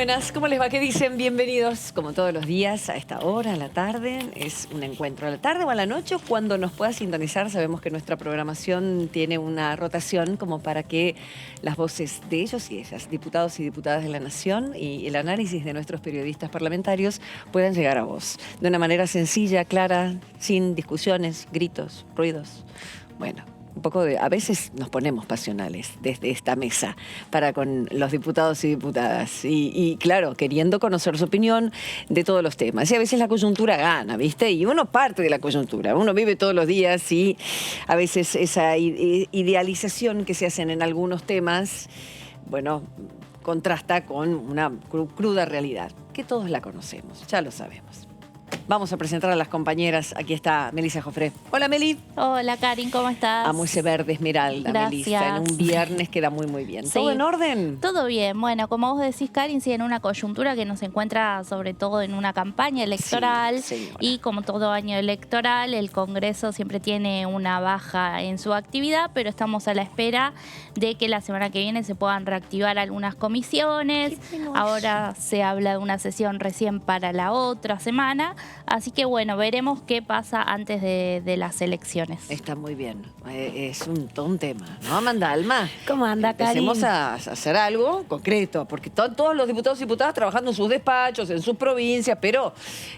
buenas, ¿cómo les va? ¿Qué dicen? Bienvenidos, como todos los días, a esta hora, a la tarde. Es un encuentro a la tarde o a la noche, cuando nos pueda sintonizar. Sabemos que nuestra programación tiene una rotación como para que las voces de ellos y ellas, diputados y diputadas de la Nación, y el análisis de nuestros periodistas parlamentarios puedan llegar a vos. De una manera sencilla, clara, sin discusiones, gritos, ruidos. Bueno, un poco a veces nos ponemos pasionales desde esta mesa para con los diputados y diputadas y claro, queriendo conocer su opinión de todos los temas. Y a veces la coyuntura gana, ¿viste? Y uno parte de la coyuntura, uno vive todos los días y a veces esa idealización que se hacen en algunos temas, bueno, contrasta con una cruda realidad, que todos la conocemos, ya lo sabemos. Vamos a presentar a las compañeras. Aquí está Melissa Jofré. Hola, Meli. Hola, Karin, ¿cómo estás? Amo ese verde esmeralda, Melissa. En un viernes queda muy, muy bien. Sí. ¿Todo en orden? Todo bien. Bueno, como vos decís, Karin, sí, en una coyuntura que nos encuentra sobre todo en una campaña electoral. Sí, y como todo año electoral, el Congreso siempre tiene una baja en su actividad, pero estamos a la espera de que la semana que viene se puedan reactivar algunas comisiones. Ahora se habla de una sesión recién para la otra semana. Así que bueno, veremos qué pasa antes de las elecciones. Está muy bien. Es todo un tema, ¿no, Amanda Alma? ¿Cómo anda, Karin? Empecemos a hacer algo concreto, porque todos los diputados y diputadas trabajando en sus despachos, en sus provincias, pero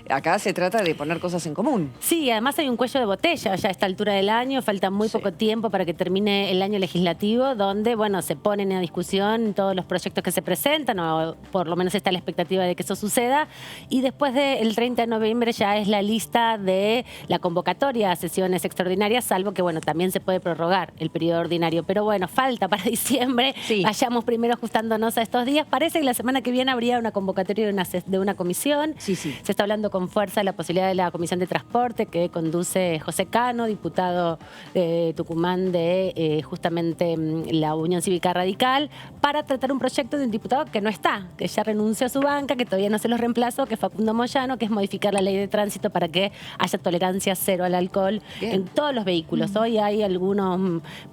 acá se trata de poner cosas en común. Sí, además hay un cuello de botella ya a esta altura del año, falta muy poco tiempo para que termine el año legislativo, donde, bueno, se ponen a discusión todos los proyectos que se presentan, o por lo menos está la expectativa de que eso suceda, y después del 30 de noviembre ya es la lista de la convocatoria a sesiones extraordinarias, salvo que, bueno, también se puede prorrogar el periodo ordinario. Pero bueno, falta para diciembre. Sí. Vayamos primero ajustándonos a estos días. Parece que la semana que viene habría una convocatoria de una comisión. Sí, sí. Se está hablando con fuerza de la posibilidad de la Comisión de Transporte que conduce José Cano, diputado de Tucumán de justamente la Unión Cívica Radical, para tratar un proyecto de un diputado que no está, que ya renunció a su banca, que todavía no se los reemplazó, que es Facundo Moyano, que es modificar la ley de tránsito para que haya tolerancia cero al alcohol en todos los vehículos. Hoy hay alguna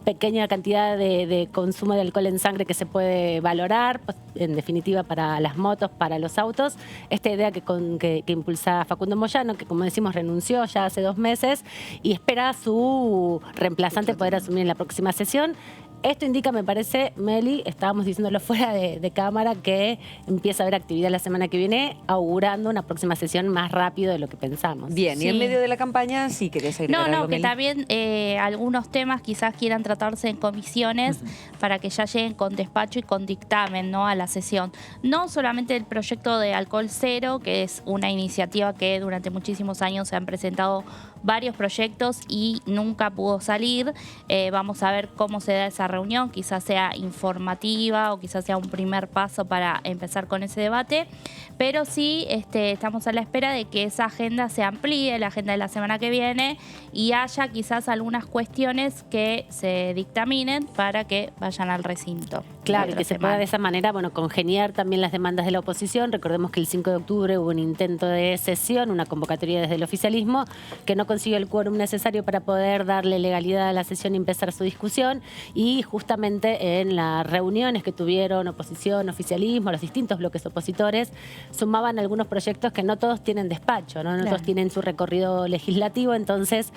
pequeña cantidad de consumo de alcohol en sangre que se puede valorar, pues, en definitiva para las motos, para los autos. Esta idea que impulsa Facundo Moyano, que como decimos renunció ya hace 2 meses y espera a su reemplazante poder asumir en la próxima sesión. Esto indica, me parece, Meli, estábamos diciéndolo fuera de cámara, que empieza a haber actividad la semana que viene, augurando una próxima sesión más rápido de lo que pensamos. Bien, sí. Y en medio de la campaña, sí querés agregar algo, que Meli. también algunos temas quizás quieran tratarse en comisiones para que ya lleguen con despacho y con dictamen, ¿no?, a la sesión. No solamente el proyecto de alcohol cero, que es una iniciativa que durante muchísimos años se han presentado varios proyectos y nunca pudo salir. Vamos a ver cómo se da esa reunión, quizás sea informativa o quizás sea un primer paso para empezar con ese debate, pero sí estamos a la espera de que esa agenda se amplíe, la agenda de la semana que viene, y haya quizás algunas cuestiones que se dictaminen para que vayan al recinto. Claro, y que se pueda de esa manera, bueno, congeniar también las demandas de la oposición. Recordemos que el 5 de octubre hubo un intento de sesión, una convocatoria desde el oficialismo, que no consiguió el quórum necesario para poder darle legalidad a la sesión y empezar su discusión. Y justamente en las reuniones que tuvieron oposición, oficialismo, los distintos bloques opositores, sumaban algunos proyectos que no todos tienen despacho, ¿no? No todos tienen su recorrido legislativo. Entonces,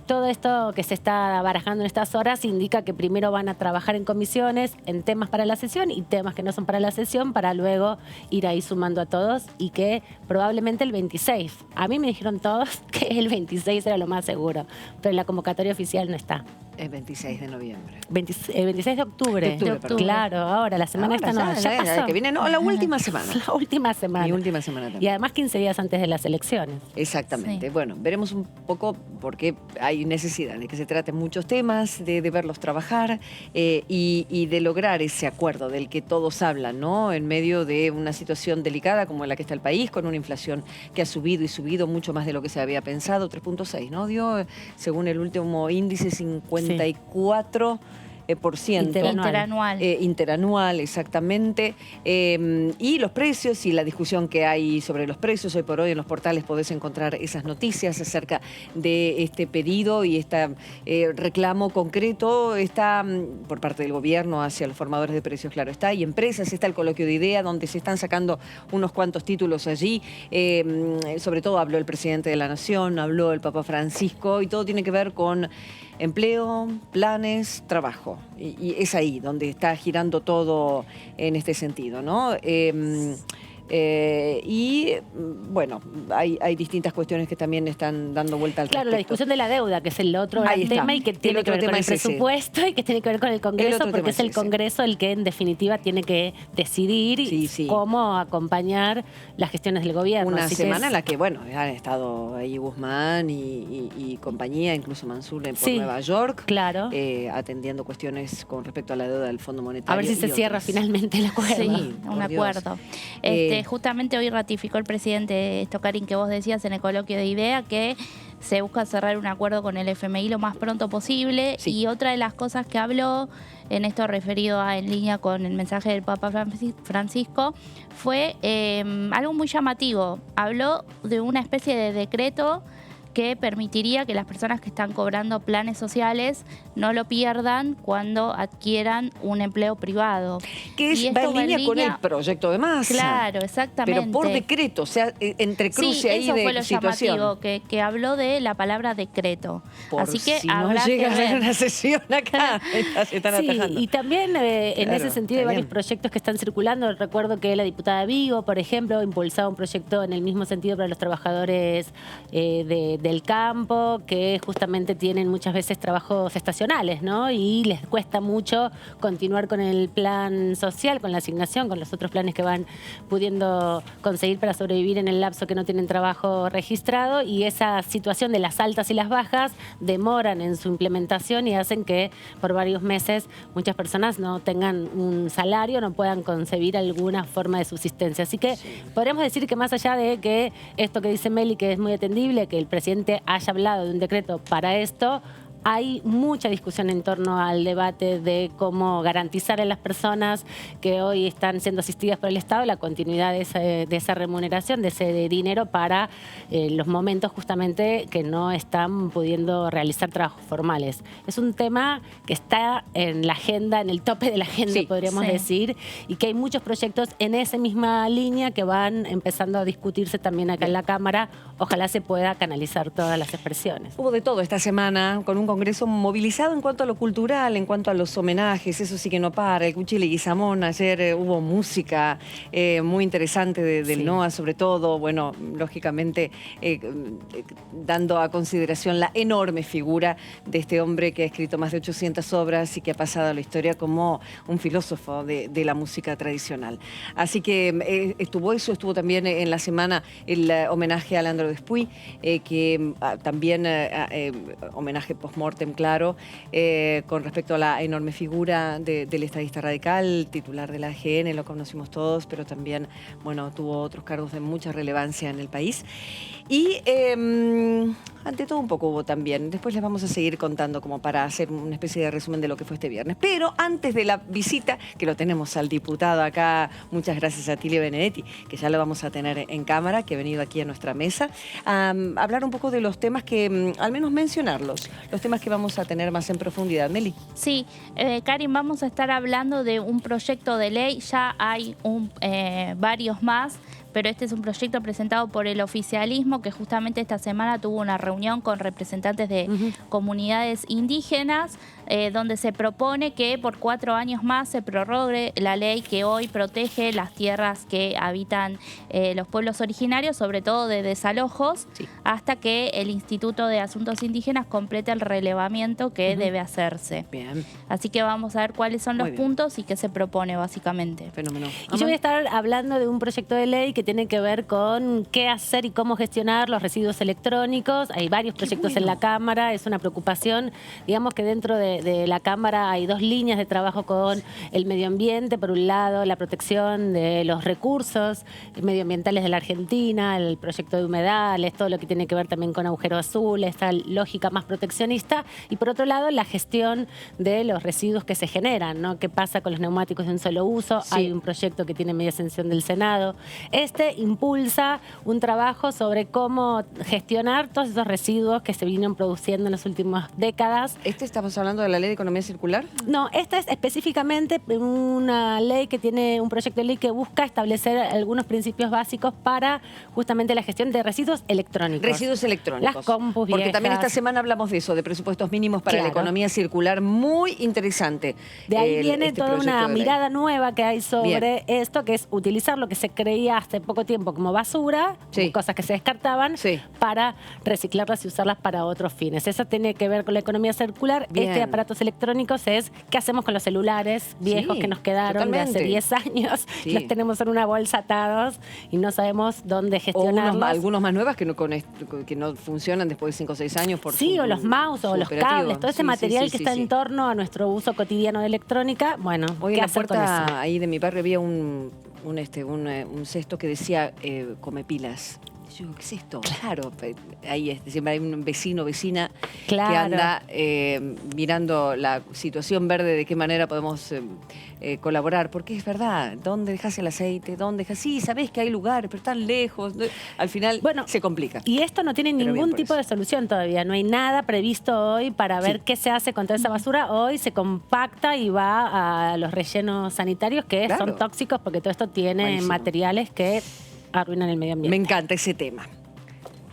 todo esto que se está barajando en estas horas indica que primero van a trabajar en comisiones, en temas para la sesión y temas que no son para la sesión, para luego ir ahí sumando a todos, y que probablemente el 26. A mí me dijeron todos que el 26 era lo más seguro, pero en la convocatoria oficial no está. El 26 de noviembre. 26 de octubre. De octubre. Claro, ahora, la semana esta no. Ya pasó. Que viene, no, la última semana. La última semana. Mi última semana también. Y además 15 días antes de las elecciones. Exactamente. Sí. Bueno, veremos un poco porque hay necesidad de que se traten muchos temas, de verlos trabajar y de lograr ese acuerdo del que todos hablan, ¿no? En medio de una situación delicada como la que está el país, con una inflación que ha subido y subido mucho más de lo que se había pensado, 3.6, ¿no? Dio, según el último índice, 54 por ciento. Interanual, exactamente. Y los precios y la discusión que hay sobre los precios. Hoy por hoy en los portales podés encontrar esas noticias acerca de este pedido y este reclamo concreto. Está por parte del gobierno hacia los formadores de precios, claro está, y empresas. Está el coloquio de idea donde se están sacando unos cuantos títulos allí. Sobre todo habló el presidente de la Nación, habló el Papa Francisco y todo tiene que ver con empleo, planes, trabajo. Y es ahí donde está girando todo en este sentido, ¿no? Y bueno, hay distintas cuestiones que también están dando vuelta al respecto. Claro, la discusión de la deuda, que es el otro gran tema y que tiene que ver con el presupuesto y que tiene que ver con el Congreso, porque es el Congreso el que en definitiva tiene que decidir cómo acompañar las gestiones del gobierno. Una semana en la que, bueno, han estado ahí Guzmán y compañía, incluso Mansur por Nueva York, claro, atendiendo cuestiones con respecto a la deuda del Fondo Monetario. A ver si se cierra finalmente el acuerdo. Sí, un acuerdo. Justamente hoy ratificó el presidente esto, Karin, que vos decías en el coloquio de idea, que se busca cerrar un acuerdo con el FMI lo más pronto posible. Sí. Y otra de las cosas que habló, en esto referido en línea con el mensaje del Papa Francisco, fue algo muy llamativo. Habló de una especie de decreto que permitiría que las personas que están cobrando planes sociales no lo pierdan cuando adquieran un empleo privado. Que va en línea con el proyecto de Massa. Claro, exactamente. Pero por decreto, o sea, entre cruce ahí eso de fue lo situación. Llamativo, que habló de la palabra decreto. Así que si no llega a haber una sesión acá, se están atajando. Y también en ese sentido hay varios proyectos que están circulando. Recuerdo que la diputada Vigo, por ejemplo, impulsaba un proyecto en el mismo sentido para los trabajadores del campo, que justamente tienen muchas veces trabajos estacionales, ¿no? Y les cuesta mucho continuar con el plan social, con la asignación, con los otros planes que van pudiendo conseguir para sobrevivir en el lapso que no tienen trabajo registrado, y esa situación de las altas y las bajas demoran en su implementación y hacen que por varios meses muchas personas no tengan un salario, no puedan concebir alguna forma de subsistencia. Así que podríamos decir que más allá de que esto que dice Meli, que es muy atendible, que el presidente haya hablado de un decreto para esto, hay mucha discusión en torno al debate de cómo garantizar a las personas que hoy están siendo asistidas por el Estado la continuidad de esa remuneración, de ese dinero para los momentos justamente que no están pudiendo realizar trabajos formales. Es un tema que está en la agenda, en el tope de la agenda, podríamos decir, y que hay muchos proyectos en esa misma línea que van empezando a discutirse también acá en la Cámara. Ojalá se pueda canalizar todas las expresiones. Hubo de todo esta semana, con un Congreso movilizado en cuanto a lo cultural, en cuanto a los homenajes, eso sí que no para. El Cuchi Leguizamón, ayer hubo música muy interesante del NOA, sobre todo, bueno, lógicamente dando a consideración la enorme figura de este hombre que ha escrito más de 800 obras y que ha pasado a la historia como un filósofo de la música tradicional. Así que estuvo también en la semana el homenaje a Leandro Despuy, que también homenaje post-mortem, claro, con respecto a la enorme figura del estadista radical, titular de la AGN, lo conocimos todos, pero también, bueno, tuvo otros cargos de mucha relevancia en el país. Y ante todo un poco hubo también, después les vamos a seguir contando como para hacer una especie de resumen de lo que fue este viernes. Pero antes de la visita, que lo tenemos al diputado acá, muchas gracias a Tilio Benedetti, que ya lo vamos a tener en cámara, que ha venido aquí a nuestra mesa, a hablar un poco de los temas que, al menos mencionarlos, los temas que vamos a tener más en profundidad. Meli. Sí, Karin, vamos a estar hablando de un proyecto de ley, ya hay varios más, pero este es un proyecto presentado por el oficialismo que justamente esta semana tuvo una reunión con representantes de comunidades indígenas, donde se propone que por 4 años más se prorrogue la ley que hoy protege las tierras que habitan los pueblos originarios, sobre todo de desalojos, hasta que el Instituto de Asuntos Indígenas complete el relevamiento que debe hacerse. Bien. Así que vamos a ver cuáles son los puntos y qué se propone básicamente. Fenómeno. Y yo voy a estar hablando de un proyecto de ley que que tiene que ver con qué hacer y cómo gestionar los residuos electrónicos. Hay varios proyectos en la Cámara, es una preocupación. Digamos que dentro de la Cámara hay dos líneas de trabajo con el medio ambiente. Por un lado, la protección de los recursos medioambientales de la Argentina, el proyecto de humedales, todo lo que tiene que ver también con agujero azul, esta lógica más proteccionista. Y por otro lado, la gestión de los residuos que se generan, ¿no? ¿Qué pasa con los neumáticos de un solo uso? Sí. Hay un proyecto que tiene media ascensión del Senado. Este impulsa un trabajo sobre cómo gestionar todos esos residuos que se vienen produciendo en las últimas décadas. ¿Estamos hablando de la Ley de Economía Circular? No, esta es específicamente una ley que tiene un proyecto de ley que busca establecer algunos principios básicos para justamente la gestión de residuos electrónicos. Residuos electrónicos. Las compus Porque viejas. también esta semana hablamos de eso, de presupuestos mínimos para la economía circular. Muy interesante. De ahí viene toda una mirada nueva que hay sobre esto, que es utilizar lo que se creía hasta poco tiempo como basura, como cosas que se descartaban, para reciclarlas y usarlas para otros fines. Eso tiene que ver con la economía circular. Este aparatos electrónicos es qué hacemos con los celulares viejos que nos quedaron de hace 10 años. Los tenemos en una bolsa atados y no sabemos dónde gestionarlos. O algunos más nuevos que no funcionan después de 5 o 6 años. O los mouse o los cables, todo ese material que está en torno a nuestro uso cotidiano de electrónica. Bueno, hoy ¿qué en la hacer con eso? puerta ahí de mi barrio había un cesto que decía come pilas. Yo digo, ¿qué es esto? Claro, ahí siempre hay un vecino, vecina que anda mirando la situación verde, de qué manera podemos colaborar, porque es verdad, ¿dónde dejas el aceite? ¿Dónde dejas? Sí, sabés que hay lugares, pero están lejos. Al final se complica. Y esto no tiene ningún tipo de solución todavía, no hay nada previsto hoy para ver qué se hace con toda esa basura. Hoy se compacta y va a los rellenos sanitarios que son tóxicos, porque todo esto tiene materiales que arruinan el medio ambiente. Me encanta ese tema.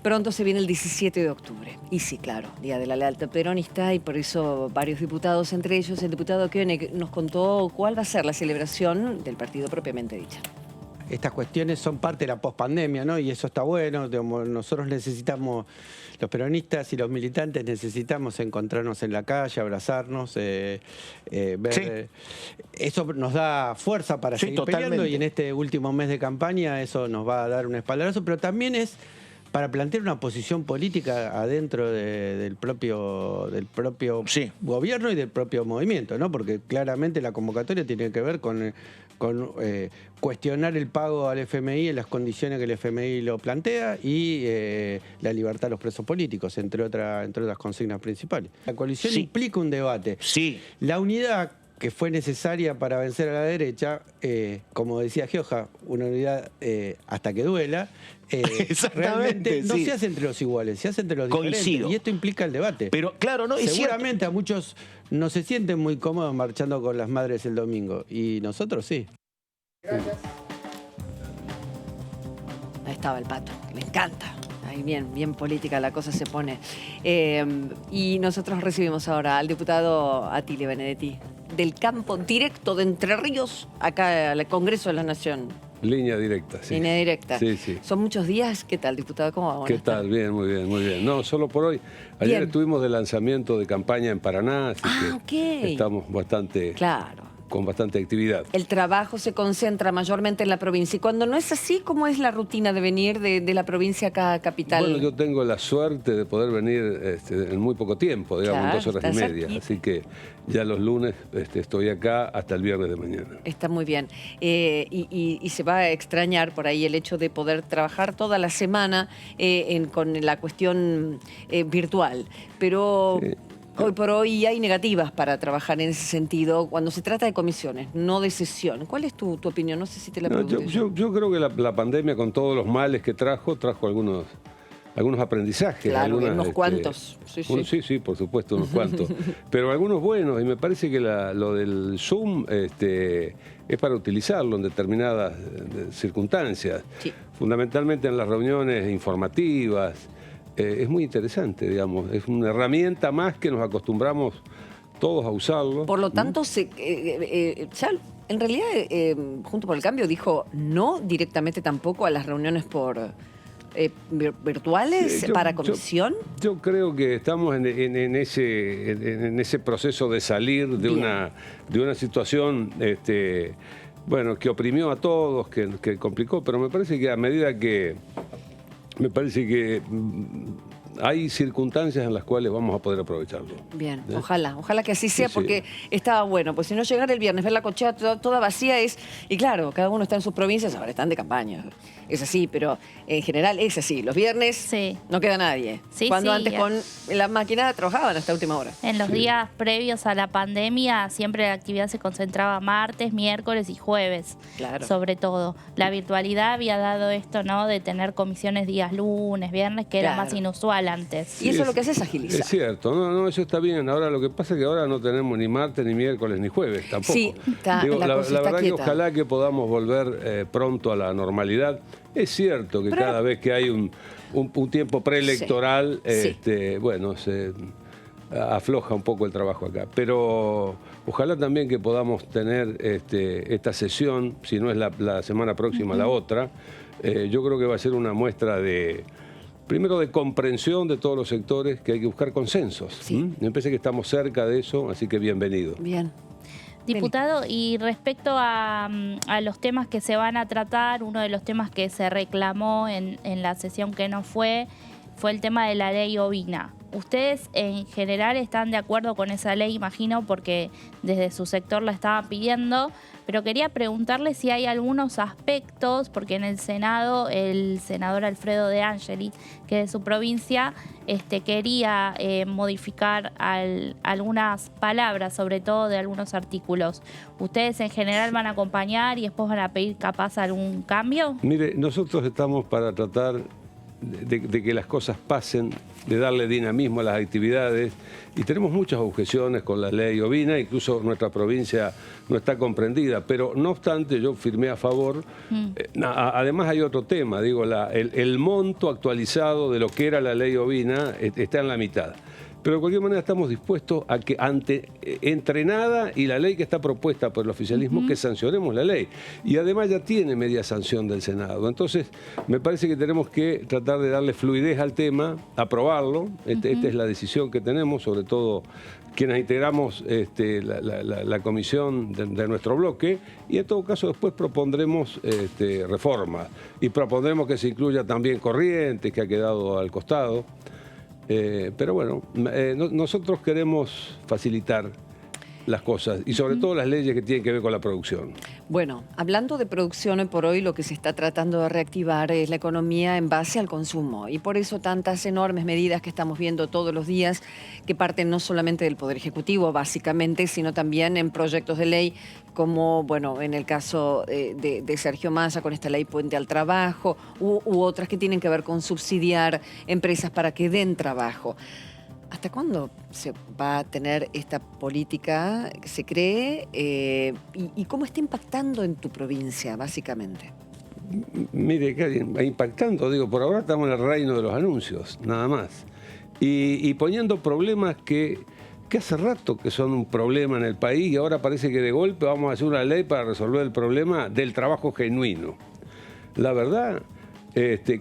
Pronto se viene el 17 de octubre. Y sí, claro, Día de la Lealtad Peronista, y por eso varios diputados, entre ellos el diputado Koenig, nos contó cuál va a ser la celebración del partido propiamente dicha. Estas cuestiones son parte de la pospandemia, ¿no? Y eso está bueno. Nosotros necesitamos, los peronistas y los militantes necesitamos encontrarnos en la calle, abrazarnos, ver. Eso nos da fuerza para seguir peleando, y en este último mes de campaña eso nos va a dar un espaldarazo, pero también es para plantear una posición política adentro del propio gobierno y del propio movimiento, ¿no? Porque claramente la convocatoria tiene que ver con cuestionar el pago al FMI en las condiciones que el FMI lo plantea, y la libertad de los presos políticos, entre otras consignas principales. La coalición implica un debate. La unidad que fue necesaria para vencer a la derecha, como decía Gioja, una unidad hasta que duela, realmente no se hace entre los iguales, se hace entre los diferentes. Y esto implica el debate. Pero claro, no, seguramente a muchos no se sienten muy cómodos marchando con las madres el domingo, y nosotros sí. Gracias. Ahí estaba el Pato, que me encanta. Ahí bien política la cosa se pone. Y nosotros recibimos ahora al diputado Atilio Benedetti, del campo directo de Entre Ríos, acá al Congreso de la Nación. Línea directa, sí. Línea directa. Sí, sí. Son muchos días. ¿Qué tal, diputado? ¿Cómo va? ¿Qué tal? Bien, muy bien, muy bien. No, solo por hoy. Ayer estuvimos de lanzamiento de campaña en Paraná, así que estamos con bastante actividad. El trabajo se concentra mayormente en la provincia. Y cuando no es así, ¿cómo es la rutina de venir de la provincia acá a Capital? Bueno, yo tengo la suerte de poder venir en muy poco tiempo, digamos, en 2 horas y media. Así que ya los lunes estoy acá hasta el viernes de mañana. Está muy bien. Y se va a extrañar por ahí el hecho de poder trabajar toda la semana con la cuestión virtual. Pero hoy por hoy hay negativas para trabajar en ese sentido cuando se trata de comisiones, no de sesión. ¿Cuál es tu opinión? No sé si te la pregunto. Yo creo que la pandemia, con todos los males que trajo algunos aprendizajes. Claro, unos cuantos. Sí, por supuesto, unos cuantos. Pero algunos buenos, y me parece que lo del Zoom es para utilizarlo en determinadas circunstancias. Fundamentalmente en las reuniones informativas. Es muy interesante, digamos. Es una herramienta más que nos acostumbramos todos a usarlo. Por lo tanto, ya en realidad, Juntos por el Cambio dijo no directamente tampoco a las reuniones virtuales para comisión. Yo creo que estamos en ese proceso de salir de una situación bueno, que oprimió a todos, que complicó, pero me parece que a medida que... hay circunstancias en las cuales vamos a poder aprovecharlo. Bien, ojalá que así sea, porque estaba bueno. Pues si no, llegar el viernes, ver la cochera toda vacía es... Y claro, cada uno está en sus provincias, ahora están de campaña. Es así, pero en general es así. Los viernes no queda nadie. Cuando antes con la máquina trabajaban hasta última hora. En los días previos a la pandemia siempre la actividad se concentraba martes, miércoles y jueves. Claro. Sobre todo. La virtualidad había dado esto, ¿no? De tener comisiones días lunes, viernes, que era más inusual antes. Y eso lo que hace es agilizar. Es cierto, no, eso está bien. Ahora lo que pasa es que ahora no tenemos ni martes, ni miércoles, ni jueves tampoco. Sí, la verdad que ojalá que podamos volver pronto a la normalidad. Es cierto que cada vez que hay un tiempo preelectoral, bueno, se afloja un poco el trabajo acá. Pero ojalá también que podamos tener esta sesión, si no es la semana próxima, la otra. Yo creo que va a ser una muestra primero de comprensión de todos los sectores, que hay que buscar consensos. Me parece que estamos cerca de eso, así que bienvenido. Bien. Diputado, y respecto a los temas que se van a tratar, uno de los temas que se reclamó en la sesión que no fue el tema de la ley ovina. ¿Ustedes en general están de acuerdo con esa ley, imagino, porque desde su sector la estaban pidiendo? Pero quería preguntarle si hay algunos aspectos, porque en el Senado el senador Alfredo De Angelis, que es de su provincia, quería modificar algunas palabras, sobre todo de algunos artículos. ¿Ustedes en general van a acompañar y después van a pedir capaz algún cambio? Mire, nosotros estamos para tratar de que las cosas pasen, de darle dinamismo a las actividades, y tenemos muchas objeciones con la ley ovina, incluso nuestra provincia no está comprendida, pero no obstante yo firmé a favor. Además hay otro tema, digo, el monto actualizado de lo que era la ley ovina está en la mitad. Pero de cualquier manera estamos dispuestos a que entre nada y la ley que está propuesta por el oficialismo, que sancionemos la ley. Y además ya tiene media sanción del Senado. Entonces, me parece que tenemos que tratar de darle fluidez al tema, aprobarlo. Esta es la decisión que tenemos, sobre todo quienes integramos la comisión de nuestro bloque. Y en todo caso después propondremos reformas. Y propondremos que se incluya también Corrientes, que ha quedado al costado. Pero bueno, nosotros queremos facilitar las cosas y sobre todo las leyes que tienen que ver con la producción. Bueno, hablando de producción, hoy por hoy lo que se está tratando de reactivar es la economía en base al consumo, y por eso tantas enormes medidas que estamos viendo todos los días, que parten no solamente del Poder Ejecutivo básicamente, sino también en proyectos de ley como, bueno, en el caso de Sergio Massa con esta ley Puente al Trabajo u otras que tienen que ver con subsidiar empresas para que den trabajo. ¿Hasta cuándo se va a tener esta política que se cree y cómo está impactando en tu provincia, básicamente? Mire, impactando, digo, por ahora estamos en el reino de los anuncios, nada más. Y poniendo problemas que hace rato que son un problema en el país, y ahora parece que de golpe vamos a hacer una ley para resolver el problema del trabajo genuino. La verdad...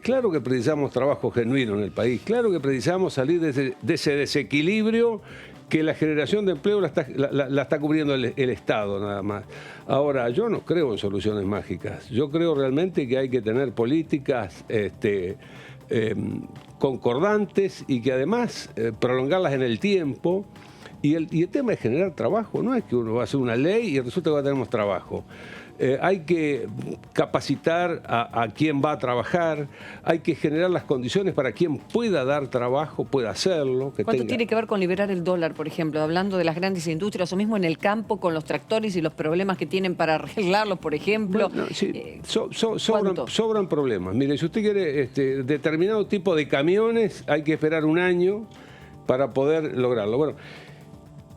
claro que precisamos trabajo genuino en el país, claro que precisamos salir de ese desequilibrio que la generación de empleo la está cubriendo el Estado nada más. Ahora, yo no creo en soluciones mágicas, yo creo realmente que hay que tener políticas concordantes y que además prolongarlas en el tiempo. Y el tema de generar trabajo no es que uno va a hacer una ley y resulta que va a tener trabajo. Hay que capacitar a quien va a trabajar, hay que generar las condiciones para quien pueda dar trabajo, pueda hacerlo. ¿Cuánto tiene que ver con liberar el dólar, por ejemplo? Hablando de las grandes industrias, o mismo en el campo con los tractores y los problemas que tienen para arreglarlos, por ejemplo. Bueno, sí, sobran problemas. Mire, si usted quiere determinado tipo de camiones, hay que esperar un año para poder lograrlo. Bueno,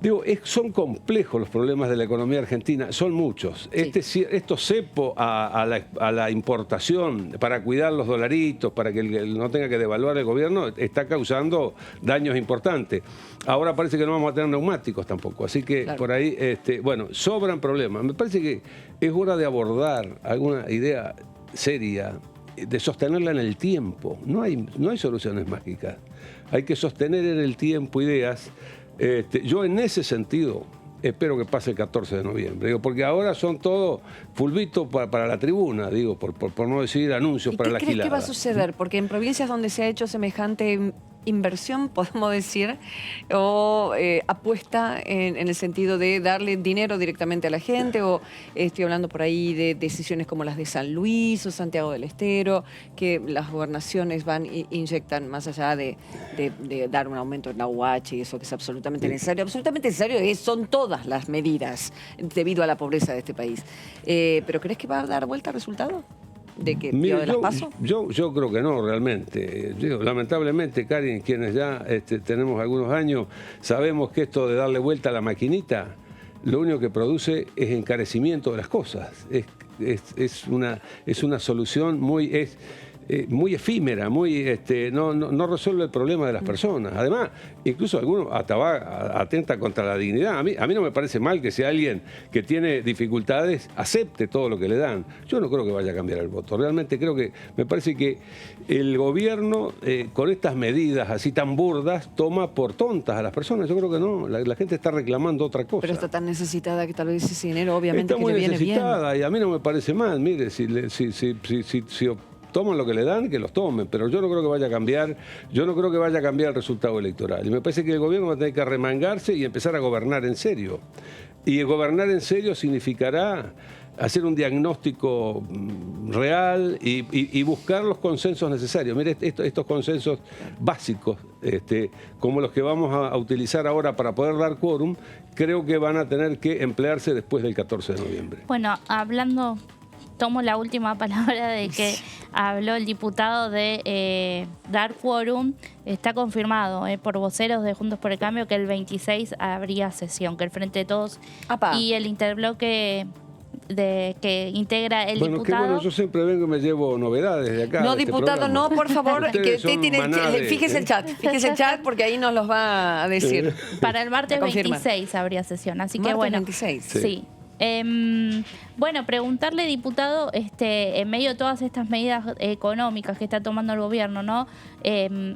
digo, son complejos los problemas de la economía argentina, son muchos. Sí. Esto cepo a la importación para cuidar los dolaritos, para que no tenga que devaluar el gobierno, está causando daños importantes. Ahora parece que no vamos a tener neumáticos tampoco, así que claro, por ahí, bueno, sobran problemas. Me parece que es hora de abordar alguna idea seria, de sostenerla en el tiempo. No hay soluciones mágicas. Hay que sostener en el tiempo ideas. Yo en ese sentido espero que pase el 14 de noviembre. Digo, porque ahora son todo fulbito para la tribuna, digo, por no decir anuncios para la gilada. ¿Qué crees que va a suceder? Porque en provincias donde se ha hecho semejante inversión, podemos decir, o apuesta en el sentido de darle dinero directamente a la gente, o estoy hablando por ahí de decisiones como las de San Luis o Santiago del Estero, que las gobernaciones van e inyectan más allá de dar un aumento en la UH y eso que es absolutamente necesario. Absolutamente necesario son todas las medidas debido a la pobreza de este país. ¿Pero crees que va a dar vuelta al resultado? ¿De que de las PASO? Yo creo que no, realmente. Lamentablemente, Karin, quienes ya tenemos algunos años, sabemos que esto de darle vuelta a la maquinita, lo único que produce es encarecimiento de las cosas. Es una solución muy efímera, no resuelve el problema de las personas. Además, incluso algunos hasta atenta contra la dignidad. A mí no me parece mal que si alguien que tiene dificultades acepte todo lo que le dan. Yo no creo que vaya a cambiar el voto. Realmente me parece que el gobierno con estas medidas así tan burdas toma por tontas a las personas. Yo creo que no, la gente está reclamando otra cosa. Pero está tan necesitada que tal vez ese dinero obviamente está que le viene bien. Está muy necesitada y a mí no me parece mal. Mire, si toman lo que le dan, que los tomen, pero yo no creo que vaya a cambiar, el resultado electoral. Y me parece que el gobierno va a tener que arremangarse y empezar a gobernar en serio. Y gobernar en serio significará hacer un diagnóstico real y buscar los consensos necesarios. Mire, estos consensos básicos, como los que vamos a utilizar ahora para poder dar quórum, creo que van a tener que emplearse después del 14 de noviembre. Bueno, tomo la última palabra de que habló el diputado de dar quórum. Está confirmado por voceros de Juntos por el Cambio que el 26 habría sesión, que el Frente de Todos y el interbloque que integra el diputado. Qué bueno, yo siempre vengo y me llevo novedades de acá. No, diputado, no, por favor, fíjese el chat, porque ahí nos los va a decir. Para el martes 26 habría sesión, así que bueno. 26. Sí. Bueno, preguntarle, diputado, en medio de todas estas medidas económicas que está tomando el gobierno, ¿no?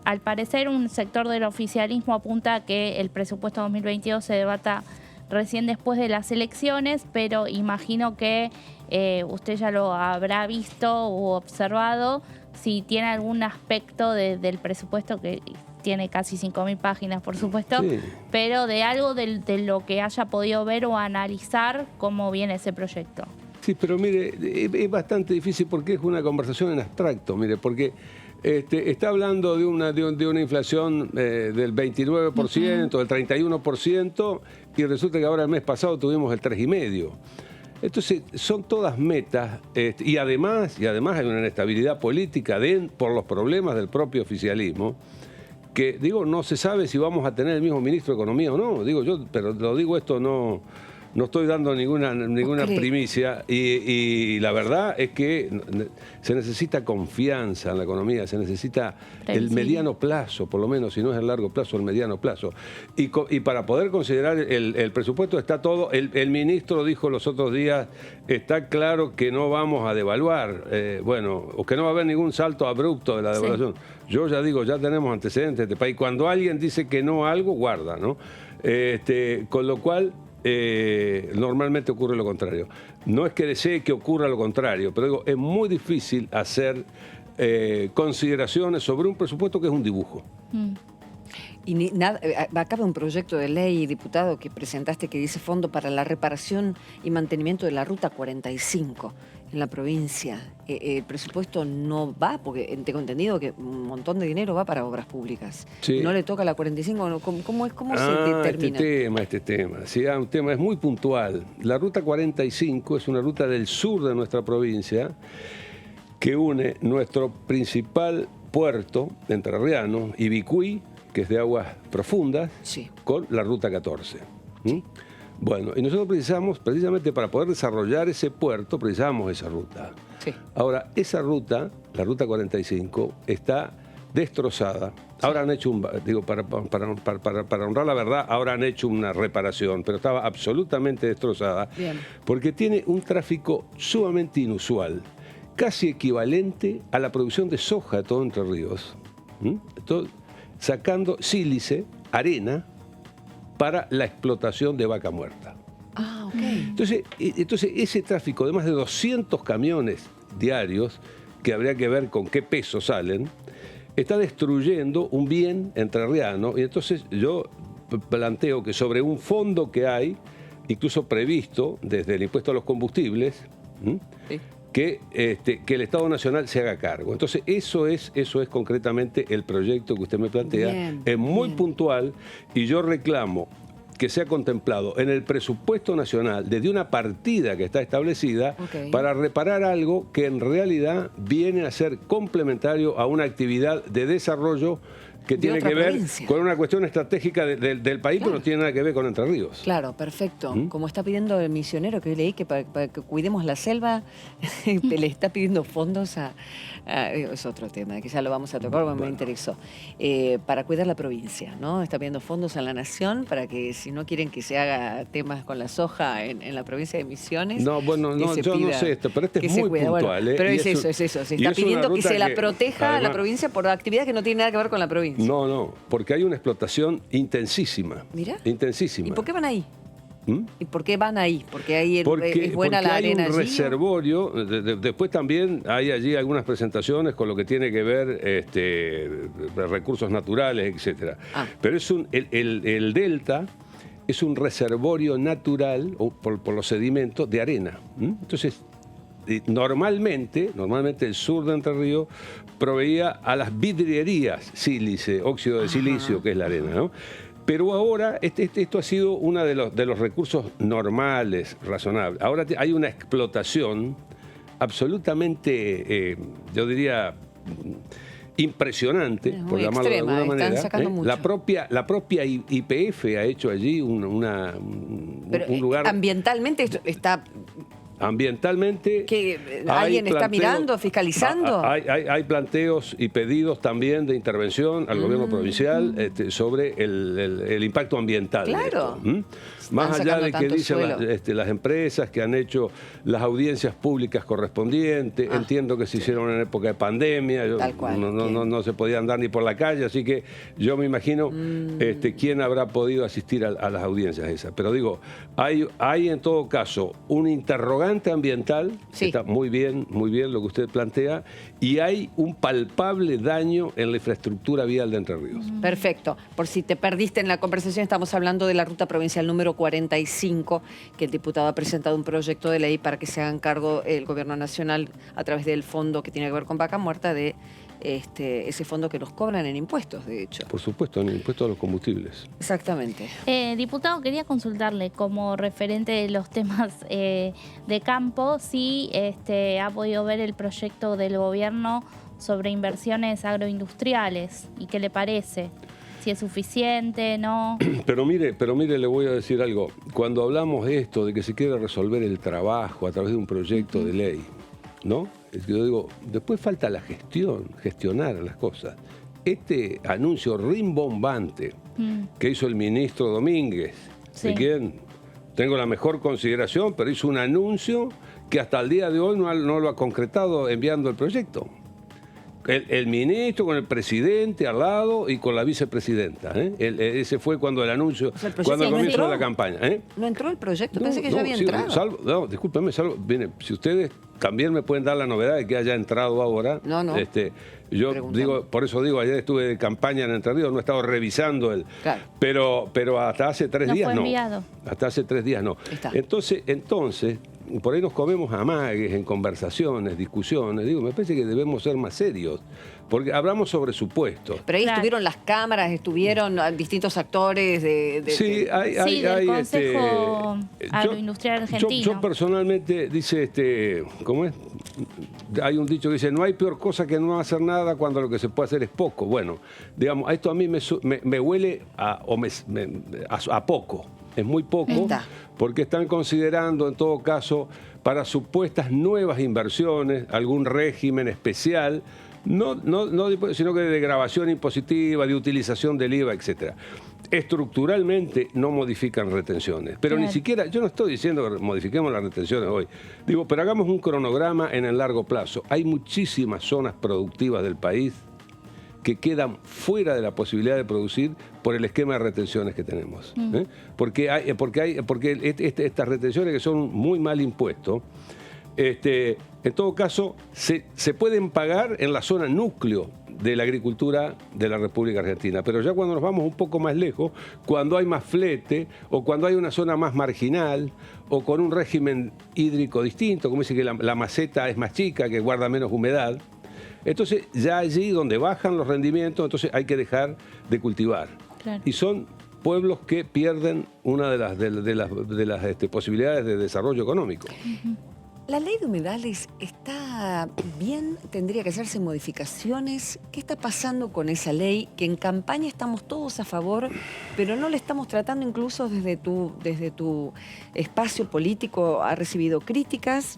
Al parecer un sector del oficialismo apunta a que el presupuesto 2022 se debata recién después de las elecciones, pero imagino que usted ya lo habrá visto u observado, si tiene algún aspecto del presupuesto que tiene casi 5.000 páginas, por supuesto, sí, pero de algo de lo que haya podido ver o analizar cómo viene ese proyecto. Sí, pero mire, es bastante difícil porque es una conversación en abstracto, mire, porque está hablando de una inflación del 29%, del 31%, y resulta que ahora el mes pasado tuvimos el 3,5%. Entonces, son todas metas, y además hay una inestabilidad política por los problemas del propio oficialismo, que, no se sabe si vamos a tener el mismo ministro de Economía o no. Pero lo digo esto, no estoy dando ninguna primicia, y la verdad es que se necesita confianza en la economía, se necesita el mediano plazo, por lo menos, si no es el largo plazo, el mediano plazo. Y para poder considerar el presupuesto está todo, el ministro dijo los otros días, está claro que no vamos a devaluar, o que no va a haber ningún salto abrupto de la devaluación. Sí. Yo ya digo, ya tenemos antecedentes de este país. Cuando alguien dice que no a algo, guarda, ¿no? Con lo cual, normalmente ocurre lo contrario. No es que desee que ocurra lo contrario, pero es muy difícil hacer consideraciones sobre un presupuesto que es un dibujo. Y acaba un proyecto de ley, diputado, que presentaste que dice Fondo para la Reparación y Mantenimiento de la Ruta 45 en la provincia. El presupuesto no va, porque tengo entendido que un montón de dinero va para obras públicas. Sí. No le toca la 45, ¿cómo se determina? Este tema. Sí, un tema es muy puntual. La Ruta 45 es una ruta del sur de nuestra provincia que une nuestro principal puerto entrerriano, Ibicuí, que es de aguas profundas, sí, con la Ruta 14. Bueno, y nosotros precisamos, precisamente para poder desarrollar ese puerto, precisamos esa ruta. Sí. Ahora, esa ruta, la Ruta 45, está destrozada. Sí. Ahora han hecho para honrar la verdad, ahora han hecho una reparación, pero estaba absolutamente destrozada. Bien. Porque tiene un tráfico sumamente inusual, casi equivalente a la producción de soja de todo Entre Ríos. Sacando sílice, arena, para la explotación de vaca muerta. Ah, ok. Entonces ese tráfico de más de 200 camiones diarios, que habría que ver con qué peso salen, está destruyendo un bien entrerriano. Y entonces yo planteo que sobre un fondo que hay, incluso previsto desde el impuesto a los combustibles, Sí. que el Estado Nacional se haga cargo. Entonces eso es concretamente el proyecto que usted me plantea. Bien, es muy bien. puntual y yo reclamo que sea contemplado en el presupuesto nacional desde una partida que está establecida Ok. para reparar algo que en realidad viene a ser complementario a una actividad de desarrollo que De tiene otra que ver provincia. con una cuestión estratégica del país, Claro. pero no tiene nada que ver con Entre Ríos. Claro, perfecto. Como está pidiendo el misionero que hoy leí que para que cuidemos la selva, le está pidiendo fondos es otro tema, que ya lo vamos a tocar, porque me interesó. Para cuidar la provincia, ¿no? Está pidiendo fondos a la nación para que si no quieren que se haga temas con la soja en la provincia de Misiones. No, bueno, que no, se yo no pida sé esto, pero este que es se muy cuida. puntual. Bueno, pero y es eso. Se y está es una pidiendo que ruta se la proteja a la además, provincia por actividad que no tiene nada que ver con la provincia. No, porque hay una explotación intensísima. Mira. Intensísima. ¿Y por qué van ahí? ¿Mm? ¿Y por qué van ahí? Porque ahí es buena porque la hay arena un allí, ¿o? reservorio. Después también hay allí algunas presentaciones con lo que tiene que ver recursos naturales, etcétera. Ah. Pero es el delta es un reservorio natural por los sedimentos de arena. Entonces, normalmente el sur de Entre Ríos proveía a las vidrierías sílice, óxido de silicio, que es la arena, ¿no? Pero ahora esto ha sido uno de los recursos normales, razonables. Ahora hay una explotación absolutamente, yo diría, impresionante, Es por muy llamarlo de extrema, alguna están manera. sacando mucho. La propia YPF ha hecho allí Pero un lugar ambientalmente esto está... ambientalmente. ¿Que hay alguien está planteos- mirando, fiscalizando? Hay planteos y pedidos también de intervención al gobierno provincial sobre el impacto ambiental. de Claro. esto, Más Están allá sacando de que tanto dicen suelo. las empresas que han hecho las audiencias públicas correspondientes, entiendo que se hicieron en época de pandemia, Tal cual, no se podía andar ni por la calle, así que yo me imagino quién habrá podido asistir a las audiencias esas. Pero digo, hay en todo caso un interrogante ambiental, Sí. está muy bien lo que usted plantea, y hay un palpable daño en la infraestructura vial de Entre Ríos. Perfecto. Por si te perdiste en la conversación, estamos hablando de la ruta provincial número 45, que el diputado ha presentado un proyecto de ley para que se hagan cargo el gobierno nacional a través del fondo que tiene que ver con Vaca Muerta, de ese fondo que nos cobran en impuestos, de hecho. Por supuesto, en el impuesto a los combustibles. Exactamente. Diputado, quería consultarle como referente de los temas de campo, si ha podido ver el proyecto del gobierno sobre inversiones agroindustriales y qué le parece, si es suficiente, ¿no? Pero mire, le voy a decir algo. Cuando hablamos de esto, de que se quiere resolver el trabajo a través de un proyecto de ley, ¿no? Es que yo digo, después falta la gestionar las cosas. Este anuncio rimbombante que hizo el ministro Domínguez, Sí. de quien tengo la mejor consideración, pero hizo un anuncio que hasta el día de hoy no lo ha concretado enviando el proyecto. El ministro con el presidente al lado y con la vicepresidenta. Ese fue cuando el anuncio, O sea, el proyecto cuando no comenzó entró. la campaña. ¿No entró el proyecto? Pensé que ya había sí, entrado. discúlpeme, mire, si ustedes también me pueden dar la novedad de que haya entrado ahora. No. Yo Preguntando. digo, por eso digo, ayer estuve de campaña en Entre Ríos, no he estado revisando Claro. pero hasta hace 3 No días fue no. enviado. Hasta hace 3 días no. Está. Entonces, por ahí nos comemos amagues en conversaciones, discusiones. Digo, me parece que debemos ser más serios, porque hablamos sobre supuestos. Pero ahí Claro. estuvieron las cámaras, estuvieron distintos actores Sí, Sí, del Consejo Agroindustrial Argentino. Yo personalmente, dice, ¿cómo es? Hay un dicho que dice, no hay peor cosa que no hacer nada cuando lo que se puede hacer es poco. Bueno, digamos, esto a mí me huele a poco. Es muy poco, Está. porque están considerando, en todo caso, para supuestas nuevas inversiones, algún régimen especial, sino que de grabación impositiva, de utilización del IVA, etcétera. Estructuralmente no modifican retenciones, pero Claro. ni siquiera, yo no estoy diciendo que modifiquemos las retenciones hoy, digo, pero hagamos un cronograma en el largo plazo. Hay muchísimas zonas productivas del país que quedan fuera de la posibilidad de producir por el esquema de retenciones que tenemos. Porque estas retenciones que son muy mal impuestos, en todo caso, se pueden pagar en la zona núcleo de la agricultura de la República Argentina. Pero ya cuando nos vamos un poco más lejos, cuando hay más flete o cuando hay una zona más marginal o con un régimen hídrico distinto, como dice que la maceta es más chica, que guarda menos humedad, entonces ya allí donde bajan los rendimientos, entonces hay que dejar de cultivar. Claro. Y son pueblos que pierden una de las posibilidades de desarrollo económico. ¿La ley de humedales está bien? ¿Tendría que hacerse modificaciones? ¿Qué está pasando con esa ley? Que en campaña estamos todos a favor, pero no la estamos tratando incluso desde tu espacio político. Ha recibido críticas,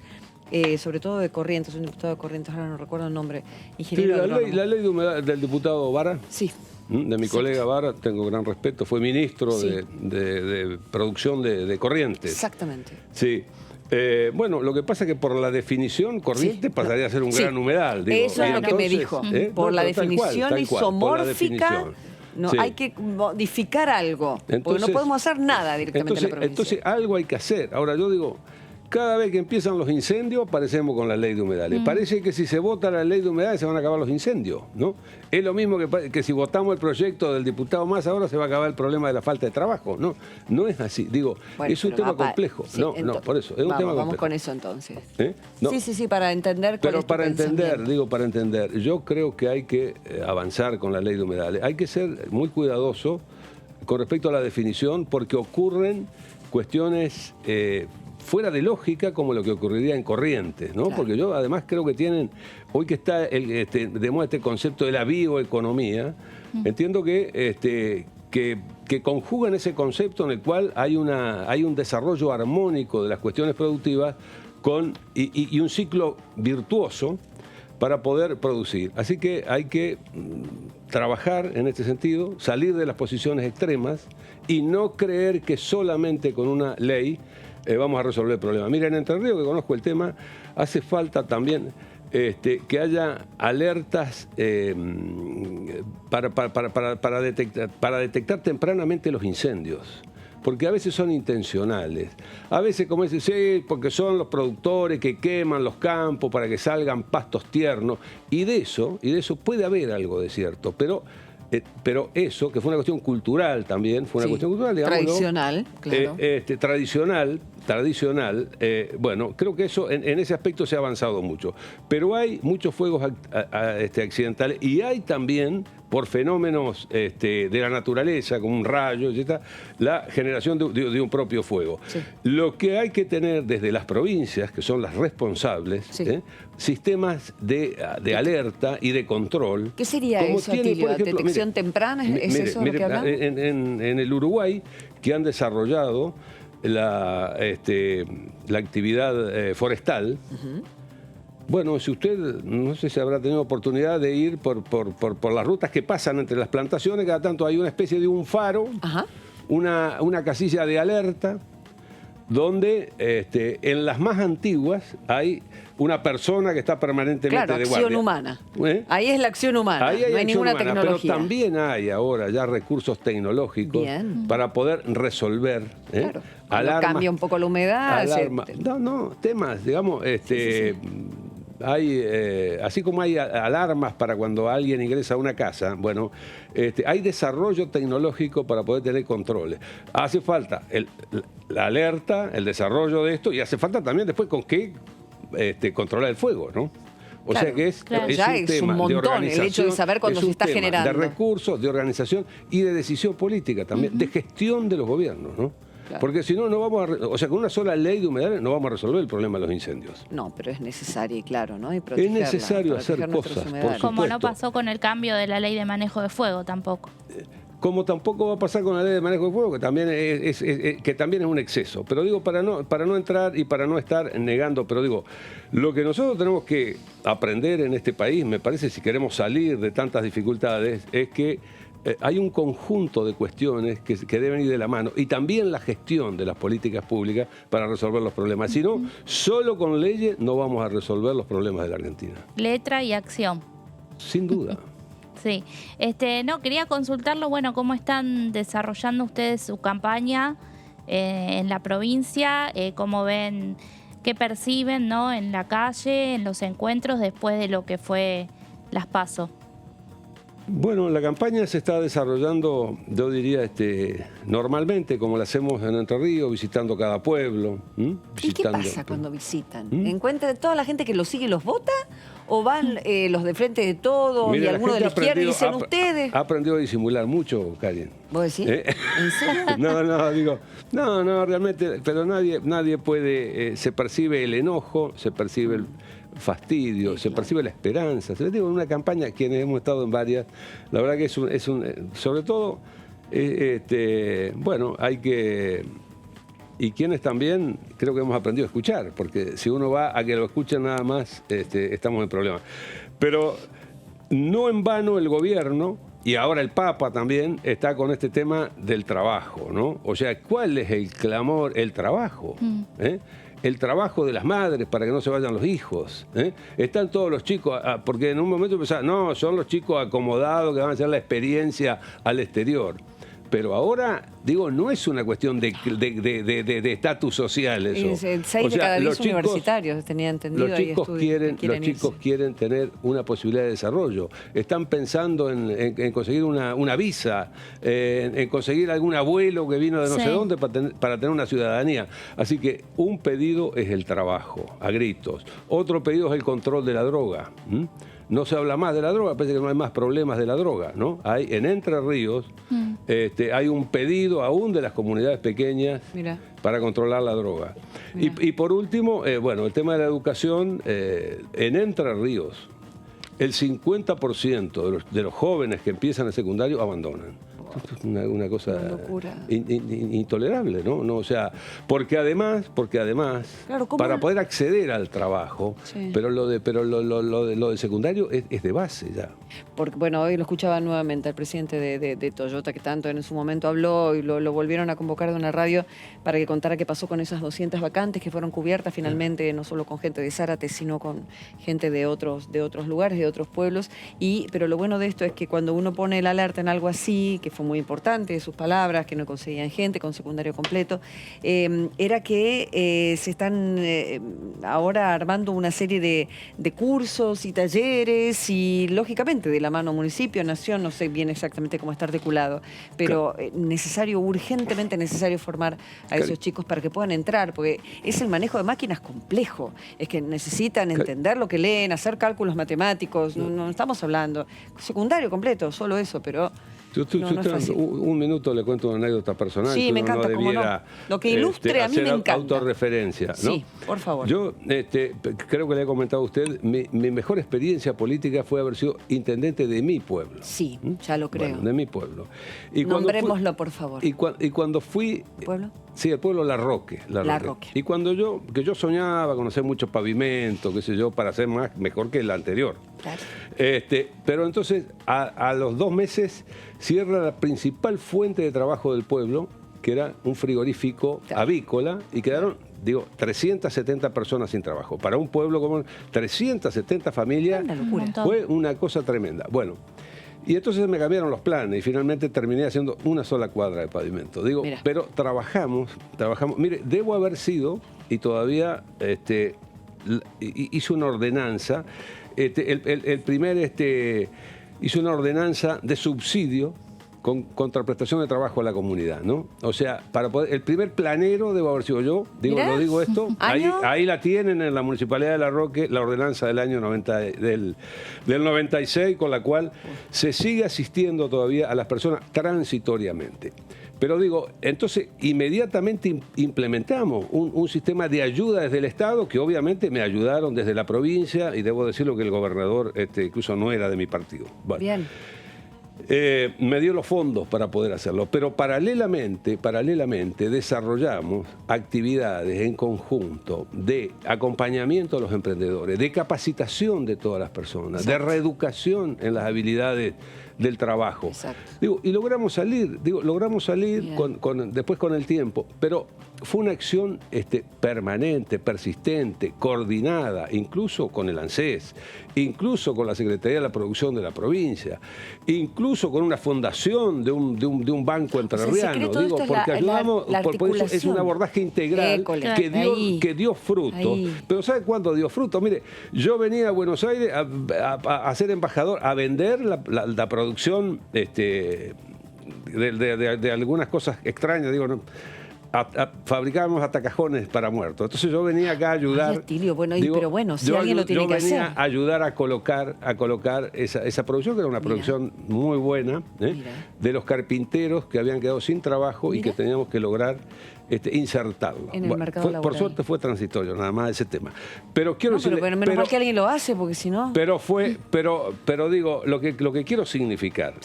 sobre todo de Corrientes, un diputado de Corrientes, ahora no recuerdo el nombre. Ingeniero la ley de humedales del diputado Vara. Sí. De mi colega Vara, tengo gran respeto, fue ministro de producción de Corrientes. Exactamente. Sí. Bueno, lo que pasa es que por la definición Corrientes pasaría a ser un gran humedal. Digo. Eso es lo que me dijo. Por la definición isomórfica, no, hay que modificar algo, entonces, porque no podemos hacer nada directamente en la provincia. Entonces algo hay que hacer. Ahora yo digo, cada vez que empiezan los incendios, aparecemos con la ley de humedales. Parece que si se vota la ley de humedales se van a acabar los incendios, ¿no? Es lo mismo que si votamos el proyecto del diputado Massa, ahora se va a acabar el problema de la falta de trabajo. No, no es así. Digo, bueno, es un tema complejo. Sí, no, por eso, es un tema complejo. Vamos con eso entonces. No, sí, para entender cuál pero para entender, yo creo que hay que avanzar con la ley de humedales. Hay que ser muy cuidadoso con respecto a la definición, porque ocurren cuestiones fuera de lógica, como lo que ocurriría en Corrientes, ¿no? Claro. Porque yo además creo que tienen, hoy que está este concepto de la bioeconomía, entiendo que conjugan ese concepto en el cual hay un desarrollo armónico de las cuestiones productivas y un ciclo virtuoso para poder producir. Así que hay que trabajar en este sentido, salir de las posiciones extremas y no creer que solamente con una ley vamos a resolver el problema. Mira, en Entre Ríos, que conozco el tema, hace falta también que haya alertas para detectar tempranamente los incendios. Porque a veces son intencionales. A veces, como dicen, sí, porque son los productores que queman los campos para que salgan pastos tiernos. Y de eso puede haber algo de cierto. Pero eso, que fue una cuestión cultural también, fue una cuestión cultural, digamos. Tradicional, claro. Tradicional, bueno, creo que eso en ese aspecto se ha avanzado mucho. Pero hay muchos fuegos accidentales y hay también, por fenómenos de la naturaleza, como un rayo, etc., la generación de un propio fuego. Sí. Lo que hay que tener desde las provincias, que son las responsables, sistemas de alerta y de control. ¿Qué sería eso, Atilio? ¿Detección temprana? ¿Es eso lo que hablamos? En el Uruguay, que han desarrollado la actividad forestal. Bueno, si usted, no sé si habrá tenido oportunidad de ir por las rutas que pasan entre las plantaciones, cada tanto hay una especie de un faro, una casilla de alerta, donde en las más antiguas hay una persona que está permanentemente de guardia. Acción humana. Ahí es la acción humana, ahí no hay ninguna tecnología. Pero también hay ahora ya recursos tecnológicos para poder resolver alarmas. Cambia un poco la humedad. Temas, digamos, hay, así como hay alarmas para cuando alguien ingresa a una casa, bueno, hay desarrollo tecnológico para poder tener controles. Hace falta la alerta, el desarrollo de esto, y hace falta también después con qué controlar el fuego, ¿no? O sea que es un tema un montón, de organización, el hecho de saber cuándo se está generando. De recursos, de organización y de decisión política también, de gestión de los gobiernos, ¿no? Claro. Porque si no, no vamos con una sola ley de humedales no vamos a resolver el problema de los incendios. No, pero es necesario, claro, ¿no? Y es necesario hacer cosas, por supuesto. Como no pasó con el cambio de la ley de manejo de fuego tampoco. Como tampoco va a pasar con la ley de manejo de fuego, que también es un exceso. Pero digo, para no entrar y para no estar negando, pero digo, lo que nosotros tenemos que aprender en este país, me parece, si queremos salir de tantas dificultades, es que hay un conjunto de cuestiones que deben ir de la mano y también la gestión de las políticas públicas para resolver los problemas. Si no, solo con leyes no vamos a resolver los problemas de la Argentina. Letra y acción. Sin duda. Sí, no, quería consultarlo, bueno, cómo están desarrollando ustedes su campaña en la provincia, cómo ven, qué perciben, ¿no?, en la calle, en los encuentros después de lo que fue las PASO. Bueno, la campaña se está desarrollando, yo diría, normalmente, como la hacemos en Entre Ríos, visitando cada pueblo. ¿Y qué pasa cuando visitan? ¿Encuentran toda la gente que los sigue y los vota? ¿O van los de Frente de Todo y algunos de la izquierda y dicen ustedes? Ha aprendido a disimular mucho, Karen. ¿Vos decís? ¿En serio? No, realmente, pero nadie puede, se percibe el enojo, se percibe el fastidio, sí, se percibe la esperanza. Se les digo, en una campaña, quienes hemos estado en varias, la verdad que es un sobre todo, bueno, hay que... Y quienes también creo que hemos aprendido a escuchar, porque si uno va a que lo escuchen nada más, estamos en problemas. Pero no en vano el gobierno, y ahora el Papa también, está con este tema del trabajo, ¿no? O sea, ¿cuál es el clamor? El trabajo, el trabajo de las madres para que no se vayan los hijos. Están todos los chicos, porque en un momento pensaban, no, son los chicos acomodados que van a hacer la experiencia al exterior. Pero ahora, digo, no es una cuestión de estatus social eso. 6 de cada 10 universitarios, tenía entendido. Los chicos quieren tener una posibilidad de desarrollo. Están pensando en conseguir una visa, en conseguir algún abuelo que vino de no sé dónde para tener una ciudadanía. Así que un pedido es el trabajo, a gritos. Otro pedido es el control de la droga. No se habla más de la droga, parece que no hay más problemas de la droga, ¿no? Hay en Entre Ríos, hay un pedido aún de las comunidades pequeñas para controlar la droga. Y por último, bueno, el tema de la educación, en Entre Ríos, el 50% de los jóvenes que empiezan el secundario abandonan. Es una cosa intolerable, ¿no? O sea, porque además claro, para poder acceder al trabajo, pero lo del secundario es de base ya. Porque, bueno, hoy lo escuchaba nuevamente al presidente de Toyota, que tanto en su momento habló, y lo volvieron a convocar de una radio para que contara qué pasó con esas 200 vacantes que fueron cubiertas finalmente, no solo con gente de Zárate, sino con gente de otros lugares, de otros pueblos. Pero lo bueno de esto es que cuando uno pone el alerta en algo así, que fue muy importante, sus palabras, que no conseguían gente con secundario completo, era que se están ahora armando una serie de cursos y talleres y, lógicamente, de la mano municipio, nación, no sé bien exactamente cómo está articulado, pero urgentemente necesario formar a esos chicos para que puedan entrar, porque es el manejo de máquinas complejo, es que necesitan entender lo que leen, hacer cálculos matemáticos, no estamos hablando, secundario completo, solo eso, pero... no es fácil. Un minuto le cuento una anécdota personal. Sí, me encanta, cómo no. Lo que ilustre a mí me encanta. Autorreferencia, ¿no? Sí, por favor. Yo creo que le he comentado a usted, mi mejor experiencia política fue haber sido intendente de mi pueblo. Sí, ya lo creo. Bueno, de mi pueblo. Nombrémoslo, por favor. Y cuando fui... ¿El pueblo? Sí, el pueblo La Roque. La Roque. Y cuando yo soñaba con hacer mucho pavimento, qué sé yo, para ser mejor que el anterior. Claro. Pero entonces, a los 2 meses, cierra la principal fuente de trabajo del pueblo, que era un frigorífico avícola, y quedaron, 370 personas sin trabajo. Para un pueblo como 370 familias, fue una cosa tremenda. Bueno, y entonces me cambiaron los planes y finalmente terminé haciendo una sola cuadra de pavimento. Pero trabajamos. Mire, debo haber sido, y todavía hice una ordenanza, hice una ordenanza de subsidio con contraprestación de trabajo a la comunidad, ¿no? O sea, para poder, el primer planero debo haber sido yo, lo digo esto, ahí la tienen en la Municipalidad de La Roque, la ordenanza del año 96, con la cual se sigue asistiendo todavía a las personas transitoriamente. Pero entonces inmediatamente implementamos un sistema de ayuda desde el Estado, que obviamente me ayudaron desde la provincia, y debo decirlo que el gobernador incluso no era de mi partido. Bueno. Bien. me dio los fondos para poder hacerlo, pero paralelamente desarrollamos actividades en conjunto de acompañamiento a los emprendedores, de capacitación de todas las personas, de reeducación en las habilidades del trabajo. Digo, y logramos salir después con el tiempo, pero fue una acción permanente, persistente, coordinada, incluso con el ANSES, incluso con la Secretaría de la Producción de la provincia, incluso con una fundación de un banco entrerriano, porque ayudamos, por eso es un abordaje integral que dio fruto. Pero ¿sabe cuándo dio fruto? Mire, yo venía a Buenos Aires a ser embajador, a vender la producción de algunas cosas extrañas, digo, ¿no? Fabricábamos hasta cajones para muertos. Entonces yo venía acá a ayudar. Pero bueno, si alguien lo tiene que hacer. Yo venía a ayudar a colocar esa producción, que era una producción muy buena, de los carpinteros que habían quedado sin trabajo y que teníamos que lograr insertarlo. En el mercado laboral. Por suerte fue transitorio, nada más ese tema. Pero quiero decirle, pero menos mal que alguien lo hace, porque si no. Pero digo, lo que quiero significar,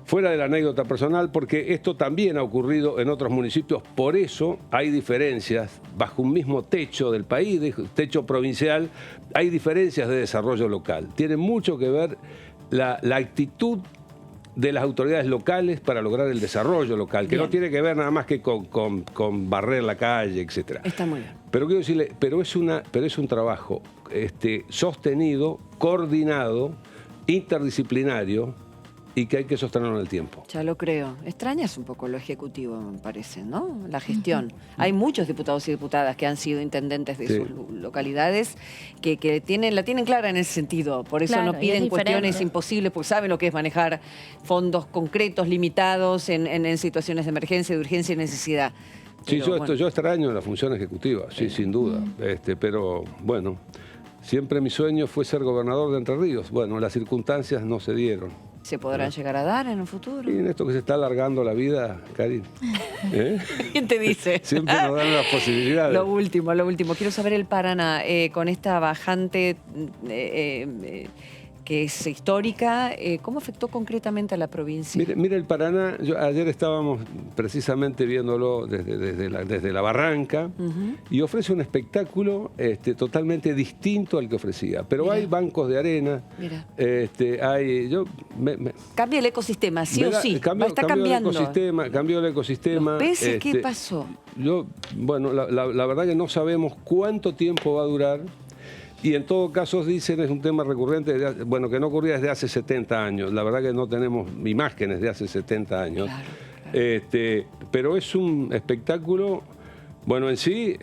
fuera de la anécdota personal, porque esto también ha ocurrido en otros municipios, por eso hay diferencias bajo un mismo techo del país, techo provincial, hay diferencias de desarrollo local. Tiene mucho que ver la actitud de las autoridades locales para lograr el desarrollo local, que no tiene que ver nada más que con barrer la calle, etcétera. Está muy bien. Pero quiero decirle, pero es un trabajo sostenido, coordinado, interdisciplinario, y que hay que sostenerlo en el tiempo. Ya lo creo. Extrañas un poco lo ejecutivo, me parece, ¿no? La gestión. Hay muchos diputados y diputadas que han sido intendentes de sus localidades que la tienen clara en ese sentido. Por eso no piden cuestiones imposibles, porque saben lo que es manejar fondos concretos, limitados, en situaciones de emergencia, de urgencia y necesidad. Pero, yo extraño la función ejecutiva, sí, sin duda. Pero bueno, siempre mi sueño fue ser gobernador de Entre Ríos. Bueno, las circunstancias no se dieron. ¿Se podrán llegar a dar en un futuro? Y en esto que se está alargando la vida, Karin. ¿Quién te dice? Siempre nos dan las posibilidades. Lo último. Quiero saber el Paraná, con esta bajante que es histórica, ¿cómo afectó concretamente a la provincia? Mire el Paraná, ayer estábamos precisamente viéndolo desde la barranca, y ofrece un espectáculo totalmente distinto al que ofrecía. Pero hay bancos de arena, cambia el ecosistema, sí o sí. Está cambiando. Cambió el ecosistema. ¿Los peces qué pasó? La verdad que no sabemos cuánto tiempo va a durar. Y en todo caso dicen, es un tema recurrente, que no ocurría desde hace 70 años. La verdad que no tenemos imágenes de hace 70 años. Claro. Pero es un espectáculo, en sí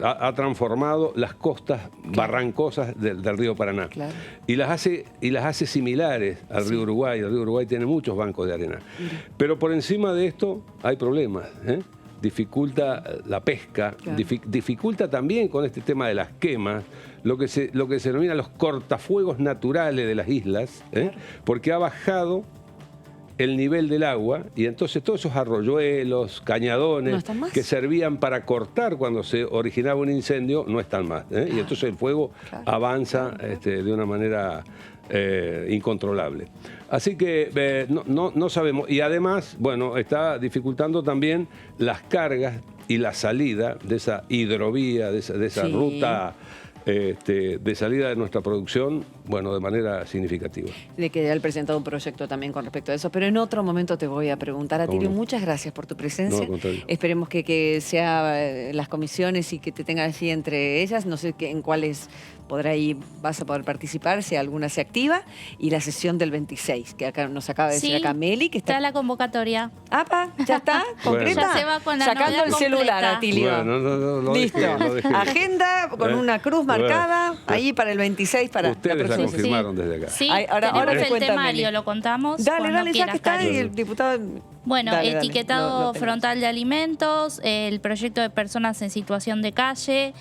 ha transformado las costas barrancosas del río Paraná. Claro. Y las hace similares al río Uruguay. El río Uruguay tiene muchos bancos de arena. Pero por encima de esto hay problemas. Dificulta la pesca, dificulta también con este tema de las quemas, lo que se denomina los cortafuegos naturales de las islas, porque ha bajado el nivel del agua y entonces todos esos arroyuelos, cañadones que servían para cortar cuando se originaba un incendio no están más. Y entonces el fuego avanza de una manera incontrolable. Así que no sabemos. Y además, está dificultando también las cargas y la salida de esa hidrovía, de esa ruta de salida de nuestra producción, de manera significativa. De que él presentado un proyecto también con respecto a eso, pero en otro momento te voy a preguntar. Atilio, muchas gracias por tu presencia. Esperemos que sea las comisiones y que te tengas así entre ellas, no sé en cuáles vas a poder participar, si alguna se activa, y la sesión del 26, que acá nos acaba de decir acá Meli, que está la convocatoria. ¿Ya está? ¿Concreta? Ya se va con la sacando el celular, Atilio. Listo. Agenda con una cruz marcada ahí para el 26 para ustedes la próxima. Confirmaron desde acá. Sí, ahora el temario, lo contamos. Dale, ya que está ahí el diputado. Etiquetado frontal de alimentos, el proyecto de personas en situación de calle,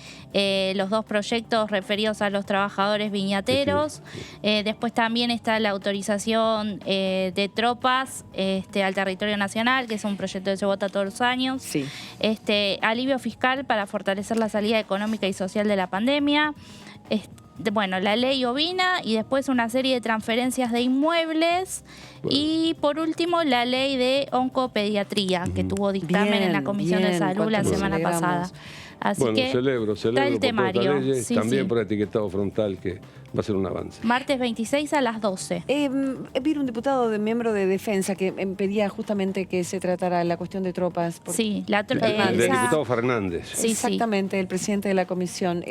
los dos proyectos referidos a los trabajadores viñateros. Después también está la autorización de tropas al territorio nacional, que es un proyecto que se vota todos los años. Sí. Alivio fiscal para fortalecer la salida económica y social de la pandemia. bueno, la ley ovina y después una serie de transferencias de inmuebles y por último la ley de oncopediatría que tuvo dictamen en la Comisión de Salud la semana pasada. Así bueno, que celebro está por el temario. todas las leyes, Sí, también sí. por etiquetado frontal, que va a ser un avance. Martes 26 a las 12. Vi un diputado miembro de Defensa que pedía justamente que se tratara la cuestión de tropas. Sí, El diputado Fernández. Sí, exactamente, el presidente de la comisión.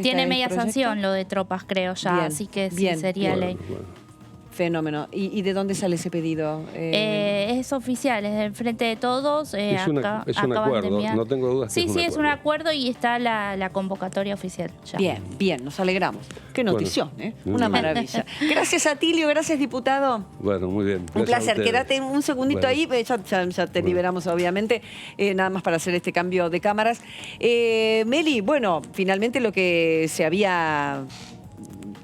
Tiene media sanción lo de tropas, creo ya, bien, así que sí, bien. sería Bueno, ley. bueno. Fenómeno. ¿Y de dónde sale ese pedido? Es oficial, es del Frente de Todos. Es un acuerdo, no tengo dudas que Sí, es un acuerdo y está la convocatoria oficial ya. Bien, nos alegramos. Qué notición, bueno, Una maravilla. Gracias, Atilio, gracias, diputado. Bueno, muy bien. Un placer. Quédate un segundito Bueno. ahí, ya te liberamos, obviamente, nada más para hacer este cambio de cámaras. Meli, bueno, finalmente lo que se había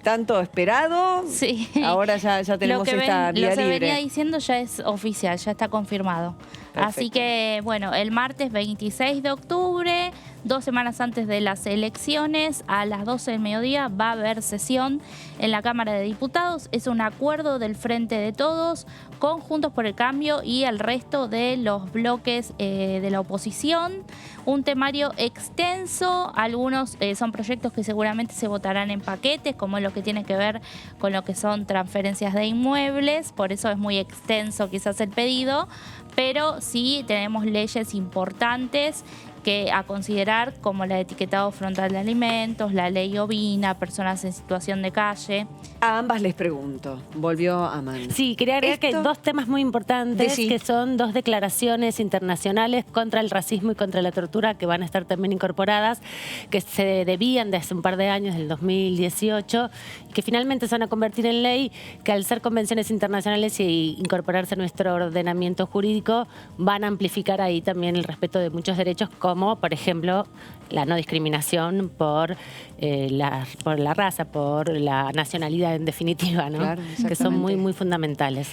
tanto esperado, Sí. ahora ya tenemos esta vía lo que libre. venía diciendo ya es oficial, ya está confirmado. Perfecto. Así que, bueno, el martes 26 de octubre, 2 semanas antes de las elecciones, a las 12 del mediodía va a haber sesión en la Cámara de Diputados. Es un acuerdo del Frente de Todos con Juntos por el Cambio y el resto de los bloques de la oposición. Un temario extenso, algunos son proyectos que seguramente se votarán en paquetes, como lo que tiene que ver con lo que son transferencias de inmuebles, por eso es muy extenso quizás el pedido, pero sí tenemos leyes importantes que a considerar, como la de etiquetado frontal de alimentos, la ley ovina, personas en situación de calle. A ambas les pregunto, volvió Amanda. Sí, quería agregar que hay dos temas muy importantes, que son 2 declaraciones internacionales contra el racismo y contra la tortura que van a estar también incorporadas, que se debían de hace un par de años, del 2018, y que finalmente se van a convertir en ley, que al ser convenciones internacionales y incorporarse a nuestro ordenamiento jurídico, van a amplificar ahí también el respeto de muchos derechos, como por ejemplo la no discriminación por la raza, por la nacionalidad en definitiva, ¿no? Claro, que son muy, muy fundamentales.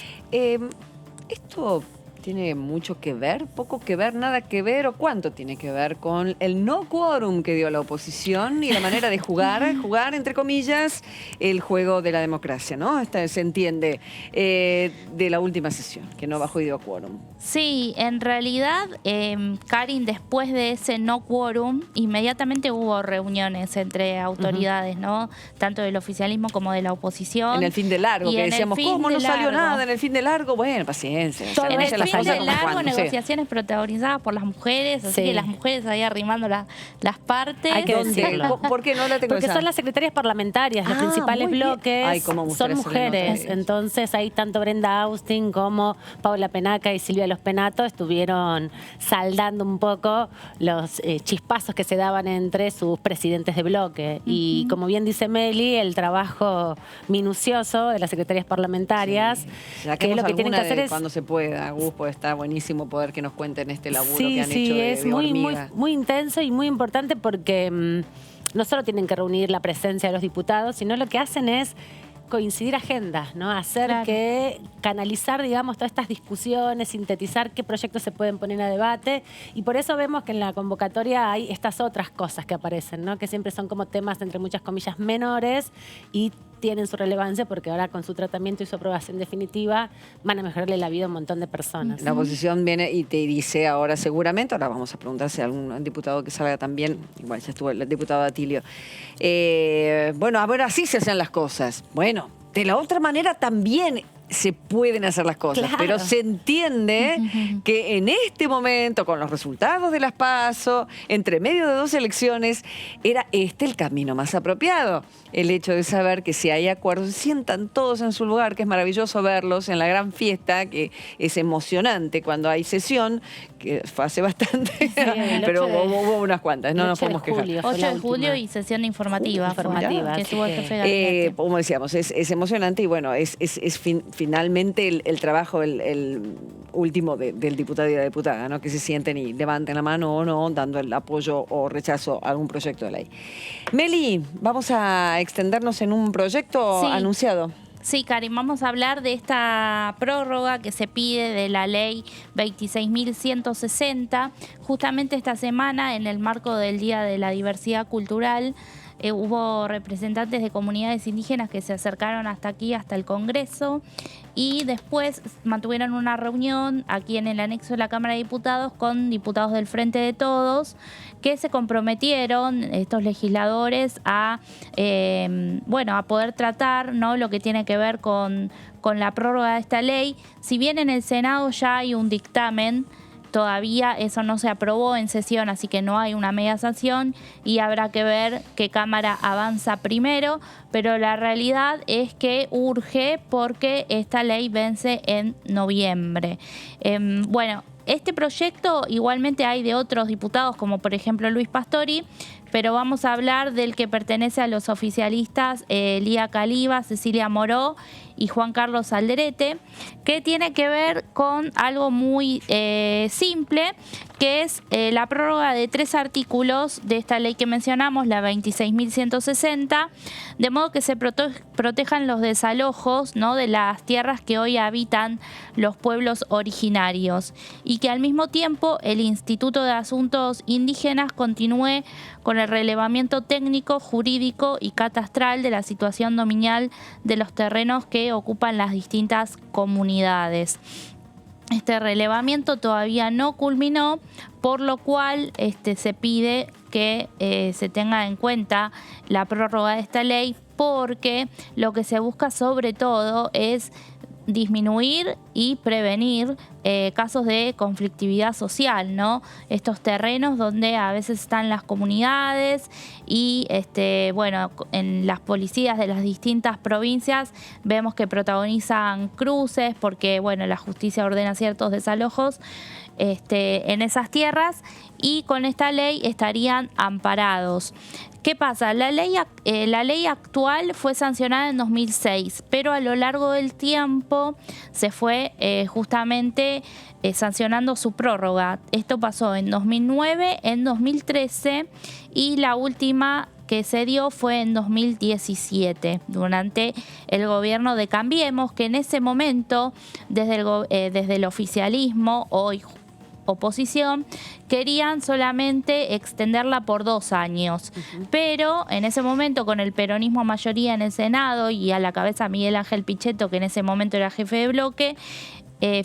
¿Esto tiene mucho que ver, poco que ver, nada que ver o cuánto tiene que ver con el no quórum que dio la oposición y la manera de jugar entre comillas, el juego de la democracia, ¿no? Se entiende de la última sesión, que no bajó y dio quórum. Sí, en realidad, Karin, después de ese no quórum, inmediatamente hubo reuniones entre autoridades, ¿no? Tanto del oficialismo como de la oposición. En el fin de largo, que decíamos, ¿cómo no salió nada en el fin de largo? Bueno, paciencia. En el fin de largo, negociaciones protagonizadas por las mujeres, así que las mujeres ahí arrimando las partes. Hay que decirlo. ¿Por qué no la tengo? Porque son las secretarias parlamentarias, los principales bloques son mujeres. Entonces ahí tanto Brenda Austin como Paula Penaca y Silvia Los Penato estuvieron saldando un poco los chispazos que se daban entre sus presidentes de bloque. Y como bien dice Meli, el trabajo minucioso de las secretarias parlamentarias, que lo que tienen que hacer es... Cuando se pueda, Gus, pues está buenísimo poder que nos cuenten este laburo que han hecho de es muy, hormiga. muy intenso y muy importante porque no solo tienen que reunir la presencia de los diputados, sino lo que hacen es coincidir agendas, ¿no? Hacer que canalizar, digamos, todas estas discusiones, sintetizar qué proyectos se pueden poner a debate, y por eso vemos que en la convocatoria hay estas otras cosas que aparecen, ¿no? Que siempre son como temas, entre muchas comillas, menores y tienen su relevancia porque ahora con su tratamiento y su aprobación definitiva van a mejorarle la vida a un montón de personas. La oposición viene y te dice ahora seguramente, ahora vamos a preguntar si algún diputado que salga también, igual ya estuvo el diputado Atilio, bueno, a ver, así se hacen las cosas. Bueno, de la otra manera también se pueden hacer las cosas, pero se entiende que en este momento, con los resultados de las PASO, entre medio de 2 elecciones, era el camino más apropiado. El hecho de saber que si hay acuerdos, se sientan todos en su lugar, que es maravilloso verlos en la gran fiesta, que es emocionante cuando hay sesión, que fue hace bastante, pero hubo unas cuantas, no nos podemos quejar. 8 de julio y sesión informativa que estuvo el jefe de gabinete. Como decíamos, es emocionante y bueno, es finalmente el trabajo, el último del diputado y la diputada, ¿no? Que se sienten y levanten la mano o no, dando el apoyo o rechazo a algún proyecto de ley. Meli, vamos a extendernos en un proyecto anunciado. Sí, Karin, vamos a hablar de esta prórroga que se pide de la ley 26.160. Justamente esta semana, en el marco del Día de la Diversidad Cultural, hubo representantes de comunidades indígenas que se acercaron hasta aquí, hasta el Congreso, y después mantuvieron una reunión aquí en el anexo de la Cámara de Diputados con diputados del Frente de Todos, que se comprometieron, estos legisladores, a poder tratar, ¿no?, lo que tiene que ver con la prórroga de esta ley. Si bien en el Senado ya hay un dictamen, todavía eso no se aprobó en sesión, así que no hay una media sanción y habrá que ver qué Cámara avanza primero, pero la realidad es que urge porque esta ley vence en noviembre. Este proyecto igualmente hay de otros diputados, como por ejemplo Luis Pastori, pero vamos a hablar del que pertenece a los oficialistas Lía Caliba, Cecilia Moró y Juan Carlos Alderete, que tiene que ver con algo muy simple, que es la prórroga de 3 artículos de esta ley que mencionamos, la 26.160, de modo que se protejan los desalojos, ¿no?, de las tierras que hoy habitan los pueblos originarios, y que al mismo tiempo el Instituto de Asuntos Indígenas continúe con el relevamiento técnico, jurídico y catastral de la situación dominial de los terrenos que ocupan las distintas comunidades. Este relevamiento todavía no culminó, por lo cual se pide que se tenga en cuenta la prórroga de esta ley, porque lo que se busca sobre todo es disminuir y prevenir casos de conflictividad social, ¿no? Estos terrenos donde a veces están las comunidades y en las policías de las distintas provincias vemos que protagonizan cruces porque la justicia ordena ciertos desalojos en esas tierras, y con esta ley estarían amparados. ¿Qué pasa? La ley actual fue sancionada en 2006, pero a lo largo del tiempo se fue justamente sancionando su prórroga. Esto pasó en 2009, en 2013 y la última que se dio fue en 2017, durante el gobierno de Cambiemos, que en ese momento, desde el oficialismo, hoy oposición, querían solamente extenderla por 2 años. Pero en ese momento, con el peronismo mayoría en el Senado y a la cabeza Miguel Ángel Pichetto, que en ese momento era jefe de bloque,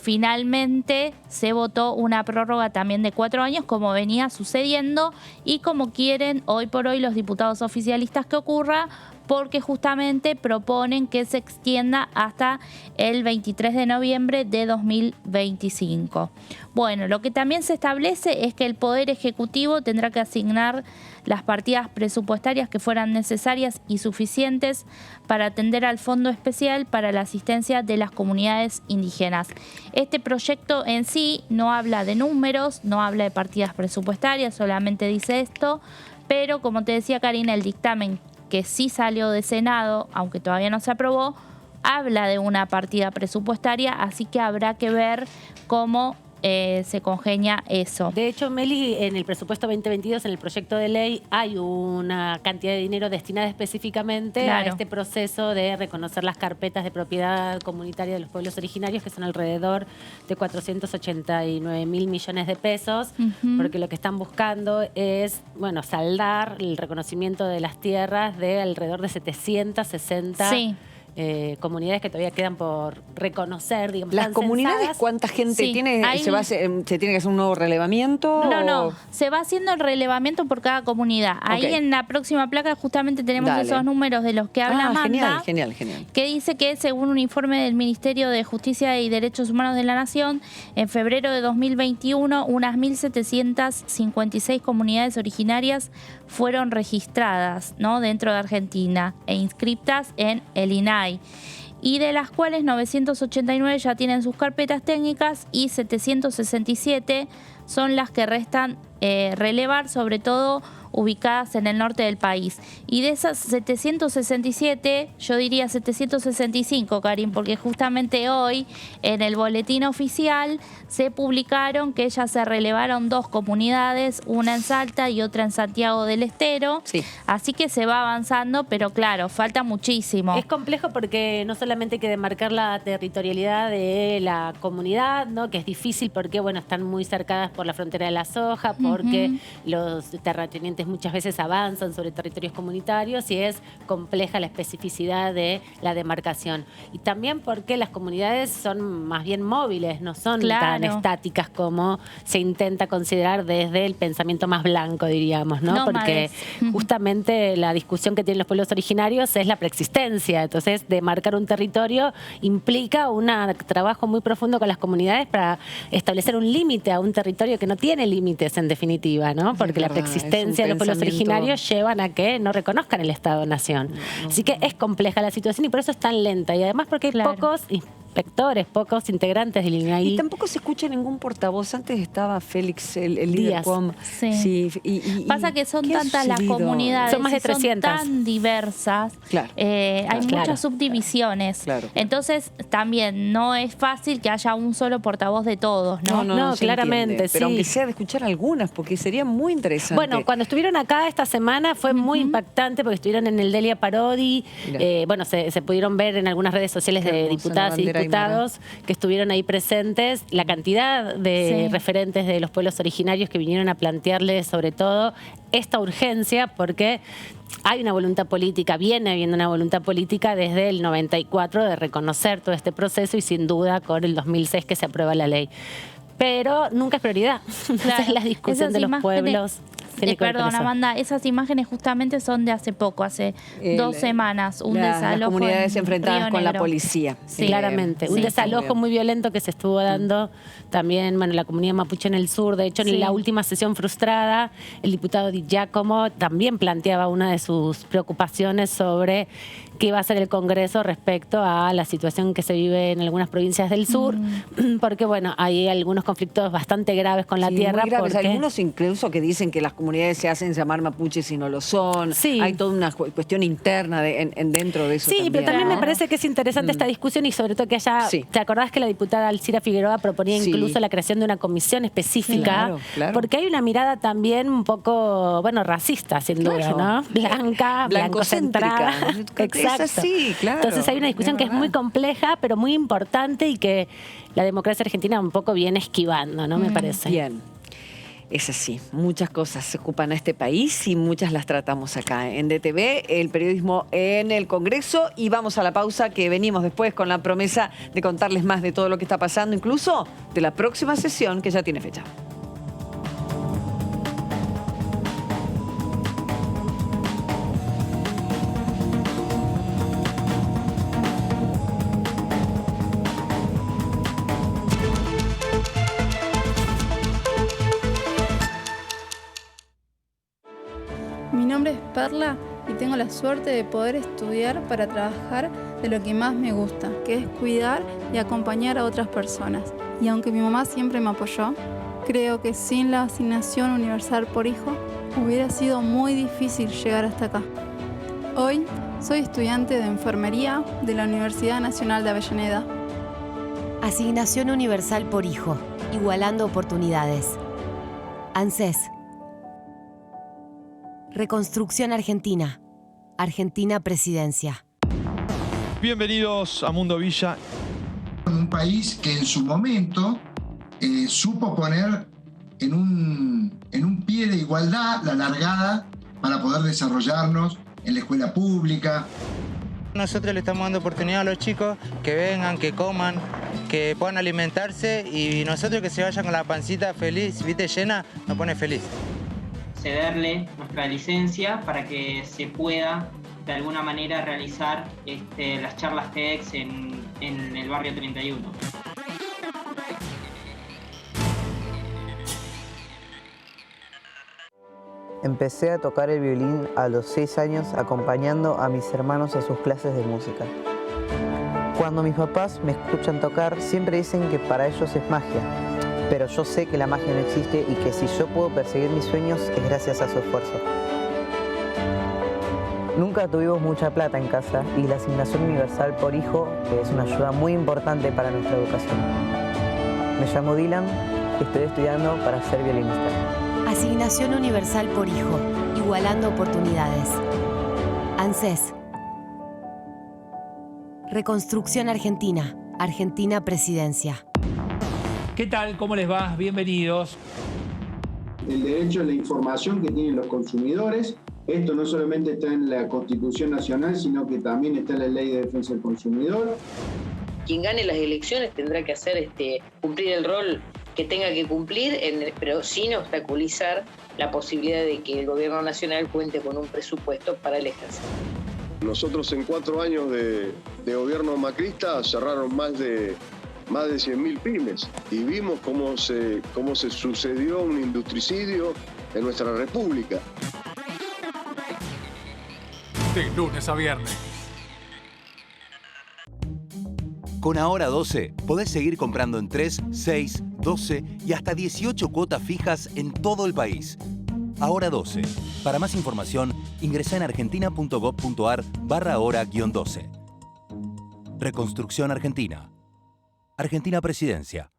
finalmente se votó una prórroga también de 4 años, como venía sucediendo y como quieren hoy por hoy los diputados oficialistas que ocurra, porque justamente proponen que se extienda hasta el 23 de noviembre de 2025. Bueno, lo que también se establece es que el Poder Ejecutivo tendrá que asignar las partidas presupuestarias que fueran necesarias y suficientes para atender al Fondo Especial para la Asistencia de las Comunidades Indígenas. Este proyecto en sí no habla de números, no habla de partidas presupuestarias, solamente dice esto, pero como te decía Karina, el dictamen que sí salió de Senado, aunque todavía no se aprobó, habla de una partida presupuestaria, así que habrá que ver cómo se congenia eso. De hecho, Meli, en el presupuesto 2022, en el proyecto de ley, hay una cantidad de dinero destinada específicamente a este proceso de reconocer las carpetas de propiedad comunitaria de los pueblos originarios, que son alrededor de 489.000 millones de pesos, porque lo que están buscando es, saldar el reconocimiento de las tierras de alrededor de 760 comunidades que todavía quedan por reconocer, digamos. ¿Las comunidades censadas? ¿Cuánta gente tiene? ¿Se tiene que hacer un nuevo relevamiento? No, se va haciendo el relevamiento por cada comunidad. Ahí en la próxima placa justamente tenemos esos números de los que habla Amanda. Genial. Que dice que según un informe del Ministerio de Justicia y Derechos Humanos de la Nación, en febrero de 2021, unas 1.756 comunidades originarias fueron registradas, ¿no?, dentro de Argentina e inscriptas en el INAI, y de las cuales 989 ya tienen sus carpetas técnicas y 767 son las que restan relevar, sobre todo ubicadas en el norte del país. Y de esas 767, yo diría 765, Karin, porque justamente hoy en el boletín oficial se publicaron que ya se relevaron 2 comunidades, una en Salta y otra en Santiago del Estero. Así que se va avanzando, pero claro, falta muchísimo. Es complejo porque no solamente hay que demarcar la territorialidad de la comunidad, ¿no?, que es difícil porque están muy cercadas por la frontera de la soja, porque los terratenientes muchas veces avanzan sobre territorios comunitarios y es compleja la especificidad de la demarcación. Y también porque las comunidades son más bien móviles, no son tan estáticas como se intenta considerar desde el pensamiento más blanco, diríamos, ¿no? Porque justamente la discusión que tienen los pueblos originarios es la preexistencia. Entonces, demarcar un territorio implica un trabajo muy profundo con las comunidades para establecer un límite a un territorio que no tiene límites, en definitiva, ¿no? Porque la preexistencia de los pueblos originarios llevan a que no reconozcan el Estado-Nación. Así que es compleja la situación y por eso es tan lenta. Y además porque hay pocos inspectores, pocos integrantes del INAI. Y tampoco se escucha ningún portavoz. Antes estaba Félix, el líder COM. Sí. Pasa que son tantas las comunidades. Son más de 300. Son tan diversas. Hay muchas subdivisiones. Entonces, también no es fácil que haya un solo portavoz de todos, ¿no? No, claramente, Pero aunque sea de escuchar algunas, porque sería muy interesante. Bueno, cuando estuvieron acá esta semana fue muy impactante porque estuvieron en el Delia Parodi. Bueno, se pudieron ver en algunas redes sociales de diputadas y diputados que estuvieron ahí presentes. La cantidad de referentes de los pueblos originarios que vinieron a plantearles sobre todo esta urgencia, porque hay una voluntad política, viene habiendo una voluntad política desde el 94 de reconocer todo este proceso y sin duda con el 2006 que se aprueba la ley. Pero nunca es prioridad. Entonces la discusión de los pueblos... Perdón, Amanda, esas imágenes justamente son de hace poco, hace 2 semanas. Un desalojo. Las comunidades enfrentadas con la policía. Claramente. Un desalojo muy violento que se estuvo dando también, bueno, la comunidad mapuche en el sur. De hecho, en la última sesión frustrada, el diputado Di Giacomo también planteaba una de sus preocupaciones sobre qué iba a hacer el Congreso respecto a la situación que se vive en algunas provincias del sur, porque, bueno, hay algunos conflictos bastante graves con la tierra. Muy graves. Algunos incluso que dicen que las comunidades se hacen llamar mapuches y no lo son. Hay toda una cuestión interna dentro de eso. Pero también me parece que es interesante esta discusión y sobre todo que haya... ¿Te acordás que la diputada Alcira Figueroa proponía incluso la creación de una comisión específica? Porque hay una mirada también un poco, bueno, racista, sin duda, ¿no? Blancocentrada. Exacto. Sí, claro. Entonces hay una discusión que es muy compleja, pero muy importante y que la democracia argentina un poco viene esquivando, ¿no? Me parece. Bien. Es así. Muchas cosas se ocupan a este país y muchas las tratamos acá en DTV, el periodismo en el Congreso. Y vamos a la pausa, que venimos después con la promesa de contarles más de todo lo que está pasando, incluso de la próxima sesión que ya tiene fecha. Mi nombre es Perla y tengo la suerte de poder estudiar para trabajar de lo que más me gusta, que es cuidar y acompañar a otras personas. Y aunque mi mamá siempre me apoyó, creo que sin la asignación universal por hijo hubiera sido muy difícil llegar hasta acá. Hoy soy estudiante de enfermería de la Universidad Nacional de Avellaneda. Asignación universal por hijo, igualando oportunidades. ANSES. Reconstrucción Argentina. Argentina Presidencia. Bienvenidos a Mundo Villa. Un país que en su momento supo poner en un pie de igualdad la largada para poder desarrollarnos en la escuela pública. Nosotros le estamos dando oportunidad a los chicos que vengan, que coman, que puedan alimentarse y nosotros que se vayan con la pancita feliz, viste, llena, nos pone feliz. Cederle nuestra licencia para que se pueda de alguna manera realizar las charlas TEDx en el barrio 31. Empecé a tocar el violín a los 6 años acompañando a mis hermanos a sus clases de música. Cuando mis papás me escuchan tocar, siempre dicen que para ellos es magia. Pero yo sé que la magia no existe y que si yo puedo perseguir mis sueños es gracias a su esfuerzo. Nunca tuvimos mucha plata en casa y la asignación universal por hijo es una ayuda muy importante para nuestra educación. Me llamo Dylan y estoy estudiando para ser violinista. Asignación universal por hijo, igualando oportunidades. ANSES. Reconstrucción Argentina. Argentina Presidencia. ¿Qué tal? ¿Cómo les va? Bienvenidos. el derecho a la información que tienen los consumidores. Esto no solamente está en la Constitución Nacional, sino que también está en la Ley de Defensa del Consumidor. Quien gane las elecciones tendrá que hacer cumplir el rol que tenga que cumplir, pero sin obstaculizar la posibilidad de que el gobierno nacional cuente con un presupuesto para el ejercicio. Nosotros en 4 años de gobierno macrista cerraron más de 100.000 pymes y vimos cómo se sucedió un industricidio en nuestra república. De lunes a viernes. Con Ahora 12 podés seguir comprando en 3, 6, 12 y hasta 18 cuotas fijas en todo el país. Ahora 12. Para más información, ingresá en argentina.gov.ar/ahora-12. Reconstrucción Argentina. Argentina Presidencia.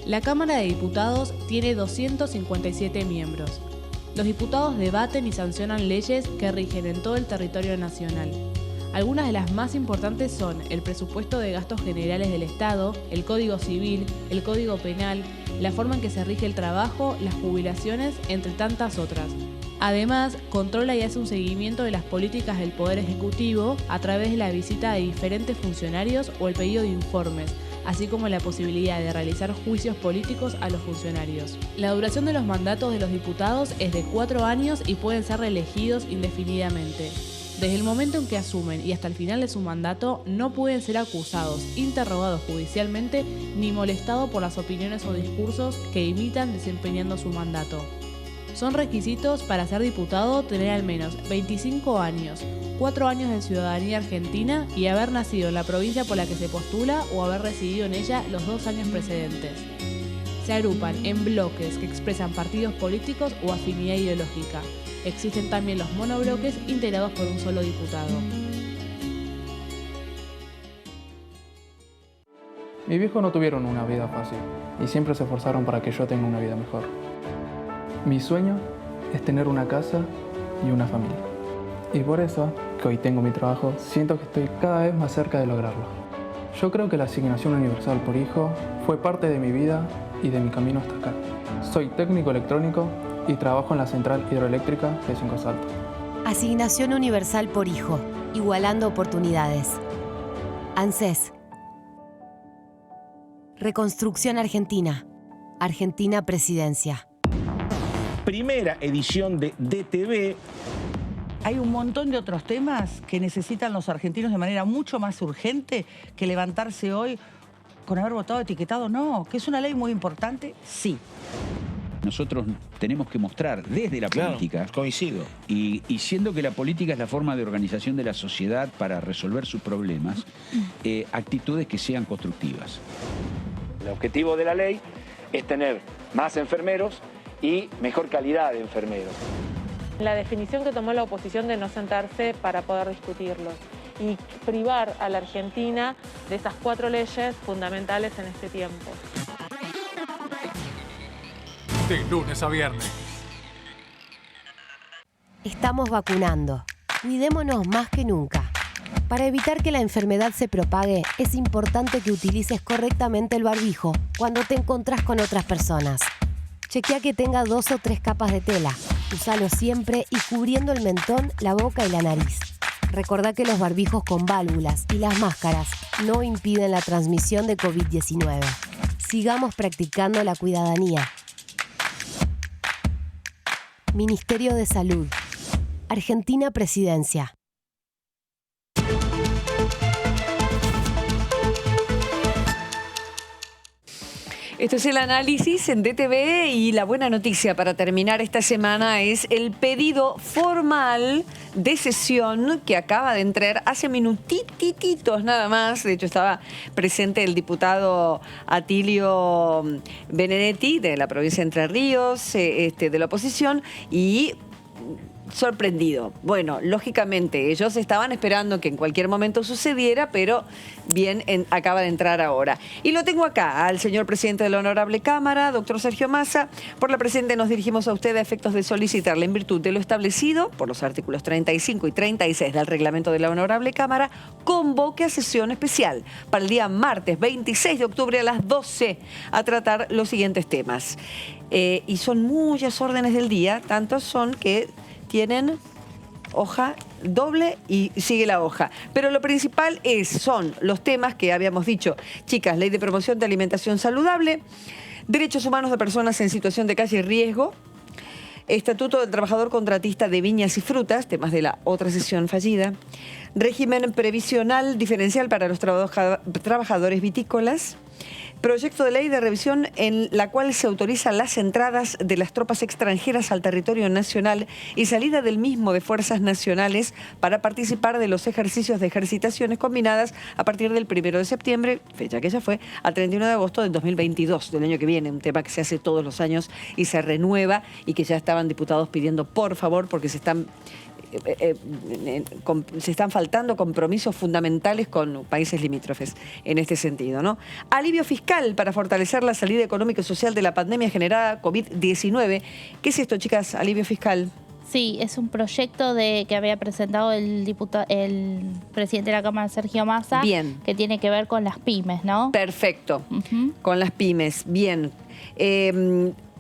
La Cámara de Diputados tiene 257 miembros. Los diputados debaten y sancionan leyes que rigen en todo el territorio nacional. Algunas de las más importantes son el presupuesto de gastos generales del Estado, el Código Civil, el Código Penal, la forma en que se rige el trabajo, las jubilaciones, entre tantas otras. Además, controla y hace un seguimiento de las políticas del Poder Ejecutivo a través de la visita de diferentes funcionarios o el pedido de informes, así como la posibilidad de realizar juicios políticos a los funcionarios. La duración de los mandatos de los diputados es de 4 años y pueden ser reelegidos indefinidamente. Desde el momento en que asumen y hasta el final de su mandato, no pueden ser acusados, interrogados judicialmente, ni molestados por las opiniones o discursos que imitan desempeñando su mandato. Son requisitos para ser diputado tener al menos 25 años, 4 años de ciudadanía argentina y haber nacido en la provincia por la que se postula o haber residido en ella los 2 años precedentes. Se agrupan en bloques que expresan partidos políticos o afinidad ideológica. Existen también los monobloques integrados por un solo diputado. Mis viejos no tuvieron una vida fácil y siempre se esforzaron para que yo tenga una vida mejor. Mi sueño es tener una casa y una familia. Y por eso, que hoy tengo mi trabajo, siento que estoy cada vez más cerca de lograrlo. Yo creo que la asignación universal por hijo fue parte de mi vida y de mi camino hasta acá. Soy técnico electrónico y trabajo en la central hidroeléctrica de Cinco Saltos. Asignación universal por hijo, igualando oportunidades. ANSES. Reconstrucción Argentina. Argentina Presidencia. Primera edición de DTV. Hay un montón de otros temas que necesitan los argentinos de manera mucho más urgente que levantarse hoy con haber votado etiquetado no, que es una ley muy importante, sí. Nosotros tenemos que mostrar desde la política, coincido, y siendo que la política es la forma de organización de la sociedad para resolver sus problemas, actitudes que sean constructivas. El objetivo de la ley es tener más enfermeros y mejor calidad de enfermeros. La definición que tomó la oposición de no sentarse para poder discutirlos y privar a la Argentina de esas 4 leyes fundamentales en este tiempo. De lunes a viernes. Estamos vacunando. Cuidémonos más que nunca. Para evitar que la enfermedad se propague, es importante que utilices correctamente el barbijo cuando te encontrás con otras personas. Chequea que tenga 2 o 3 capas de tela. Úsalo siempre y cubriendo el mentón, la boca y la nariz. Recordá que los barbijos con válvulas y las máscaras no impiden la transmisión de COVID-19. Sigamos practicando la cuidadanía. Ministerio de Salud. Argentina Presidencia. Esto es el análisis en DTV y la buena noticia para terminar esta semana es el pedido formal de sesión que acaba de entrar hace minutitos nada más. De hecho, estaba presente el diputado Atilio Benedetti de la provincia de Entre Ríos, de la oposición, y sorprendido. Bueno, lógicamente, ellos estaban esperando que en cualquier momento sucediera, pero bien, acaba de entrar ahora. Y lo tengo acá, al señor presidente de la Honorable Cámara, doctor Sergio Massa. Por la presente nos dirigimos a usted a efectos de solicitarle, en virtud de lo establecido por los artículos 35 y 36 del reglamento de la Honorable Cámara, convoque a sesión especial para el día martes 26 de octubre a las 12 a tratar los siguientes temas. Y son muchas órdenes del día, tantos son que tienen hoja doble y sigue la hoja. Pero lo principal son los temas que habíamos dicho. Chicas, ley de promoción de alimentación saludable, derechos humanos de personas en situación de calle y riesgo, estatuto del trabajador contratista de viñas y frutas, temas de la otra sesión fallida, régimen previsional diferencial para los trabajadores vitícolas, proyecto de ley de revisión en la cual se autoriza las entradas de las tropas extranjeras al territorio nacional y salida del mismo de fuerzas nacionales para participar de los ejercicios de ejercitaciones combinadas a partir del 1 de septiembre, fecha que ya fue, al 31 de agosto del 2022, del año que viene, un tema que se hace todos los años y se renueva y que ya estaban diputados pidiendo por favor porque se están faltando compromisos fundamentales con países limítrofes en este sentido, ¿no? Alivio fiscal para fortalecer la salida económica y social de la pandemia generada COVID-19. ¿Qué es esto, chicas? Alivio fiscal. Sí, es un proyecto que había presentado el presidente de la Cámara, Sergio Massa, bien, que tiene que ver con las pymes, ¿no? Perfecto, con las pymes, bien.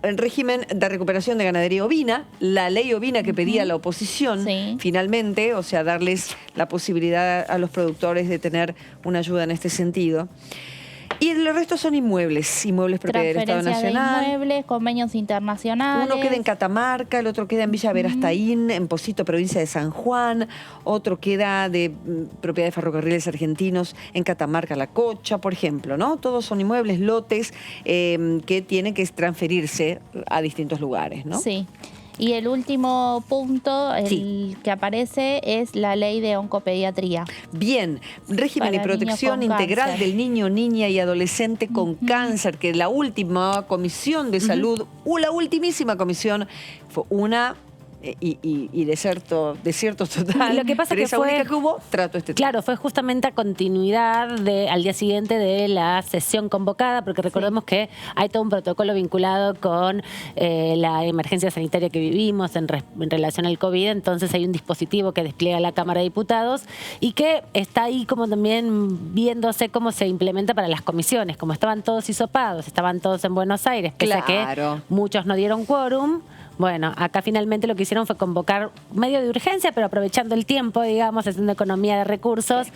El régimen de recuperación de ganadería ovina, la ley ovina que pedía la oposición, finalmente, o sea, darles la posibilidad a los productores de tener una ayuda en este sentido. Y el resto son inmuebles propiedad del Estado Nacional. De inmuebles, convenios internacionales. Uno queda en Catamarca, el otro queda en Villa Verastaín, en Pocito, provincia de San Juan. Otro queda de propiedad de Ferrocarriles Argentinos en Catamarca, La Cocha, por ejemplo, ¿no? Todos son inmuebles, lotes que tienen que transferirse a distintos lugares, ¿no? Sí. Y el último punto, que aparece, es la ley de oncopediatría. Bien, régimen y protección integral del niño, niña y adolescente con cáncer, que la última comisión de salud, la ultimísima comisión, fue una... Y desierto total. Lo que pasa pero que esa fue, única que hubo, trato este tema. Claro, fue justamente a continuidad al día siguiente de la sesión convocada, porque recordemos que hay todo un protocolo vinculado con la emergencia sanitaria que vivimos en relación al COVID, entonces hay un dispositivo que despliega la Cámara de Diputados y que está ahí como también viéndose cómo se implementa para las comisiones, como estaban todos hisopados, estaban todos en Buenos Aires, pese a que muchos no dieron quórum. Bueno, acá finalmente lo que hicieron fue convocar medio de urgencia, pero aprovechando el tiempo, digamos, haciendo economía de recursos,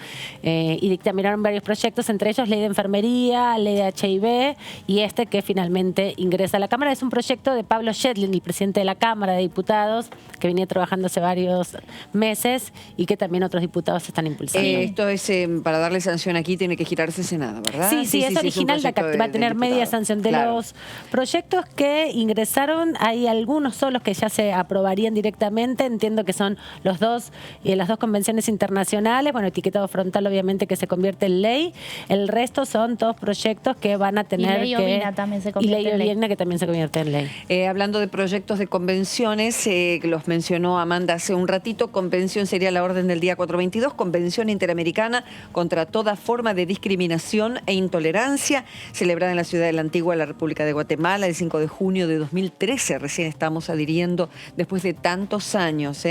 y dictaminaron varios proyectos, entre ellos ley de enfermería, ley de HIV, y este que finalmente ingresa a la Cámara. Es un proyecto de Pablo Shetlin, el presidente de la Cámara de Diputados, que venía trabajando hace varios meses y que también otros diputados están impulsando. Esto es, para darle sanción aquí, tiene que girarse Senado, ¿verdad? Sí, es original, va a tener media sanción de los proyectos que ingresaron. Hay algunos solos que ya se aprobarían directamente, entiendo que son los dos y las dos convenciones internacionales, bueno, etiquetado frontal obviamente que se convierte en ley, el resto son todos proyectos que van a tener ley ovina también se convierte en ley. Y ley ovina que también se convierte en ley. Hablando de proyectos de convenciones, que los mencionó Amanda hace un ratito, convención sería la orden del día 422, Convención Interamericana contra toda forma de discriminación e intolerancia, celebrada en la ciudad de la Antigua, la República de Guatemala, el 5 de junio de 2013, recién estamos adhiriendo después de tantos años,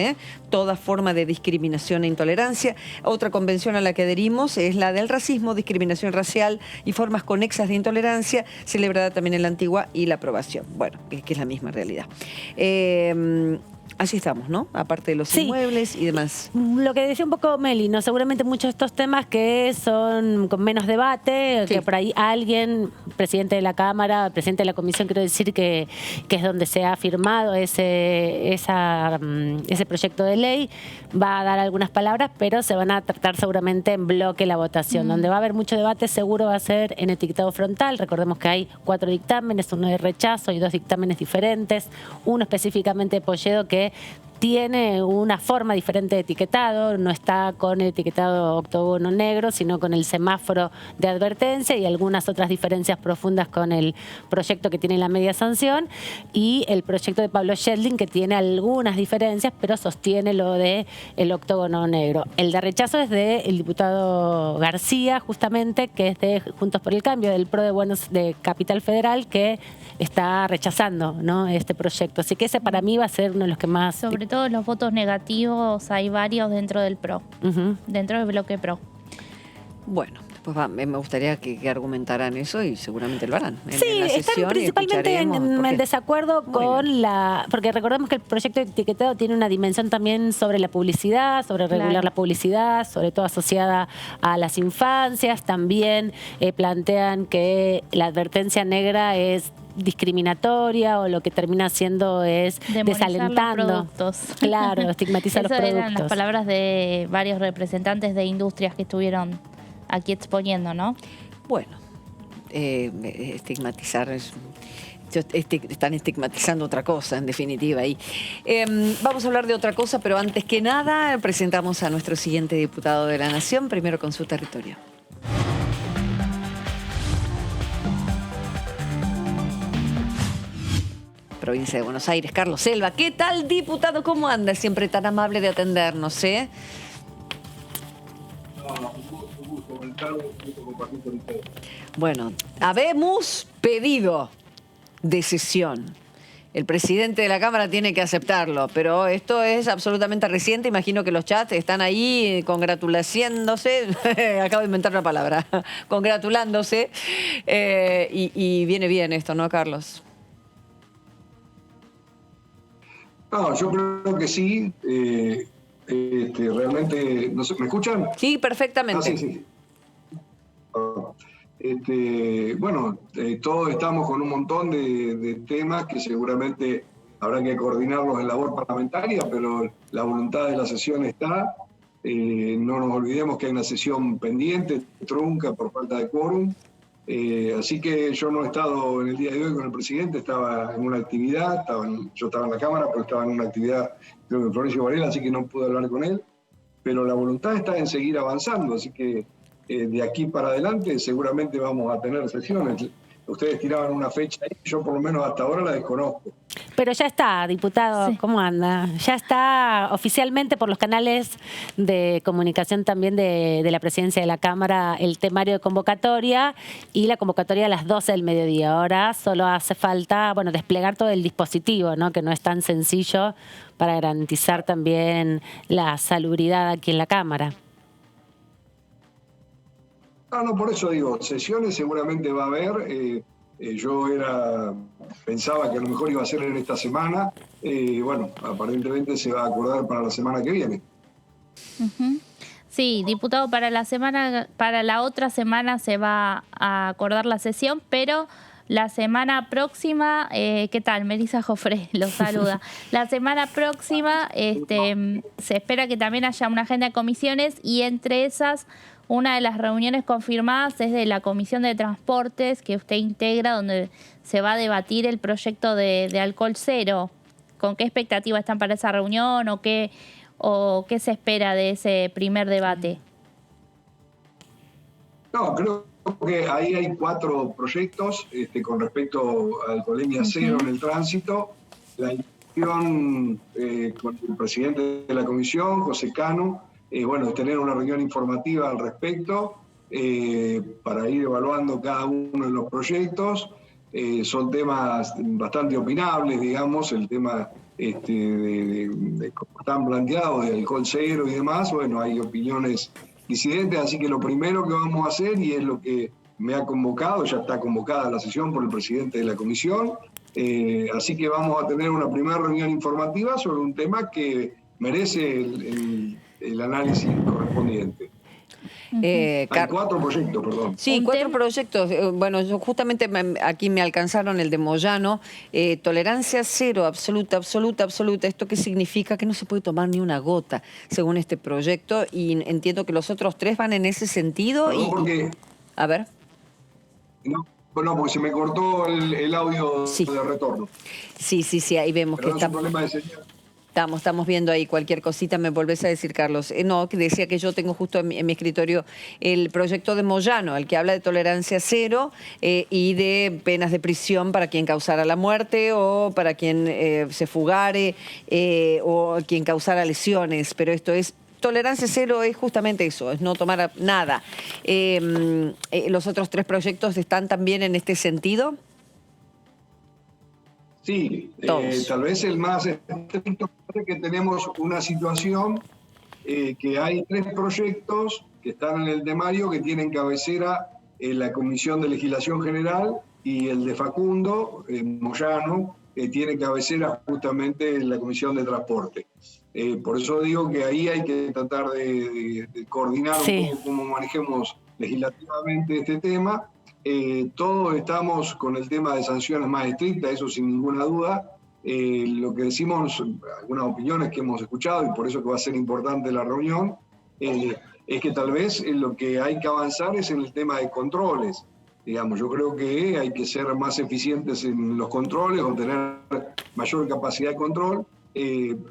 toda forma de discriminación e intolerancia. Otra convención a la que adherimos es la del racismo, discriminación racial y formas conexas de intolerancia, celebrada también en la Antigua, y la aprobación. Bueno, que es la misma realidad. Así estamos, ¿no? Aparte de los inmuebles y demás. Lo que decía un poco Meli, ¿no? Seguramente muchos de estos temas que son con menos debate, que por ahí alguien, presidente de la Cámara, presidente de la Comisión, quiero decir que es donde se ha firmado ese proyecto de ley, va a dar algunas palabras, pero se van a tratar seguramente en bloque la votación. Donde va a haber mucho debate seguro va a ser en etiquetado frontal. Recordemos que hay 4 dictámenes, uno de rechazo y 2 dictámenes diferentes, uno específicamente de Polledo que tiene una forma diferente de etiquetado, no está con el etiquetado octógono negro, sino con el semáforo de advertencia y algunas otras diferencias profundas con el proyecto que tiene la media sanción y el proyecto de Pablo Sheldin, que tiene algunas diferencias, pero sostiene lo de el octógono negro. El de rechazo es del diputado García, justamente, que es de Juntos por el Cambio, del PRO de Capital Federal, que está rechazando, ¿no?, este proyecto. Así que ese para mí va a ser uno de los que más... Sobre todo los votos negativos, hay varios dentro del PRO, dentro del bloque PRO. Bueno, pues me gustaría que argumentaran eso y seguramente lo harán. Sí, están principalmente en el desacuerdo con la... Porque recordemos que el proyecto de etiquetado tiene una dimensión también sobre la publicidad, sobre regular la publicidad, sobre todo asociada a las infancias. También plantean que la advertencia negra es discriminatoria o lo que termina haciendo es demonizar desalentando. Los productos. Claro, estigmatizar los productos. Esas eran las palabras de varios representantes de industrias que estuvieron aquí exponiendo, ¿no? Bueno, estigmatizar están estigmatizando otra cosa, en definitiva. Y, vamos a hablar de otra cosa, pero antes que nada presentamos a nuestro siguiente diputado de la Nación, primero con su territorio. Provincia de Buenos Aires, Carlos Selva. ¿Qué tal, diputado? ¿Cómo anda? Siempre tan amable de atendernos, ¿eh? Bueno, habemos pedido de sesión. El presidente de la Cámara tiene que aceptarlo, pero esto es absolutamente reciente. Imagino que los chats están ahí congratulándose. Acabo de inventar una palabra. Congratulándose. Y viene bien esto, ¿no, Carlos? No, yo creo que sí. Realmente, no sé, ¿me escuchan? Sí, perfectamente. Sí. Bueno, todos estamos con un montón de temas que seguramente habrá que coordinarlos en labor parlamentaria, pero la voluntad de la sesión está. No nos olvidemos que hay una sesión pendiente, trunca por falta de quórum. Así que yo no he estado en el día de hoy con el presidente, estaba en una actividad, yo estaba en la Cámara, pero estaba en una actividad, creo que en Florencio Varela, así que no pude hablar con él. Pero la voluntad está en seguir avanzando, así que de aquí para adelante seguramente vamos a tener sesiones. Ustedes tiraban una fecha ahí, yo por lo menos hasta ahora la desconozco. Pero ya está, diputado, sí. ¿Cómo anda? Ya está oficialmente por los canales de comunicación también de la presidencia de la Cámara el temario de convocatoria y la convocatoria a las 12 del mediodía. Ahora solo hace falta, bueno, desplegar todo el dispositivo, ¿no?, que no es tan sencillo para garantizar también la salubridad aquí en la Cámara. No, por eso digo, sesiones seguramente va a haber. Yo pensaba que a lo mejor iba a ser en esta semana. Bueno, aparentemente se va a acordar para la semana que viene. Sí, diputado, para la otra semana se va a acordar la sesión, pero la semana próxima, ¿qué tal? Melissa Jofré lo saluda. La semana próxima se espera que también haya una agenda de comisiones y entre esas una de las reuniones confirmadas es de la Comisión de Transportes que usted integra, donde se va a debatir el proyecto de alcohol cero. ¿Con qué expectativa están para esa reunión o qué se espera de ese primer debate? No, creo que ahí hay 4 proyectos con respecto a alcoholemia cero en el tránsito. La intención con el presidente de la comisión, José Cano, bueno, es tener una reunión informativa al respecto para ir evaluando cada uno de los proyectos. Son temas bastante opinables, digamos, el tema de cómo están planteados, de alcohol cero y demás. Bueno, hay opiniones disidentes, así que lo primero que vamos a hacer, y es lo que me ha convocado, ya está convocada la sesión por el presidente de la comisión, así que vamos a tener una primera reunión informativa sobre un tema que merece el análisis correspondiente. Hay 4 proyectos, perdón. Sí, 4 proyectos. Bueno, justamente aquí me alcanzaron el de Moyano. Tolerancia cero, absoluta. ¿Esto qué significa? Que no se puede tomar ni una gota, según este proyecto. Y entiendo que los otros 3 van en ese sentido. A ver. No, porque se me cortó el audio de retorno. Sí, ahí vemos que está... problema de señal. Estamos viendo ahí cualquier cosita, me volvés a decir, Carlos. No, que decía que yo tengo justo en mi escritorio el proyecto de Moyano, el que habla de tolerancia cero y de penas de prisión para quien causara la muerte o para quien se fugare o quien causara lesiones. Pero esto es... Tolerancia cero es justamente eso, es no tomar nada. ¿Los otros 3 proyectos están también en este sentido? Sí, tal vez el más estricto es que tenemos una situación que hay 3 proyectos que están en el temario que tienen cabecera la Comisión de Legislación General y el de Facundo Moyano tiene cabecera justamente en la Comisión de Transporte. Por eso digo que ahí hay que tratar de coordinar un poco cómo manejemos legislativamente este tema. Todos estamos con el tema de sanciones más estrictas, eso sin ninguna duda. Lo que decimos, algunas opiniones que hemos escuchado, y por eso que va a ser importante la reunión, es que tal vez lo que hay que avanzar es en el tema de controles. Digamos, yo creo que hay que ser más eficientes en los controles o tener mayor capacidad de control.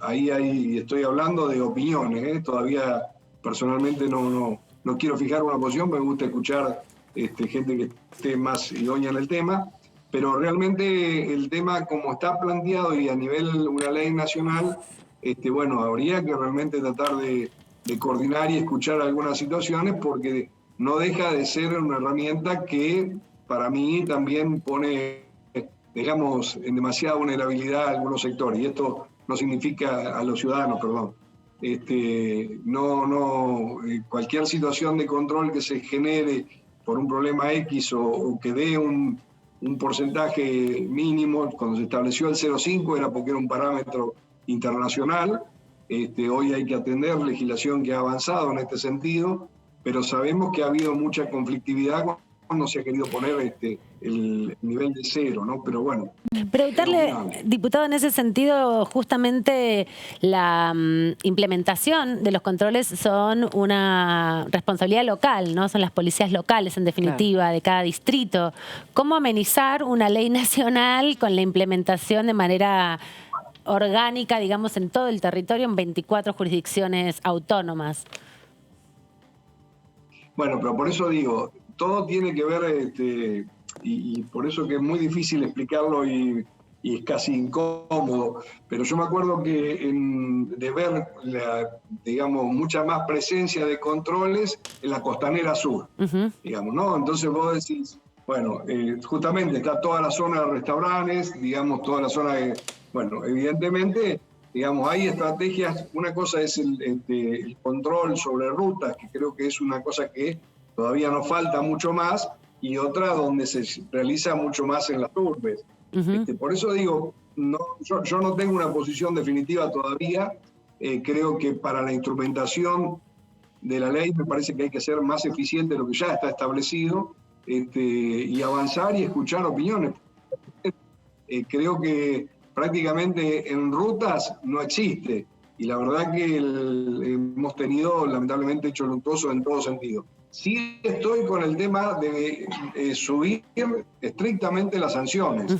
Ahí estoy hablando de opiniones, todavía personalmente no quiero fijar una posición, me gusta escuchar gente que esté más idónea en el tema, pero realmente el tema como está planteado y a nivel una ley nacional, bueno, habría que realmente tratar de coordinar y escuchar algunas situaciones porque no deja de ser una herramienta que para mí también pone, digamos, en demasiada vulnerabilidad a algunos sectores, y esto no significa a los ciudadanos, perdón. Cualquier situación de control que se genere por un problema X o que dé un porcentaje mínimo, cuando se estableció el 0,5 era porque era un parámetro internacional. Hoy hay que atender legislación que ha avanzado en este sentido, pero sabemos que ha habido mucha conflictividad cuando se ha querido poner el nivel de 0, ¿no? Pero bueno. Preguntarle, diputado, en ese sentido, justamente la implementación de los controles son una responsabilidad local, ¿no? Son las policías locales, en definitiva, de cada distrito. ¿Cómo amenizar una ley nacional con la implementación de manera orgánica, digamos, en todo el territorio, en 24 jurisdicciones autónomas? Bueno, pero por eso digo, todo tiene que ver, y por eso que es muy difícil explicarlo y es casi incómodo, pero yo me acuerdo que de ver, digamos, mucha más presencia de controles en la costanera sur, digamos, ¿no? Entonces vos decís, bueno, justamente está toda la zona de restaurantes, digamos, toda la zona de, bueno, evidentemente, digamos, hay estrategias, una cosa es el control sobre rutas, que creo que es una cosa que todavía nos falta mucho más, y otra donde se realiza mucho más en las urbes. Por eso digo, yo no tengo una posición definitiva todavía, creo que para la instrumentación de la ley me parece que hay que ser más eficiente de lo que ya está establecido, y avanzar y escuchar opiniones. Creo que prácticamente en rutas no existe, y la verdad que hemos tenido lamentablemente hecho luctuoso en todo sentido. Sí estoy con el tema de subir estrictamente las sanciones.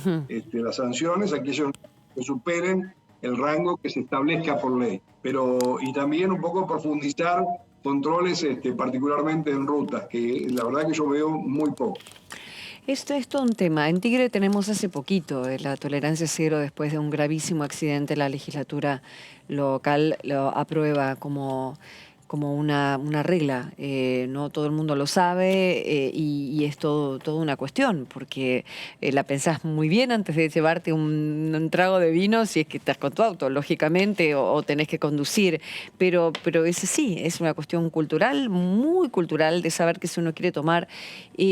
Las sanciones, aquellos que superen el rango que se establezca por ley. Y también un poco profundizar controles, particularmente en rutas, que la verdad que yo veo muy poco. Esto es todo un tema. En Tigre tenemos hace poquito la tolerancia cero después de un gravísimo accidente. La legislatura local lo aprueba como una regla. No todo el mundo lo sabe y es toda una cuestión, porque la pensás muy bien antes de llevarte un trago de vino si es que estás con tu auto, lógicamente, o tenés que conducir. Pero ese sí, es una cuestión cultural, muy cultural, de saber que si uno quiere tomar,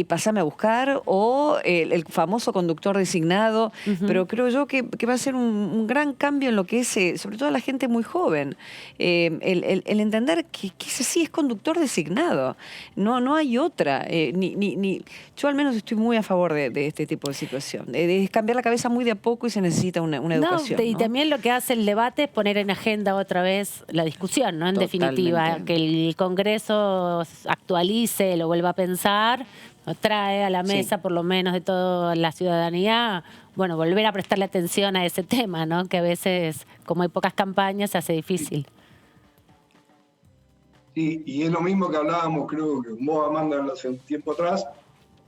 pasame a buscar, o el famoso conductor designado. Pero creo yo que va a ser un gran cambio en lo que es, sobre todo la gente muy joven, el entender que que es así, es conductor designado. No hay otra. Yo al menos estoy muy a favor de este tipo de situación. De cambiar la cabeza muy de a poco y se necesita una educación. Y también lo que hace el debate es poner en agenda otra vez la discusión, ¿no? En definitiva, que el Congreso actualice, lo vuelva a pensar, lo trae a la mesa, por lo menos de toda la ciudadanía, bueno, volver a prestarle atención a ese tema, ¿no? Que a veces, como hay pocas campañas, se hace difícil. Sí, y es lo mismo que hablábamos, creo que vos, Amanda, hace un tiempo atrás,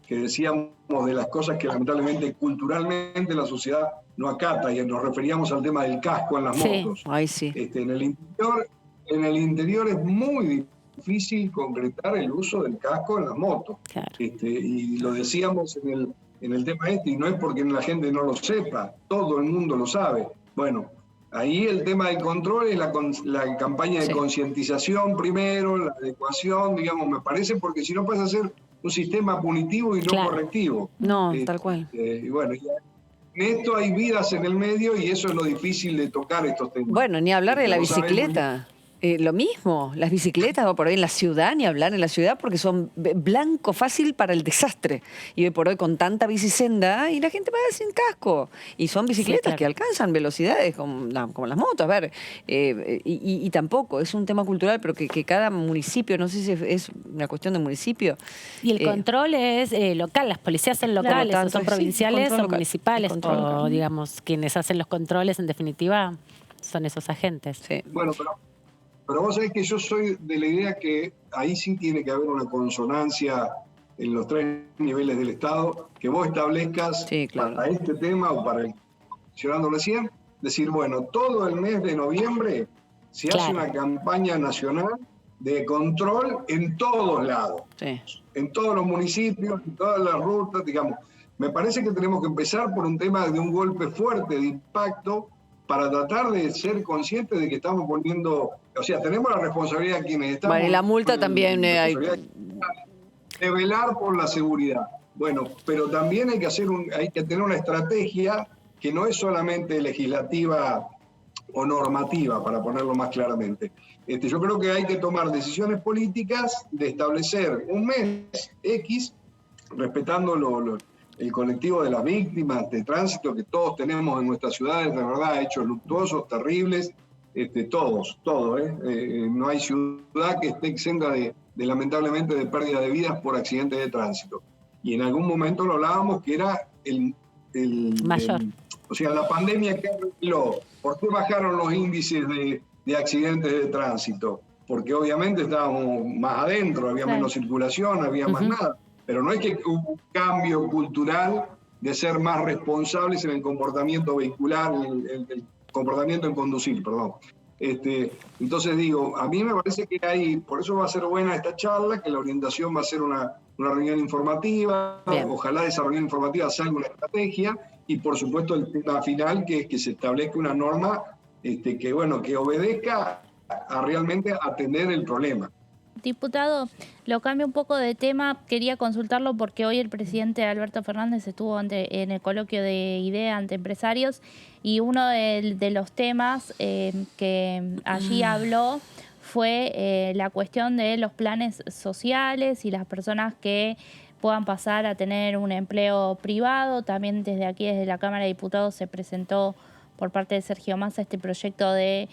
que decíamos de las cosas que lamentablemente culturalmente la sociedad no acata, y nos referíamos al tema del casco en las motos. Ay, sí. En el interior es muy difícil concretar el uso del casco en las motos. Claro. Y lo decíamos en el tema y no es porque la gente no lo sepa, todo el mundo lo sabe. Bueno, ahí el tema del control es la campaña de concientización primero, la adecuación, digamos, me parece, porque si no pasa a ser un sistema punitivo y no correctivo. No, tal cual. Y bueno, en esto hay vidas en el medio y eso es lo difícil de tocar estos temas. Bueno, ni hablar de la Vos sabés bicicleta. Lo mismo, las bicicletas va por hoy en la ciudad, ni hablar en la ciudad, porque son blanco fácil para el desastre. Y hoy por hoy con tanta bicisenda, y la gente va sin casco. Y son bicicletas que alcanzan velocidades como las motos. A ver, y tampoco, es un tema cultural, pero que cada municipio, no sé si es una cuestión de municipio. Y el control es local, las policías son locales, o son provinciales, son municipales, o digamos, quienes hacen los controles, en definitiva, son esos agentes. Bueno, pero vos sabés que yo soy de la idea que ahí sí tiene que haber una consonancia en los 3 niveles del Estado, que vos establezcas para este tema o para el que estoy mencionando recién, decir, bueno, todo el mes de noviembre se hace una campaña nacional de control en todos lados, en todos los municipios, en todas las rutas, digamos. Me parece que tenemos que empezar por un tema de un golpe fuerte de impacto para tratar de ser conscientes de que estamos poniendo, o sea, tenemos la responsabilidad de quienes estamos. Bueno, y la multa también hay. De velar por la seguridad. Bueno, pero también hay que tener una estrategia que no es solamente legislativa o normativa, para ponerlo más claramente. Yo creo que hay que tomar decisiones políticas de establecer un mes X, respetando el colectivo de las víctimas de tránsito que todos tenemos en nuestras ciudades, de verdad, hechos luctuosos, terribles, todos. No hay ciudad que esté exenta lamentablemente de pérdida de vidas por accidentes de tránsito. Y en algún momento lo hablábamos que era el mayor. O sea, la pandemia que arregló. ¿Por qué bajaron los índices de accidentes de tránsito? Porque obviamente estábamos más adentro, había menos circulación, había más nada. Pero no es que hubo un cambio cultural de ser más responsables en el comportamiento vehicular, el comportamiento en conducir, perdón. Entonces digo, a mí me parece que por eso va a ser buena esta charla, que la orientación va a ser una reunión informativa, ojalá de esa reunión informativa salga una estrategia, y por supuesto el tema final, que es que se establezca una norma que obedezca a realmente atender el problema. Diputado, lo cambio un poco de tema, quería consultarlo porque hoy el presidente Alberto Fernández estuvo en el coloquio de IDEA ante empresarios y uno de los temas que allí habló fue la cuestión de los planes sociales y las personas que puedan pasar a tener un empleo privado. También desde aquí, desde la Cámara de Diputados, se presentó por parte de Sergio Massa este proyecto de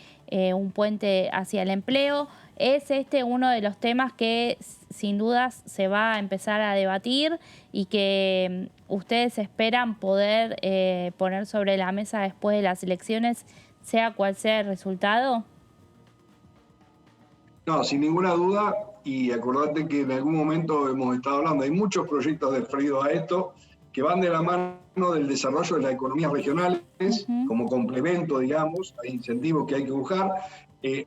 un puente hacia el empleo. ¿Es uno de los temas que sin dudas se va a empezar a debatir y que ustedes esperan poder poner sobre la mesa después de las elecciones, sea cual sea el resultado? No, sin ninguna duda, y acordate que en algún momento hemos estado hablando, hay muchos proyectos referidos a esto que van de la mano del desarrollo de las economías regionales, como complemento, digamos, hay incentivos que hay que buscar.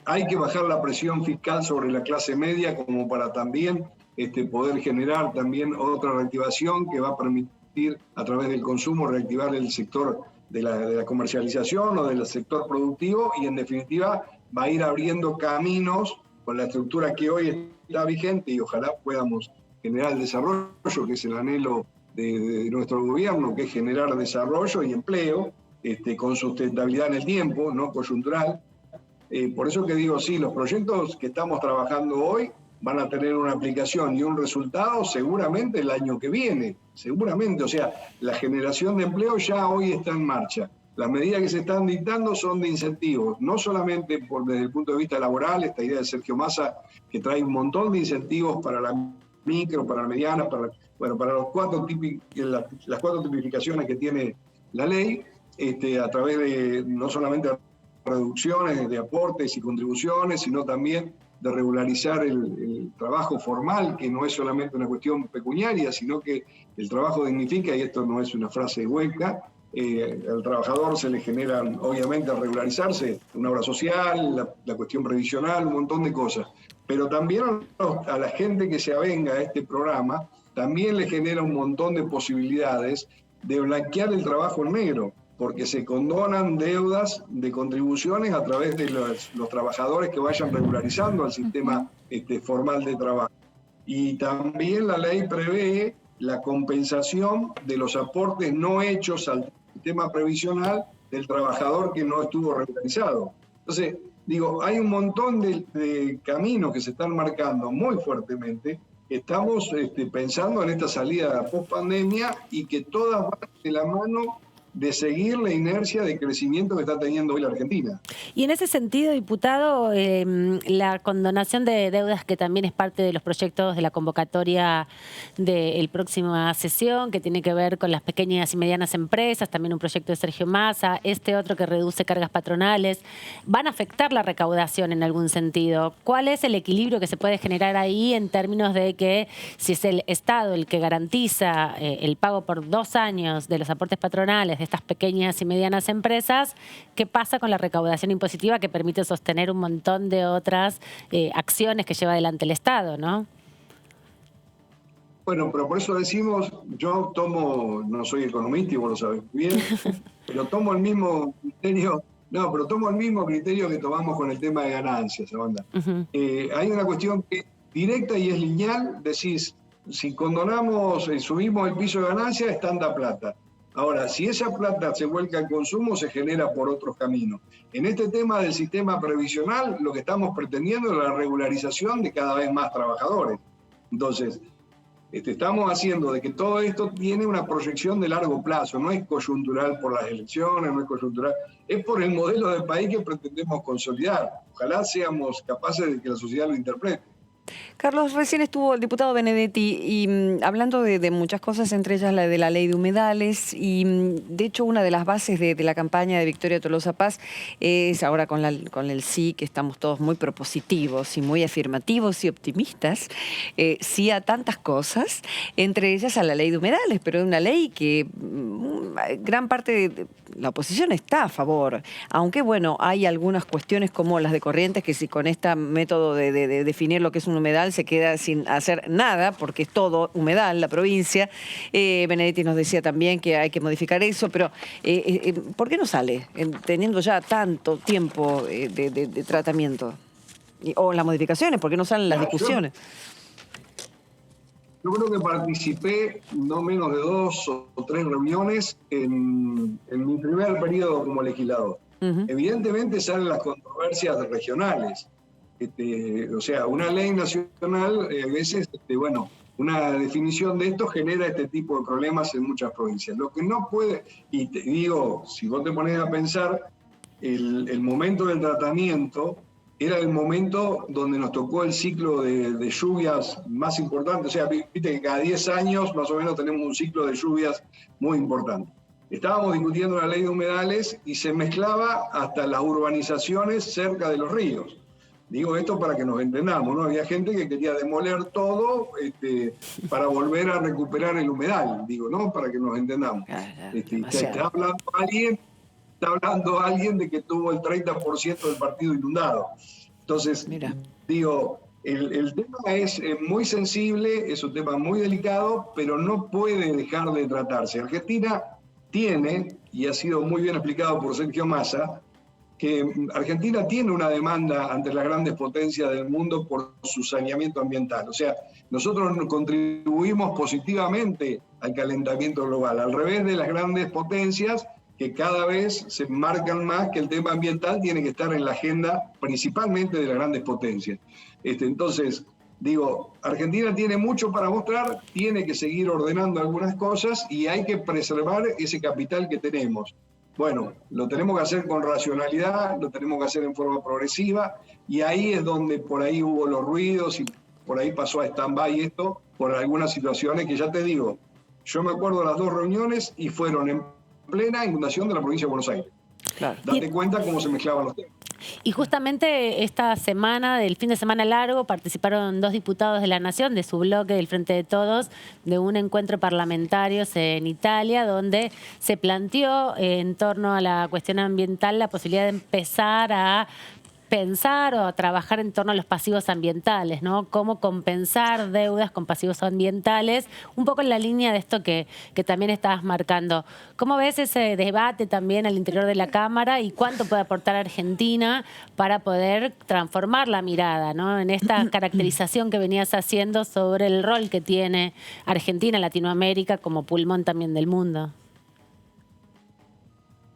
Hay que bajar la presión fiscal sobre la clase media como para también poder generar también otra reactivación que va a permitir a través del consumo reactivar el sector de la comercialización o del sector productivo, y en definitiva va a ir abriendo caminos con la estructura que hoy está vigente, y ojalá podamos generar el desarrollo, que es el anhelo de nuestro gobierno, que es generar desarrollo y empleo con sustentabilidad en el tiempo, no coyuntural. Por eso que digo, sí, los proyectos que estamos trabajando hoy van a tener una aplicación y un resultado seguramente el año que viene, seguramente. O sea, la generación de empleo ya hoy está en marcha. Las medidas que se están dictando son de incentivos, no solamente desde el punto de vista laboral, esta idea de Sergio Massa, que trae un montón de incentivos para la micro, para la mediana, para las cuatro tipificaciones que tiene la ley, a través de no solamente reducciones de aportes y contribuciones, sino también de regularizar el trabajo formal, que no es solamente una cuestión pecuniaria, sino que el trabajo dignifica, y esto no es una frase hueca. Al trabajador se le generan, obviamente, al regularizarse, una obra social, la cuestión previsional, un montón de cosas. Pero también a la gente que se avenga a este programa, también le genera un montón de posibilidades de blanquear el trabajo en negro, porque se condonan deudas de contribuciones a través de los trabajadores que vayan regularizando al sistema formal de trabajo. Y también la ley prevé la compensación de los aportes no hechos al sistema previsional del trabajador que no estuvo regularizado. Entonces, digo, hay un montón de caminos que se están marcando muy fuertemente. Estamos pensando en esta salida post-pandemia y que todas van de la mano de seguir la inercia de crecimiento que está teniendo hoy la Argentina. Y en ese sentido, diputado, la condonación de deudas, que también es parte de los proyectos de la convocatoria de la próxima sesión, que tiene que ver con las pequeñas y medianas empresas, también un proyecto de Sergio Massa, otro que reduce cargas patronales, van a afectar la recaudación en algún sentido. ¿Cuál es el equilibrio que se puede generar ahí en términos de que si es el Estado el que garantiza el pago por 2 años de los aportes patronales de estas pequeñas y medianas empresas, qué pasa con la recaudación impositiva que permite sostener un montón de otras acciones que lleva adelante el Estado, ¿no? Bueno, pero por eso decimos, yo no soy economista y vos lo sabés bien, pero tomo el mismo criterio, que tomamos con el tema de ganancias, Amanda. Hay una cuestión que es directa y es lineal, decís, si condonamos, subimos el piso de ganancias, es tanta plata. Ahora, si esa plata se vuelca al consumo, se genera por otros caminos. En este tema del sistema previsional, lo que estamos pretendiendo es la regularización de cada vez más trabajadores. Entonces, estamos haciendo de que todo esto tiene una proyección de largo plazo, no es coyuntural por las elecciones, no es coyuntural, es por el modelo de país que pretendemos consolidar. Ojalá seamos capaces de que la sociedad lo interprete. Carlos, recién estuvo el diputado Benedetti y hablando de muchas cosas, entre ellas la de la ley de humedales, y de hecho una de las bases de la campaña de Victoria Tolosa Paz es ahora con el sí, que estamos todos muy propositivos y muy afirmativos y optimistas, sí a tantas cosas, entre ellas a la ley de humedales, pero es una ley que gran parte de la oposición está a favor, aunque bueno, hay algunas cuestiones como las de Corrientes, que si con este método de definir lo que es un humedal se queda sin hacer nada, porque es todo humedal la provincia. Benedetti nos decía también que hay que modificar eso, pero ¿por qué no sale? Teniendo ya tanto tiempo de tratamiento. O las modificaciones, ¿por qué no salen las discusiones? Yo creo que participé no menos de 2 o 3 reuniones en mi primer periodo como legislador. Evidentemente salen las controversias regionales. O sea, una ley nacional, a veces, una definición de esto genera este tipo de problemas en muchas provincias. Lo que no puede, y te digo, si vos te pones a pensar, el momento del tratamiento era el momento donde nos tocó el ciclo de lluvias más importante. O sea, viste que cada 10 años más o menos tenemos un ciclo de lluvias muy importante. Estábamos discutiendo la ley de humedales y se mezclaba hasta las urbanizaciones cerca de los ríos. Digo esto para que nos entendamos, ¿no? Había gente que quería demoler todo para volver a recuperar el humedal, ¿no? Para que nos entendamos. Está hablando alguien de que tuvo el 30% del partido inundado. Entonces, el tema es muy sensible, es un tema muy delicado, pero no puede dejar de tratarse. Argentina tiene, y ha sido muy bien explicado por Sergio Massa, que Argentina tiene una demanda ante las grandes potencias del mundo por su saneamiento ambiental. O sea, nosotros contribuimos positivamente al calentamiento global, al revés de las grandes potencias que cada vez se marcan más que el tema ambiental tiene que estar en la agenda principalmente de las grandes potencias. Entonces, digo, Argentina tiene mucho para mostrar, tiene que seguir ordenando algunas cosas y hay que preservar ese capital que tenemos. Bueno, lo tenemos que hacer con racionalidad, lo tenemos que hacer en forma progresiva, y ahí es donde por ahí hubo los ruidos y por ahí pasó a stand-by esto por algunas situaciones que ya te digo, yo me acuerdo de las 2 reuniones y fueron en plena inundación de la provincia de Buenos Aires. Claro. Date cuenta cómo se mezclaban los temas. Y justamente esta semana, del fin de semana largo, participaron 2 diputados de la Nación, de su bloque del Frente de Todos, de un encuentro parlamentario en Italia, donde se planteó en torno a la cuestión ambiental la posibilidad de empezar a pensar o a trabajar en torno a los pasivos ambientales, ¿no? Cómo compensar deudas con pasivos ambientales, un poco en la línea de esto que también estabas marcando. ¿Cómo ves ese debate también al interior de la Cámara y cuánto puede aportar Argentina para poder transformar la mirada, ¿no? En esta caracterización que venías haciendo sobre el rol que tiene Argentina, Latinoamérica, como pulmón también del mundo?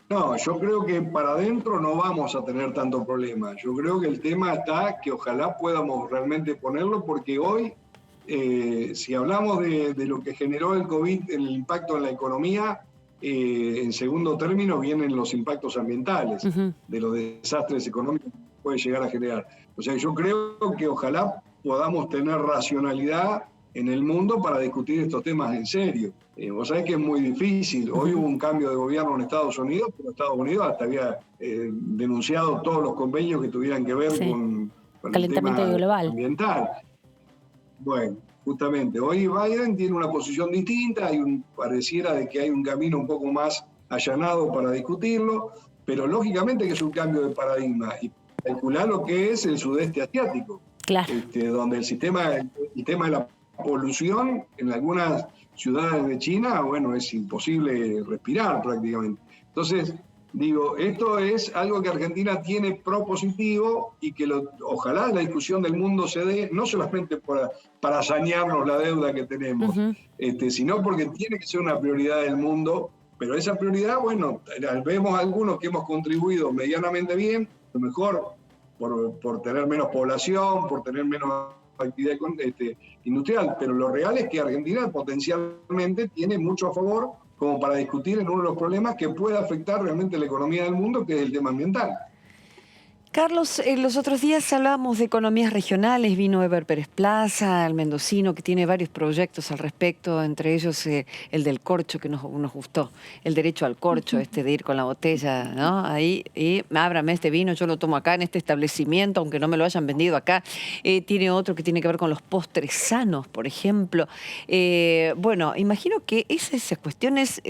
No, yo creo que para adentro no vamos a tener tanto problema. Yo creo que el tema está que ojalá podamos realmente ponerlo, porque hoy, si hablamos de lo que generó el COVID, el impacto en la economía, en segundo término vienen los impactos ambientales, de los desastres económicos que puede llegar a generar. O sea, yo creo que ojalá podamos tener racionalidad en el mundo para discutir estos temas en serio. Vos sabés que es muy difícil. Hoy hubo un cambio de gobierno en Estados Unidos, pero Estados Unidos hasta había denunciado todos los convenios que tuvieran que ver con calentamiento el tema global ambiental. Bueno, justamente, hoy Biden tiene una posición distinta, pareciera de que hay un camino un poco más allanado para discutirlo, pero lógicamente que es un cambio de paradigma. Y calcular lo que es el sudeste asiático, claro. Donde el tema de la polución en algunas ciudades de China, bueno, es imposible respirar prácticamente. Entonces, digo, esto es algo que Argentina tiene propositivo y que ojalá la discusión del mundo se dé, no solamente para sanearnos la deuda que tenemos, sino porque tiene que ser una prioridad del mundo, pero esa prioridad, bueno, vemos algunos que hemos contribuido medianamente bien, a lo mejor por tener menos población, por tener menos actividad industrial, pero lo real es que Argentina potencialmente tiene mucho a favor como para discutir en uno de los problemas que puede afectar realmente la economía del mundo, que es el tema ambiental. Carlos, los otros días hablábamos de economías regionales, vino Eber Pérez Plaza, el mendocino, que tiene varios proyectos al respecto, entre ellos el del corcho, que nos gustó, el derecho al corcho, de ir con la botella, ¿no? Ahí, y ábrame este vino, yo lo tomo acá en este establecimiento, aunque no me lo hayan vendido acá. Tiene otro que tiene que ver con los postres sanos, por ejemplo. Bueno, imagino que esas cuestiones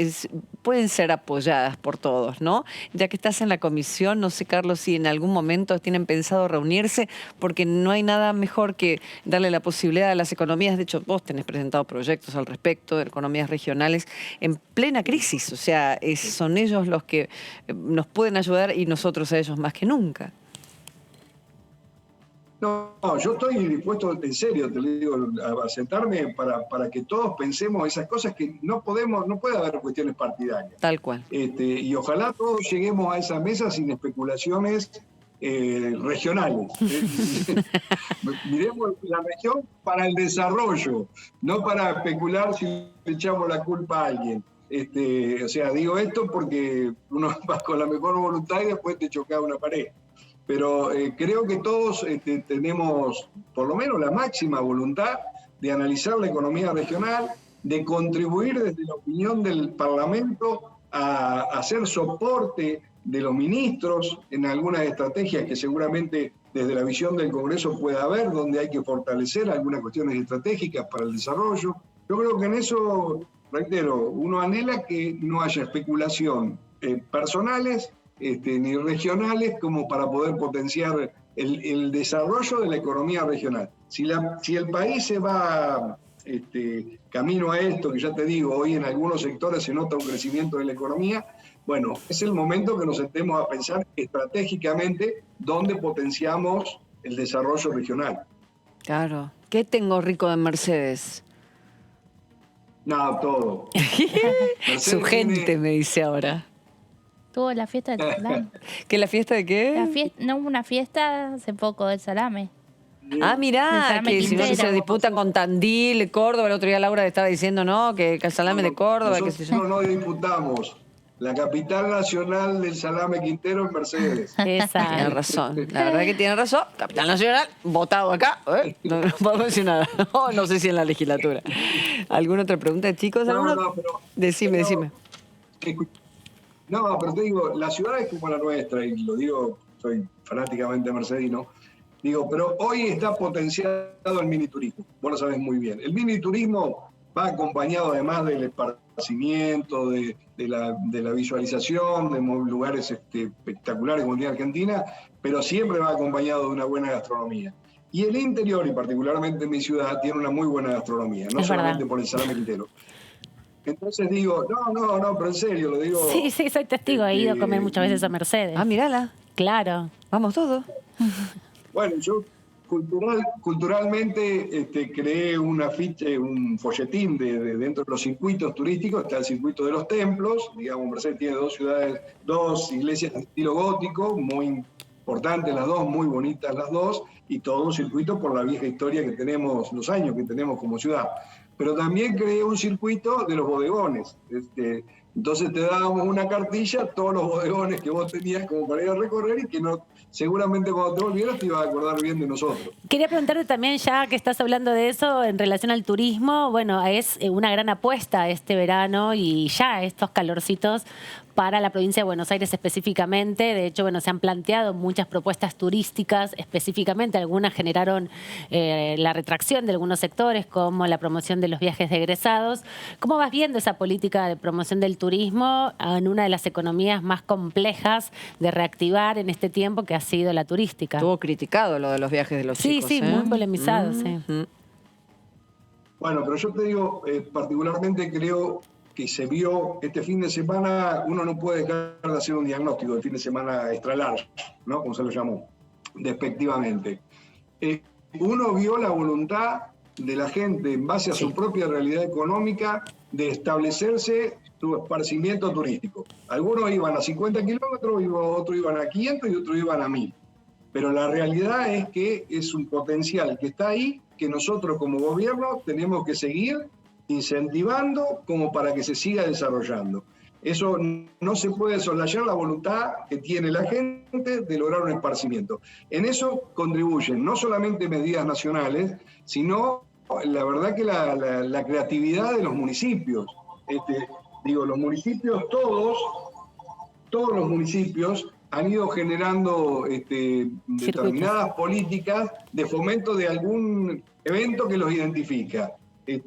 pueden ser apoyadas por todos, ¿no? Ya que estás en la comisión, no sé, Carlos, si en algún momento tienen pensado reunirse, porque no hay nada mejor que darle la posibilidad a las economías. De hecho, vos tenés presentado proyectos al respecto de economías regionales en plena crisis. O sea, son ellos los que nos pueden ayudar y nosotros a ellos más que nunca. No, yo estoy dispuesto, en serio, te lo digo, a sentarme para que todos pensemos esas cosas que no puede haber cuestiones partidarias. Tal cual. Y ojalá todos lleguemos a esa mesa sin especulaciones regionales. Miremos la región para el desarrollo, no para especular si le echamos la culpa a alguien. O sea, digo esto porque uno va con la mejor voluntad y después te choca una pared. Pero creo que todos tenemos por lo menos la máxima voluntad de analizar la economía regional, de contribuir desde la opinión del Parlamento a hacer soporte de los ministros en algunas estrategias que seguramente desde la visión del Congreso pueda haber, donde hay que fortalecer algunas cuestiones estratégicas para el desarrollo. Yo creo que en eso, reitero, uno anhela que no haya especulación personales ni regionales como para poder potenciar el desarrollo de la economía regional. Si el país se va camino a esto, que ya te digo, hoy en algunos sectores se nota un crecimiento de la economía, bueno, es el momento que nos sentemos a pensar estratégicamente dónde potenciamos el desarrollo regional. Claro. ¿Qué tengo rico de Mercedes? No, todo. Su gente me dice ahora. Estuvo la fiesta del salame. ¿Qué, la fiesta de qué? No, hubo una fiesta hace poco del salame. Ah, mirá, que si no se disputan con Tandil, Córdoba. El otro día Laura estaba diciendo, ¿no? Que el salame de Córdoba, qué sé yo. Nosotros no disputamos. La capital nacional del salame Quintero es Mercedes. Exacto. Tiene razón. La verdad que tiene razón. Capital nacional, votado acá. No podemos decir nada. No sé si en la legislatura. ¿Alguna otra pregunta, chicos? No, pero... Decime. No, pero te digo, la ciudad es como la nuestra, y lo digo, soy fanáticamente mercedino. Digo, pero hoy está potenciado el miniturismo. Vos lo sabés muy bien. El miniturismo va acompañado además del esparcimiento, de la visualización, de lugares espectaculares como tiene Argentina, pero siempre va acompañado de una buena gastronomía. Y el interior, y particularmente mi ciudad, tiene una muy buena gastronomía, no solamente por el salame Quintero. Entonces digo, no, pero en serio, lo digo... Sí, soy testigo, he ido a comer muchas veces a Mercedes. Ah, mírala. Claro. Vamos todos. Bueno, yo culturalmente creé un afiche, un folletín dentro de los circuitos turísticos. Está el circuito de los templos, digamos, Mercedes tiene dos iglesias de estilo gótico, muy importantes las dos, muy bonitas las dos, y todo un circuito por la vieja historia que tenemos, los años que tenemos como ciudad. Pero también creé un circuito de los bodegones. Entonces te dábamos una cartilla, todos los bodegones que vos tenías como para ir a recorrer, y que seguramente cuando te volvieras te ibas a acordar bien de nosotros. Quería preguntarte también, ya que estás hablando de eso, en relación al turismo, bueno, es una gran apuesta este verano y ya estos calorcitos para la provincia de Buenos Aires específicamente. De hecho, bueno, se han planteado muchas propuestas turísticas específicamente. Algunas generaron la retracción de algunos sectores, como la promoción de los viajes de egresados. ¿Cómo vas viendo esa política de promoción del turismo en una de las economías más complejas de reactivar en este tiempo, que ha sido la turística? Estuvo criticado lo de los viajes de los chicos. Sí, muy polemizado, sí. Bueno, pero yo te digo, particularmente creo que se vio este fin de semana, uno no puede dejar de hacer un diagnóstico del fin de semana extra large, ¿no? Como se lo llamó, despectivamente. Uno vio la voluntad de la gente, en base a su propia realidad económica, de establecerse su esparcimiento turístico. Algunos iban a 50 kilómetros, otros iban a 500 y otros iban a 1000. Pero la realidad es que es un potencial que está ahí, que nosotros como gobierno tenemos que seguir incentivando como para que se siga desarrollando. Eso no se puede soslayar, la voluntad que tiene la gente de lograr un esparcimiento. En eso contribuyen no solamente medidas nacionales, sino la verdad que la creatividad de los municipios. Los municipios, todos los municipios han ido generando determinadas políticas de fomento de algún evento que los identifica.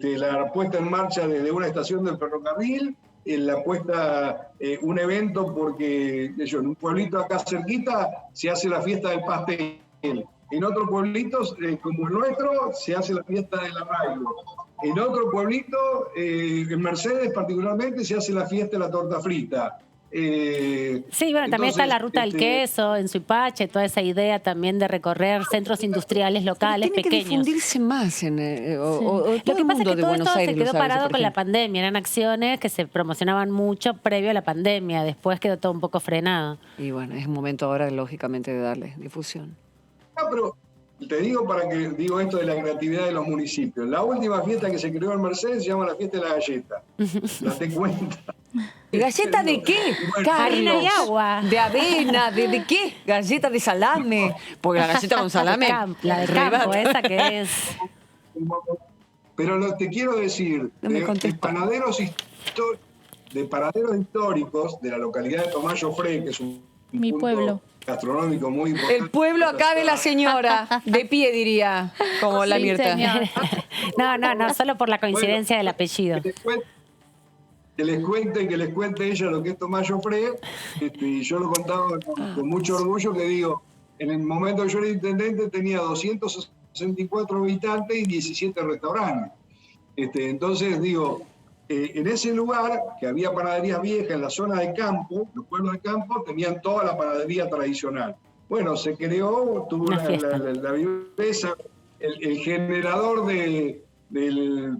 La puesta en marcha de una estación del ferrocarril, la puesta, un evento porque en un pueblito acá cerquita se hace la fiesta del pastel. En otros pueblitos, como el nuestro, se hace la fiesta del arraigo. En otro pueblito, en Mercedes particularmente, se hace la fiesta de la torta frita. Sí, bueno, también está la ruta del queso en Suipache, toda esa idea también de recorrer centros industriales locales pequeños. Tiene que difundirse más Lo que pasa es que todo esto se quedó parado con la pandemia. Eran acciones que se promocionaban mucho previo a la pandemia. Después quedó todo un poco frenado. Y bueno, es momento ahora, lógicamente, de darle difusión. No, pero te digo digo esto de la creatividad de los municipios. La última fiesta que se creó en Mercedes se llama la fiesta de la galleta. Date cuenta. ¿Galleta de qué? Harina y agua. ¿De avena? ¿De qué? ¿Galleta de salame? Porque la galleta con salame... La de campo, esa que es... Pero te quiero decir, de panaderos históricos de la localidad de Tomás Joffre, que es un mi punto pueblo gastronómico muy importante. El pueblo acá de la señora, de pie diría, como la Mirta. No, solo por la coincidencia del apellido. Que les cuente ella lo que es Tomás Joffre, y yo lo contaba con mucho orgullo, que digo, en el momento que yo era intendente tenía 264 habitantes y 17 restaurantes. Entonces digo, en ese lugar, que había panaderías viejas en la zona de campo, los pueblos de campo tenían toda la panadería tradicional. Bueno, se creó, tuvo la viveza, el generador de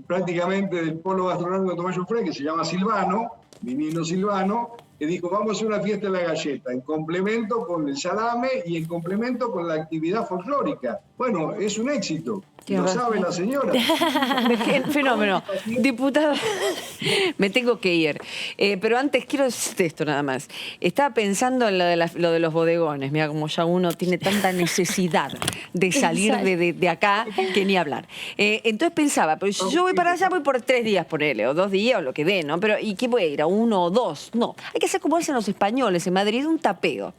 prácticamente del polo gastronómico Tomás Jufré, que se llama Silvano, Vivino Silvano, que dijo, vamos a hacer una fiesta de la galleta, en complemento con el salame y en complemento con la actividad folclórica. Bueno, es un éxito. Lo sabe la señora. Fenómeno. Diputado, me tengo que ir. Pero antes quiero decirte esto nada más. Estaba pensando en lo de los bodegones. Mira, como ya uno tiene tanta necesidad de salir de acá que ni hablar. Entonces pensaba, pero si yo voy para allá, voy por 3 días, ponele, o 2 días, o lo que dé, ¿no? Pero ¿y qué voy a ir? ¿A 1 o 2? No. Hay que hacer como hacen los españoles en Madrid, un tapeo.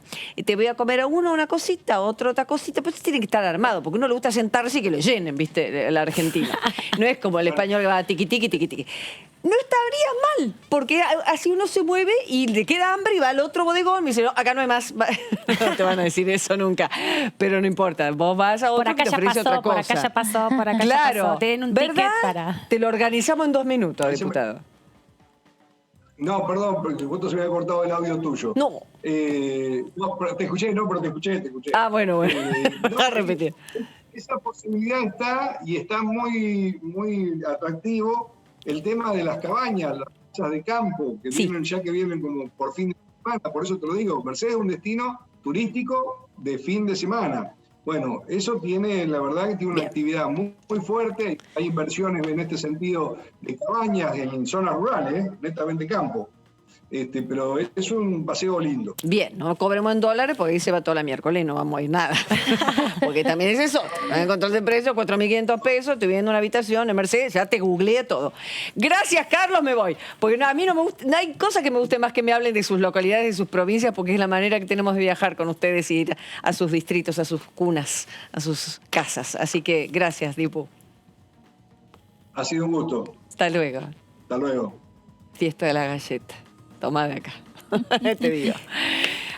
Te voy a comer a uno una cosita, a otro otra cosita, pero tiene que estar armado, porque uno le gusta sentarse y que lo llenen, ¿viste? La Argentina. No es como el español que va tiqui, tiqui, tiqui, tiqui. No estaría mal, porque así uno se mueve y le queda hambre y va al otro bodegón y me dice, no, acá no hay más. No te van a decir eso nunca, pero no importa. Vos vas a otro por acá que te ya ofrece pasó, otra cosa. por acá ya pasó, por acá claro, ya pasó. Tienen un ¿verdad? ticket para... Te lo organizamos en 2 minutos, diputado. No, perdón, porque justo se me había cortado el audio tuyo. No. No, pero te escuché. Ah, bueno. No, a repetir. Esa posibilidad está y está muy, muy atractivo el tema de las cabañas, las casas de campo, que vienen como por fin de semana. Por eso te lo digo, Mercedes es un destino turístico de fin de semana. Bueno, eso tiene, la verdad que tiene una actividad muy, muy fuerte. Hay inversiones en este sentido de cabañas en zonas rurales, netamente campo. Pero es un paseo lindo. Bien, no cobremos en dólares porque ahí se va toda la miércoles y no vamos a ir nada. Porque también es eso. En control de precios, 4.500 pesos, estoy viviendo en una habitación en Mercedes, ya te googleé todo. Gracias, Carlos, me voy. Porque a mí no me gusta, no hay cosa que me guste más que me hablen de sus localidades, de sus provincias, porque es la manera que tenemos de viajar con ustedes y ir a sus distritos, a sus cunas, a sus casas. Así que gracias, Dipu. Ha sido un gusto. Hasta luego. Hasta luego. Fiesta de la galleta. Toma de acá. Te digo.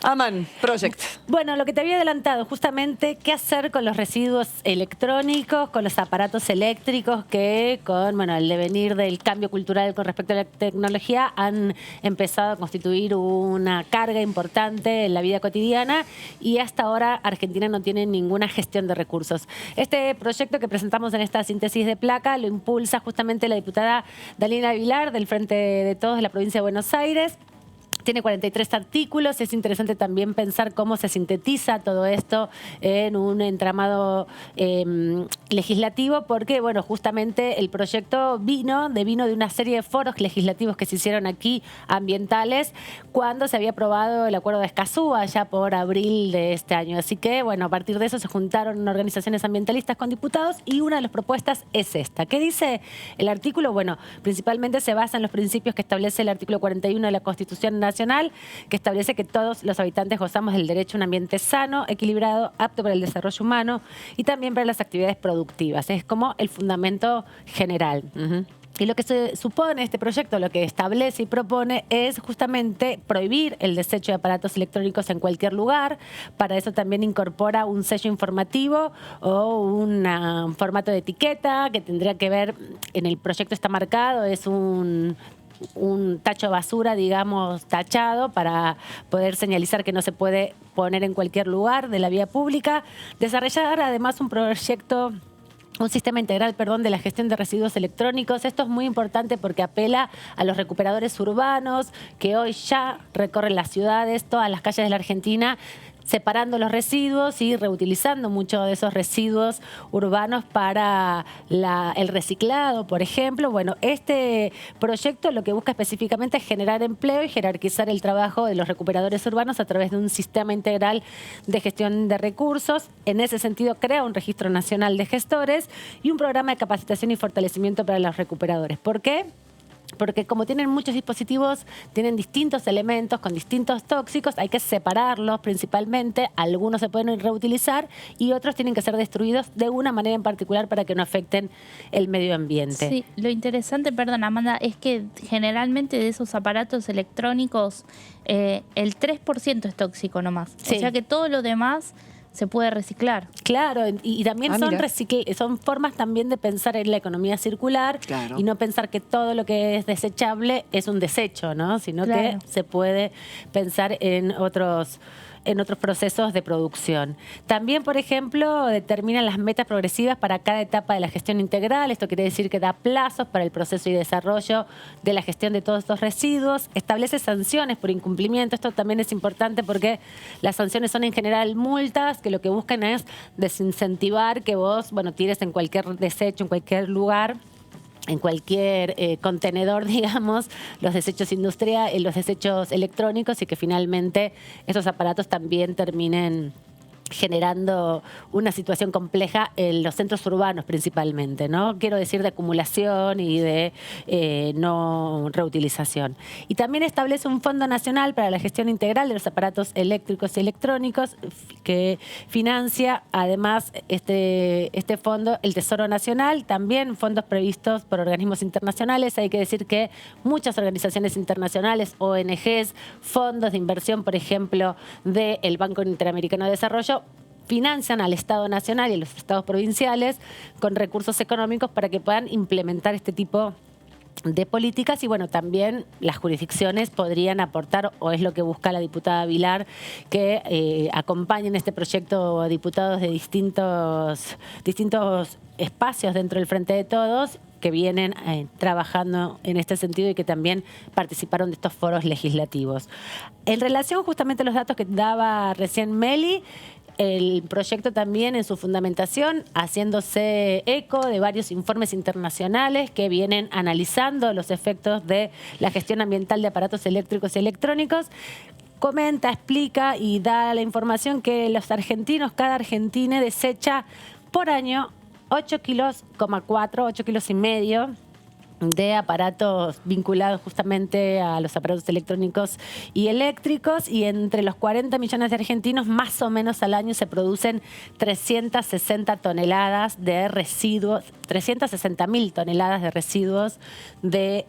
Aman Project. Bueno, lo que te había adelantado, justamente, qué hacer con los residuos electrónicos, con los aparatos eléctricos que con el devenir del cambio cultural con respecto a la tecnología han empezado a constituir una carga importante en la vida cotidiana y hasta ahora Argentina no tiene ninguna gestión de recursos. Este proyecto que presentamos en esta síntesis de placa lo impulsa justamente la diputada Dalila Vilar del Frente de Todos de la provincia de Buenos Aires. Tiene 43 artículos. Es interesante también pensar cómo se sintetiza todo esto en un entramado legislativo, porque, bueno, justamente el proyecto vino de una serie de foros legislativos que se hicieron aquí, ambientales, cuando se había aprobado el Acuerdo de Escazú, allá por abril de este año. Así que, bueno, a partir de eso se juntaron organizaciones ambientalistas con diputados y una de las propuestas es esta. ¿Qué dice el artículo? Bueno, principalmente se basa en los principios que establece el artículo 41 de la Constitución Nacional, que establece que todos los habitantes gozamos del derecho a un ambiente sano, equilibrado, apto para el desarrollo humano y también para las actividades productivas. Es como el fundamento general. Y lo que se supone este proyecto, lo que establece y propone es justamente prohibir el desecho de aparatos electrónicos en cualquier lugar. Para eso también incorpora un sello informativo o un formato de etiqueta que tendría que ver, en el proyecto está marcado, es un tacho de basura, digamos, tachado para poder señalizar que no se puede poner en cualquier lugar de la vía pública. Desarrollar además un sistema integral, de la gestión de residuos electrónicos. Esto es muy importante porque apela a los recuperadores urbanos que hoy ya recorren las ciudades, todas las calles de la Argentina, separando los residuos y reutilizando muchos de esos residuos urbanos para el reciclado, por ejemplo. Bueno, este proyecto lo que busca específicamente es generar empleo y jerarquizar el trabajo de los recuperadores urbanos a través de un sistema integral de gestión de recursos. En ese sentido, crea un registro nacional de gestores y un programa de capacitación y fortalecimiento para los recuperadores. ¿Por qué? Porque como tienen muchos dispositivos, tienen distintos elementos con distintos tóxicos, hay que separarlos principalmente. Algunos se pueden reutilizar y otros tienen que ser destruidos de una manera en particular para que no afecten el medio ambiente. Sí, lo interesante, perdón, Amanda, es que generalmente de esos aparatos electrónicos el 3% es tóxico nomás. Sí. O sea que todo lo demás se puede reciclar. Claro, y también son formas también de pensar en la economía circular y no pensar que todo lo que es desechable es un desecho, ¿no? Sino que se puede pensar en otros en otros procesos de producción. También, por ejemplo, determina las metas progresivas para cada etapa de la gestión integral. Esto quiere decir que da plazos para el proceso y desarrollo de la gestión de todos estos residuos. Establece sanciones por incumplimiento. Esto también es importante porque las sanciones son en general multas que lo que buscan es desincentivar que vos, tires en cualquier desecho, en cualquier lugar, en cualquier contenedor, digamos, los desechos industriales, los desechos electrónicos, y que finalmente esos aparatos también terminen generando una situación compleja en los centros urbanos principalmente, ¿no? Quiero decir, de acumulación y de no reutilización. Y también establece un Fondo Nacional para la Gestión Integral de los Aparatos Eléctricos y Electrónicos que financia, además, este fondo, el Tesoro Nacional, también fondos previstos por organismos internacionales. Hay que decir que muchas organizaciones internacionales, ONGs, fondos de inversión, por ejemplo, del Banco Interamericano de Desarrollo, financian al Estado Nacional y a los estados provinciales con recursos económicos para que puedan implementar este tipo de políticas. Y también las jurisdicciones podrían aportar, o es lo que busca la diputada Vilar, que acompañen este proyecto a diputados de distintos espacios dentro del Frente de Todos que vienen trabajando en este sentido y que también participaron de estos foros legislativos. En relación justamente a los datos que daba recién Meli, el proyecto también en su fundamentación, haciéndose eco de varios informes internacionales que vienen analizando los efectos de la gestión ambiental de aparatos eléctricos y electrónicos, comenta, explica y da la información que los argentinos, cada argentino desecha por año 8,4 kilos, 8,5 kilos de aparatos vinculados justamente a los aparatos electrónicos y eléctricos, y entre los 40 millones de argentinos más o menos al año se producen 360 toneladas de residuos, 360.000 toneladas de residuos de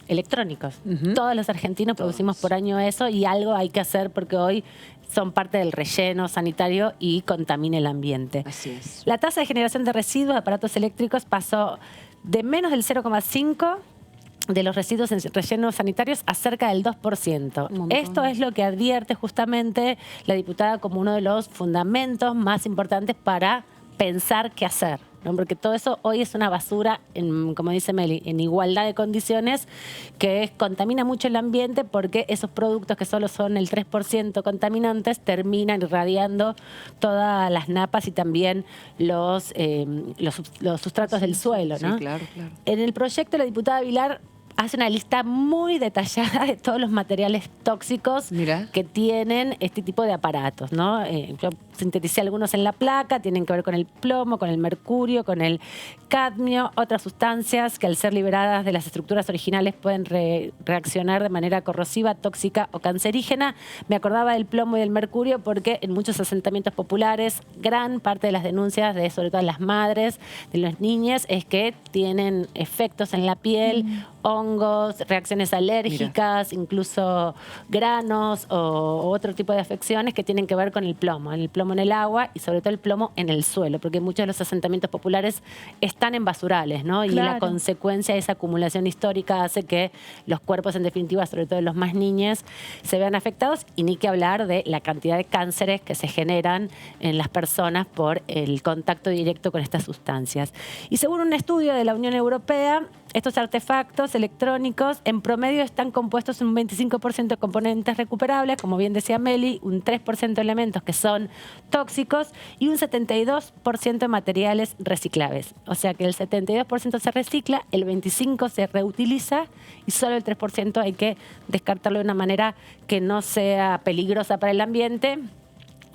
electrónicos. Todos los argentinos producimos por año eso, y algo hay que hacer porque hoy son parte del relleno sanitario y contamina el ambiente. Así es. La tasa de generación de residuos de aparatos eléctricos pasó de menos del 0,5% de los residuos en rellenos sanitarios a cerca del 2%. Esto es lo que advierte justamente la diputada como uno de los fundamentos más importantes para pensar qué hacer, ¿no? Porque todo eso hoy es una basura, como dice Meli, en igualdad de condiciones, que contamina mucho el ambiente, porque esos productos que solo son el 3% contaminantes terminan irradiando todas las napas y también los sustratos del suelo, ¿no? Sí, claro, claro. En el proyecto la diputada Vilar hace una lista muy detallada de todos los materiales tóxicos que tienen este tipo de aparatos, ¿no? Yo sinteticé algunos en la placa, tienen que ver con el plomo, con el mercurio, con el cadmio, otras sustancias que al ser liberadas de las estructuras originales pueden reaccionar de manera corrosiva, tóxica o cancerígena. Me acordaba del plomo y del mercurio porque en muchos asentamientos populares gran parte de las denuncias de sobre todo las madres, de los niños, es que tienen efectos en la piel, hongos, reacciones alérgicas, incluso granos o otro tipo de afecciones que tienen que ver con el plomo en el agua y sobre todo el plomo en el suelo, porque muchos de los asentamientos populares están en basurales, ¿no? Y la consecuencia de esa acumulación histórica hace que los cuerpos, en definitiva, sobre todo los más niños, se vean afectados, y ni que hablar de la cantidad de cánceres que se generan en las personas por el contacto directo con estas sustancias. Y según un estudio de la Unión Europea, estos artefactos electrónicos en promedio están compuestos en un 25% de componentes recuperables, como bien decía Meli, un 3% de elementos que son tóxicos y un 72% de materiales reciclables. O sea que el 72% se recicla, el 25% se reutiliza y solo el 3% hay que descartarlo de una manera que no sea peligrosa para el ambiente.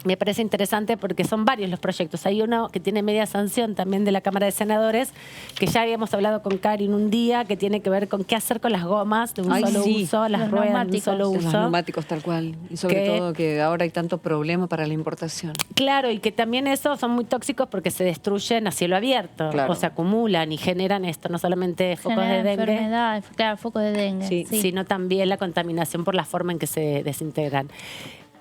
Me parece interesante porque son varios los proyectos. Hay uno que tiene media sanción también de la Cámara de Senadores, que ya habíamos hablado con Karin un día, que tiene que ver con qué hacer con las gomas de un solo uso, las ruedas de un solo uso. Los neumáticos tal cual. Y sobre todo que ahora hay tanto problema para la importación. Claro, y que también esos son muy tóxicos porque se destruyen a cielo abierto, o se acumulan y generan esto, no solamente focos de dengue, enfermedades, claro, focos de dengue, sino también la contaminación por la forma en que se desintegran.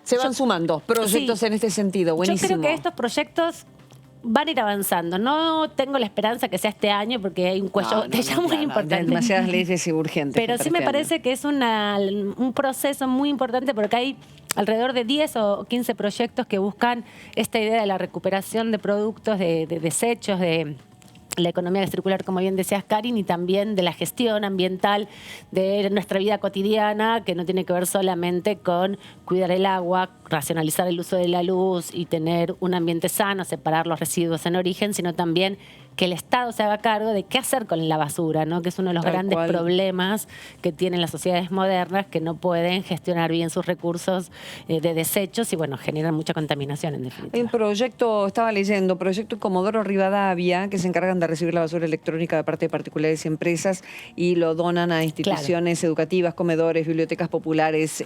Se van sumando proyectos en este sentido, buenísimo. Yo creo que estos proyectos van a ir avanzando. No tengo la esperanza que sea este año porque hay un cuello de botella muy importante. Demasiadas leyes y urgentes. Pero sí me parece que es un proceso muy importante porque hay alrededor de 10 o 15 proyectos que buscan esta idea de la recuperación de productos, de desechos, de la economía circular, como bien decías, Karin, y también de la gestión ambiental de nuestra vida cotidiana, que no tiene que ver solamente con cuidar el agua, racionalizar el uso de la luz y tener un ambiente sano, separar los residuos en origen, sino también que el Estado se haga cargo de qué hacer con la basura, ¿no? Que es uno de los grandes problemas que tienen las sociedades modernas, que no pueden gestionar bien sus recursos de desechos y, bueno, generan mucha contaminación, en definitiva. Hay un proyecto, estaba leyendo, proyecto Comodoro Rivadavia, que se encargan de recibir la basura electrónica de parte de particulares y empresas y lo donan a instituciones educativas, comedores, bibliotecas populares,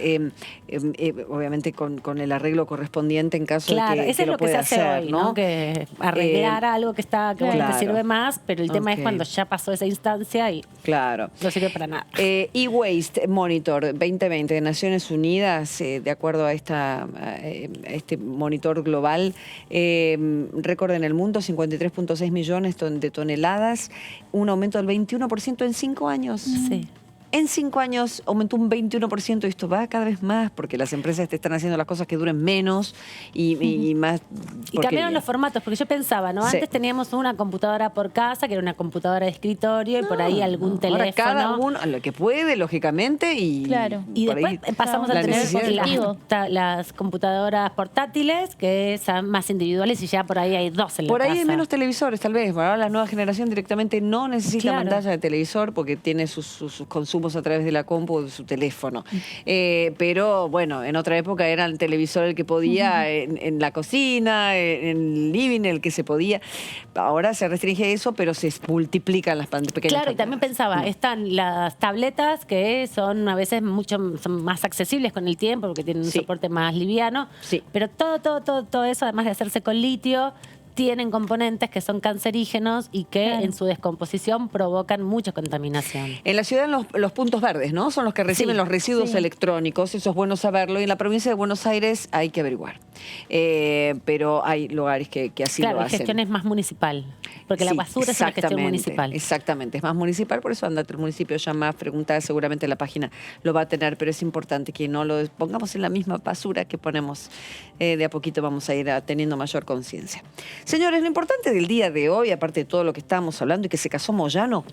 obviamente con el arreglo correspondiente en caso de que, eso es lo lo que se pueda hace hacer, hoy, ¿no? Que arreglar algo que está que bueno, te sirve más, pero el tema es cuando ya pasó esa instancia y no sirve para nada. E-Waste Monitor 2020 de Naciones Unidas, de acuerdo a este monitor global, récord en el mundo, 53.6 millones de toneladas, un aumento del 21% en 5 años. Sí. En 5 años aumentó un 21% y esto va cada vez más porque las empresas te están haciendo las cosas que duren menos y más. Y cambiaron los formatos, porque yo pensaba, ¿no? Sí. Antes teníamos una computadora por casa, que era una computadora de escritorio, y por ahí algún teléfono. Ahora cada uno a lo que puede, lógicamente, y Y por después ahí pasamos a la tener necesidad. las computadoras portátiles, que son más individuales y ya por ahí hay 2 en la Por ahí casa. hay menos televisores, tal vez. Ahora la nueva generación directamente no necesita pantalla de televisor porque tiene sus consumos a través de la compu o de su teléfono. Pero bueno, en otra época era el televisor el que podía en la cocina, en el living, el que se podía. Ahora se restringe eso, pero se multiplican las pequeñas Claro, y pantallas. también pensaba, están las tabletas que son a veces son más accesibles con el tiempo porque tienen un soporte más liviano. Pero todo eso, además de hacerse con litio, tienen componentes que son cancerígenos y que en su descomposición provocan mucha contaminación. En la ciudad los puntos verdes, ¿no? Son los que reciben los residuos electrónicos, eso es bueno saberlo, y en la provincia de Buenos Aires hay que averiguar. Pero hay lugares que así lo Claro, la hacen. gestión es más municipal, porque la basura es una gestión municipal. Exactamente, es más municipal, por eso andate al municipio, llama, pregunta, seguramente la página lo va a tener, pero es importante que no lo pongamos en la misma basura que ponemos. De a poquito vamos a ir teniendo mayor conciencia. Señores, lo importante del día de hoy, aparte de todo lo que estábamos hablando y que se casó Moyano.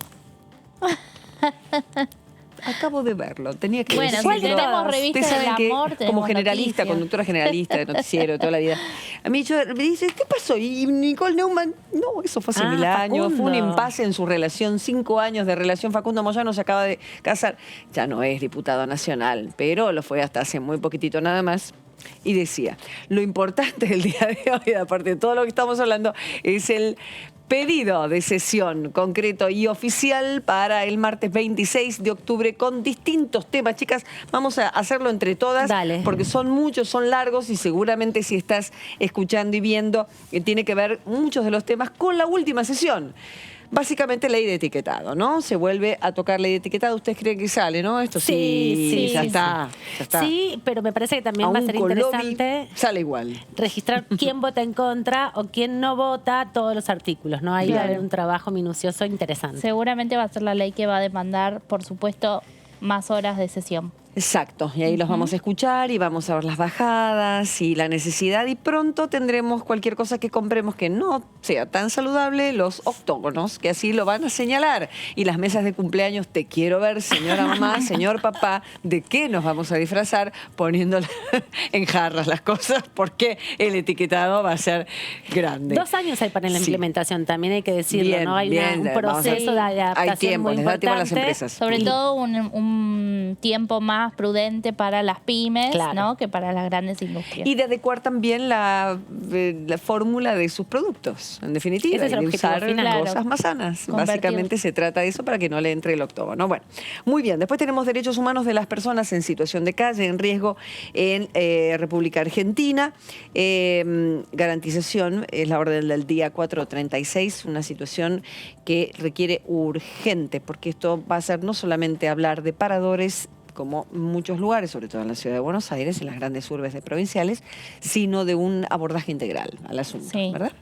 Acabo de verlo, tenía que Bueno, decirlo. si tenemos revista Ustedes del saben que, amor, como tenemos generalista, noticias. conductora generalista de noticiero de toda la vida, a mí me dice, ¿qué pasó? Y Nicole Neumann, no, eso fue hace 1000 años, fue un impasse en su relación, 5 años de relación. Facundo Moyano se acaba de casar, ya no es diputado nacional, pero lo fue hasta hace muy poquitito nada más. Y decía, lo importante del día de hoy, aparte de todo lo que estamos hablando, es el pedido de sesión concreto y oficial para el martes 26 de octubre con distintos temas. Chicas, vamos a hacerlo entre todas porque son muchos, son largos y seguramente si estás escuchando y viendo, tiene que ver muchos de los temas con la última sesión. Básicamente ley de etiquetado, ¿no? Se vuelve a tocar ley de etiquetado. ¿Ustedes creen que sale, no? Esto sí, ya está. Sí, pero me parece que también A va a un ser Colobi interesante sale igual. registrar quién vota en contra o quién no vota todos los artículos, ¿no? Ahí va a haber un trabajo minucioso interesante. Seguramente va a ser la ley que va a demandar, por supuesto, más horas de sesión. Exacto, y ahí los vamos a escuchar y vamos a ver las bajadas y la necesidad, y pronto tendremos cualquier cosa que compremos que no sea tan saludable, los octógonos, que así lo van a señalar, y las mesas de cumpleaños, te quiero ver, señora mamá, señor papá, de qué nos vamos a disfrazar poniendo en jarras las cosas, porque el etiquetado va a ser grande. 2 años hay para la implementación, también hay que decirlo, Bien, ¿no? Hay bien, un vamos a ver. proceso de adaptación Hay tiempo, muy les da tiempo a las importante. empresas. Sobre todo un tiempo más prudente para las pymes, ¿no? Que para las grandes industrias. Y de adecuar también la fórmula de sus productos, en definitiva, Ese es el y de objetivo usar final. cosas más sanas. Convertir. Básicamente se trata de eso para que no le entre el octógono. Bueno, muy bien. Después tenemos derechos humanos de las personas en situación de calle, en riesgo en República Argentina. Garantización es la orden del día 436, una situación que requiere urgente, porque esto va a ser no solamente hablar de paradores, como muchos lugares, sobre todo en la ciudad de Buenos Aires, en las grandes urbes de provinciales, sino de un abordaje integral al asunto, ¿verdad?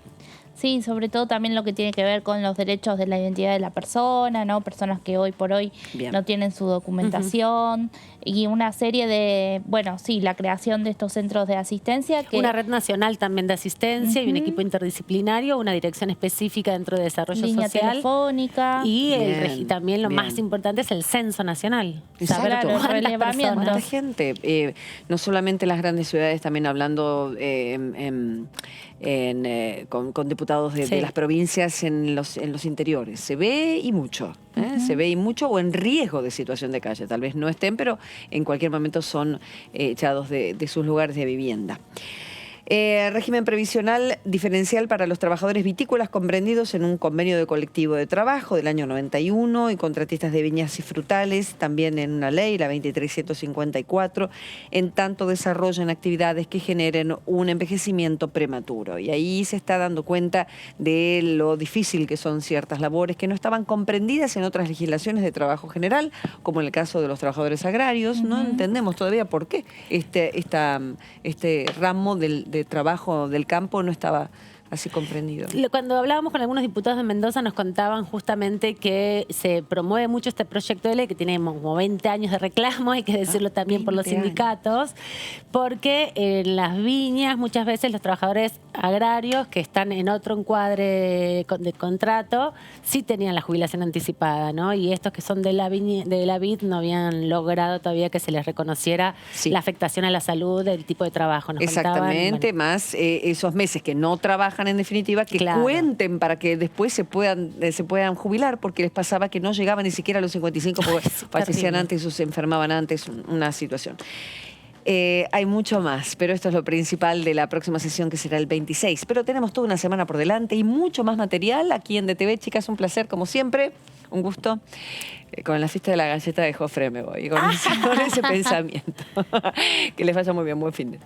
Sí, sobre todo también lo que tiene que ver con los derechos de la identidad de la persona, ¿no? Personas que hoy por hoy no tienen su documentación y una serie de, bueno, sí, la creación de estos centros de asistencia. Una red nacional también de asistencia y un equipo interdisciplinario, una dirección específica dentro de desarrollo línea social. telefónica. Y también lo más importante es el censo nacional. Saber Exacto. cuántas ¿Cuánta gente? No solamente las grandes ciudades, también hablando con diputados de las provincias en los interiores. Se ve y mucho. Se ve y mucho, o en riesgo de situación de calle. Tal vez no estén, pero en cualquier momento son echados de sus lugares de vivienda. Régimen previsional diferencial para los trabajadores vitícolas comprendidos en un convenio de colectivo de trabajo del año 91 y contratistas de viñas y frutales, también en una ley, la 2354, en tanto desarrollen actividades que generen un envejecimiento prematuro. Y ahí se está dando cuenta de lo difícil que son ciertas labores que no estaban comprendidas en otras legislaciones de trabajo general, como en el caso de los trabajadores agrarios. No entendemos todavía por qué este ramo de trabajo del campo no estaba así comprendido. Cuando hablábamos con algunos diputados de Mendoza nos contaban justamente que se promueve mucho este proyecto de ley que tiene como 20 años de reclamo, hay que decirlo también por los sindicatos, porque en las viñas muchas veces los trabajadores agrarios que están en otro encuadre de contrato sí tenían la jubilación anticipada, ¿no? Y estos que son de la vid no habían logrado todavía que se les reconociera la afectación a la salud del tipo de trabajo. Nos Exactamente, contaban, más esos meses que no trabajan en definitiva, que cuenten para que después se puedan jubilar, porque les pasaba que no llegaban ni siquiera a los 55 porque fallecían antes o se enfermaban antes, una situación. Hay mucho más, pero esto es lo principal de la próxima sesión, que será el 26. Pero tenemos toda una semana por delante y mucho más material aquí en DTV. Chicas, un placer como siempre, un gusto. Con la fiesta de la galleta de Jofre me voy, con ese pensamiento. Que les vaya muy bien, buen fin de